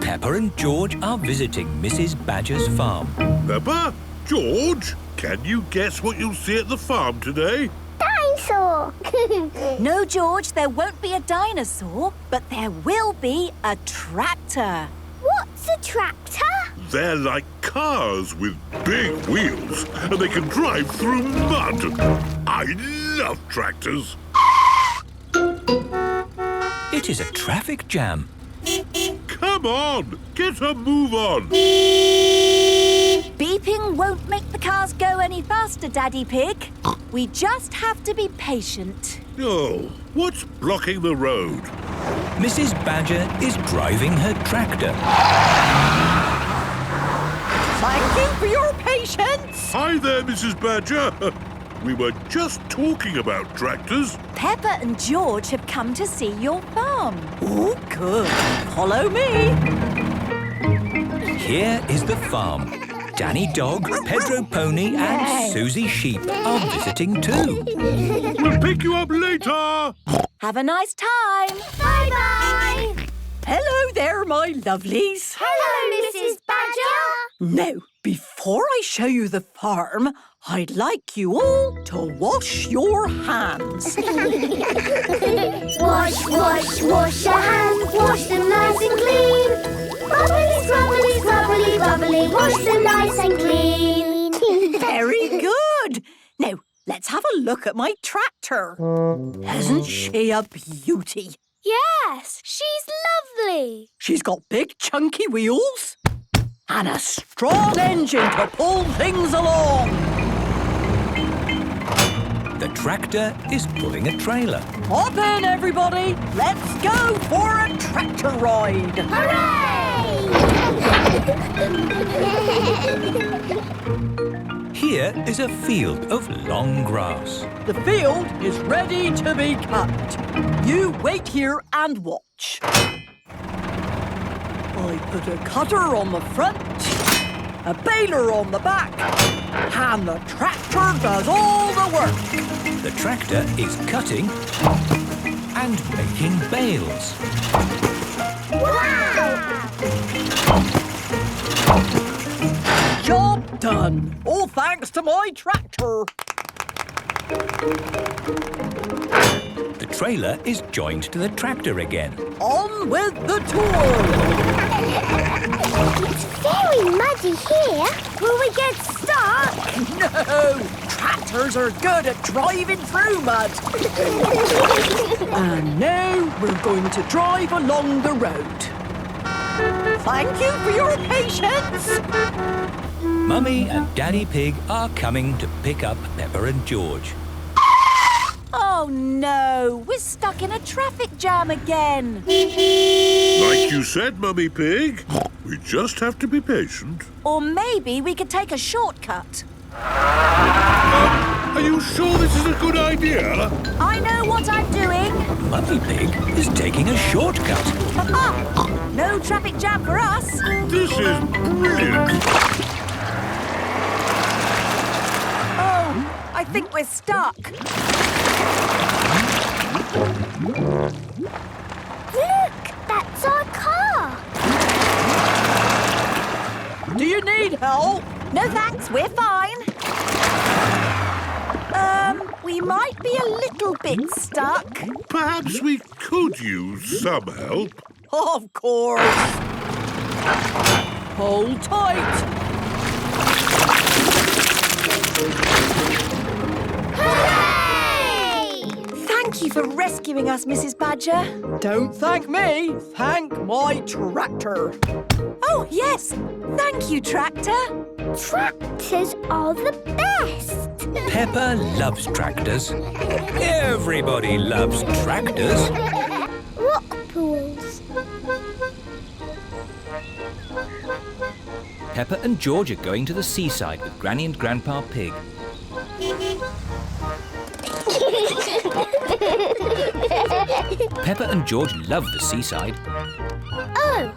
Speaker 12: Peppa and George are visiting Mrs. Badger's farm.
Speaker 9: Peppa? George? Can you guess what you'll see at the farm today?
Speaker 1: Dinosaur.
Speaker 4: No, George, there won't be a dinosaur, but there will be a tractor.
Speaker 1: What's a tractor?
Speaker 9: They're like cars with big wheels, and they can drive through mud. I love tractors.
Speaker 12: It is a traffic jam.
Speaker 9: Come on, get a move on.
Speaker 4: Beeping won't make the cars go any faster, Daddy Pig. We just have to be patient.
Speaker 9: Oh, what's blocking the road?
Speaker 12: Mrs. Badger is driving her tractor.
Speaker 4: Thank you for your patience.
Speaker 9: Hi there, Mrs. Badger. We were just talking about tractors.
Speaker 4: Peppa and George have come to see your farm. Oh, good. Follow me.
Speaker 12: Here is the farm. Danny Dog, Pedro Pony and Susie Sheep are visiting too.
Speaker 9: We'll pick you up later.
Speaker 4: Have a nice time.
Speaker 1: Bye-bye.
Speaker 4: Hello there, my lovelies.
Speaker 1: Hello, Mrs. Badger.
Speaker 4: Now, before I show you the farm, I'd like you all to wash your hands.
Speaker 1: Wash, wash, wash your hands. Wash them nice and clean. Bubbly, scrubbly, scrubbly, bubbly. Wash them nice and clean.
Speaker 4: Very good. Now, let's have a look at my tractor. Isn't she a beauty?
Speaker 21: Yes, she's lovely.
Speaker 4: She's got big chunky wheels
Speaker 13: and a strong engine to pull things along.
Speaker 12: The tractor is pulling a trailer.
Speaker 13: Hop in, everybody. Let's go for a tractor ride.
Speaker 12: Here is a field of long grass.
Speaker 13: The field is ready to be cut. You wait here and watch. I put a cutter on the front, a baler on the back, and the tractor does all the work.
Speaker 12: The tractor is cutting and making bales.
Speaker 13: Job done. All thanks to my tractor.
Speaker 12: The trailer is joined to the tractor again.
Speaker 13: On with the tour.
Speaker 1: It's very muddy here. Will we get stuck?
Speaker 13: No! Tractors are good at driving through mud. And now we're going to drive along the road. Thank you for your patience.
Speaker 12: Mummy and Daddy Pig are coming to pick up Peppa and George.
Speaker 4: Oh no, we're stuck in a traffic jam again.
Speaker 9: Like you said, Mummy Pig, we just have to be patient.
Speaker 4: Or maybe we could take a shortcut.
Speaker 9: Are you sure this is a good idea?
Speaker 4: I know what I'm doing.
Speaker 12: Mummy Pig is taking a shortcut.
Speaker 4: No traffic jam for us.
Speaker 9: This is brilliant.
Speaker 4: Oh, I think we're stuck.
Speaker 1: Look, that's our car.
Speaker 13: Do you need help?
Speaker 4: No thanks, we're fine. We might be a little bit stuck.
Speaker 9: Perhaps we could use some help.
Speaker 13: Of course. Hold tight.
Speaker 4: Thank you for rescuing us, Mrs. Badger.
Speaker 13: Don't thank me. Thank my tractor.
Speaker 4: Oh, yes. Thank you, Tractor.
Speaker 1: Tractors are the best.
Speaker 12: Peppa loves tractors. Everybody loves tractors.
Speaker 1: Rock pools.
Speaker 15: Peppa and George are going to the seaside with Granny and Grandpa Pig. Peppa and George love the seaside.
Speaker 1: Oh,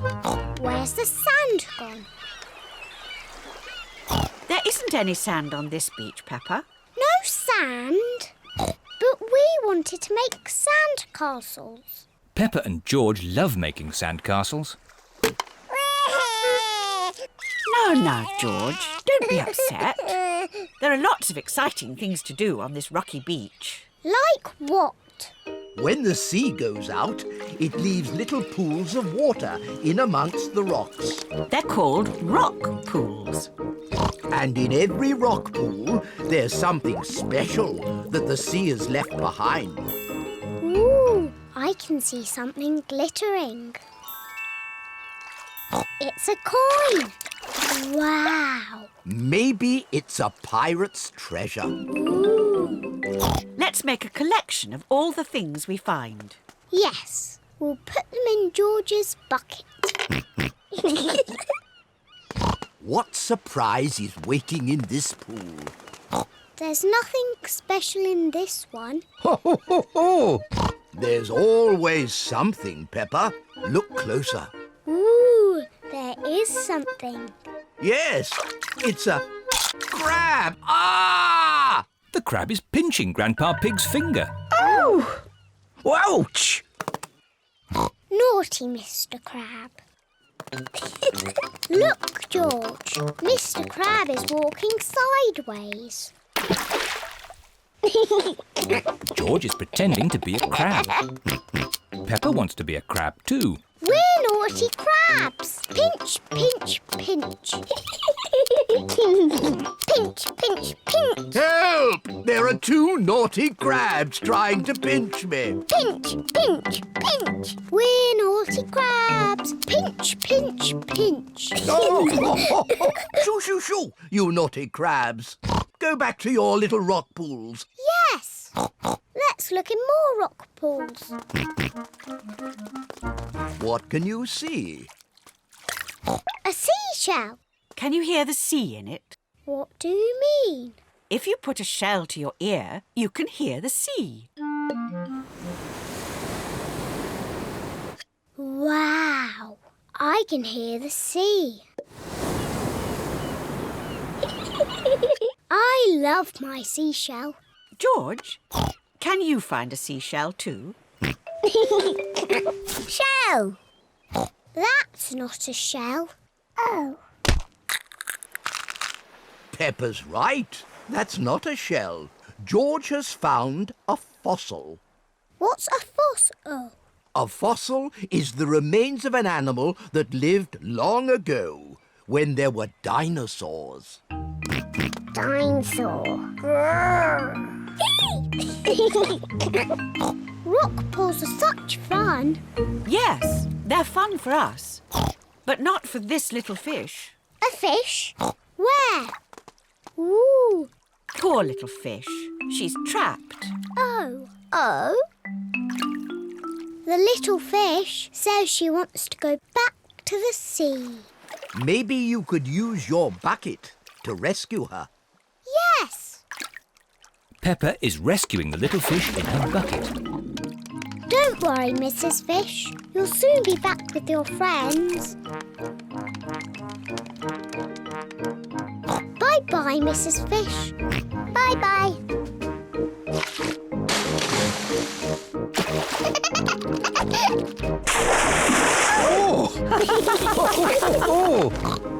Speaker 1: where's the sand gone?
Speaker 5: There isn't any sand on this beach, Peppa.
Speaker 1: No sand? But we wanted to make sand castles.
Speaker 15: Peppa and George love making sandcastles.
Speaker 5: No, George. Don't be upset. There are lots of exciting things to do on this rocky beach.
Speaker 1: Like what?
Speaker 17: When the sea goes out, it leaves little pools of water in amongst the rocks.
Speaker 5: They're called rock pools.
Speaker 17: And in every rock pool, there's something special that the sea has left behind.
Speaker 1: Ooh, I can see something glittering. It's a coin. Wow.
Speaker 17: Maybe it's a pirate's treasure.
Speaker 1: Ooh.
Speaker 5: Let's make a collection of all the things we find.
Speaker 1: Yes, we'll put them in George's bucket.
Speaker 17: What surprise is waiting in this pool?
Speaker 1: There's nothing special in this one.
Speaker 17: Ho, ho, ho, ho! There's always something, Peppa. Look closer.
Speaker 1: Ooh, there is something.
Speaker 17: Yes, it's a crab. Ah!
Speaker 15: The crab is pinching Grandpa Pig's finger.
Speaker 17: Oh! Ouch!
Speaker 1: Naughty Mr. Crab. Look, George. Mr. Crab is walking sideways.
Speaker 15: George is pretending to be a crab. Peppa wants to be a crab too.
Speaker 1: We're naughty crabs. Pinch, pinch, pinch. Pinch, pinch, pinch.
Speaker 17: Help! There are two naughty crabs trying to pinch me.
Speaker 1: Pinch, pinch, pinch. We're naughty crabs. Pinch, Pinch, pinch, pinch.
Speaker 17: Oh, shoo, shoo, shoo, you naughty crabs. Go back to your little rock pools.
Speaker 1: Yes. Let's look in more rock pools.
Speaker 17: What can you see?
Speaker 1: A seashell.
Speaker 5: Can you hear the sea in it?
Speaker 1: What do you mean?
Speaker 5: If you put a shell to your ear, you can hear the sea.
Speaker 1: Wow. I can hear the sea. I love my seashell.
Speaker 5: George, can you find a seashell too?
Speaker 1: Shell. That's not a shell. Oh.
Speaker 17: Peppa's right. That's not a shell. George has found a fossil.
Speaker 1: What's a fossil?
Speaker 17: A fossil is the remains of an animal that lived long ago, when there were dinosaurs.
Speaker 1: Dinosaur. Rock pools are such fun.
Speaker 5: Yes, they're fun for us, but not for this little fish.
Speaker 1: A fish? Where? Ooh.
Speaker 5: Poor little fish. She's trapped.
Speaker 1: Oh. Oh? The little fish says she wants to go back to the sea.
Speaker 17: Maybe you could use your bucket to rescue her.
Speaker 1: Yes.
Speaker 12: Peppa is rescuing the little fish in her bucket.
Speaker 1: Don't worry, Mrs. Fish. You'll soon be back with your friends. Bye-bye, Mrs. Fish. Bye-bye.
Speaker 17: Oh!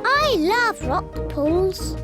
Speaker 1: I love rock pools.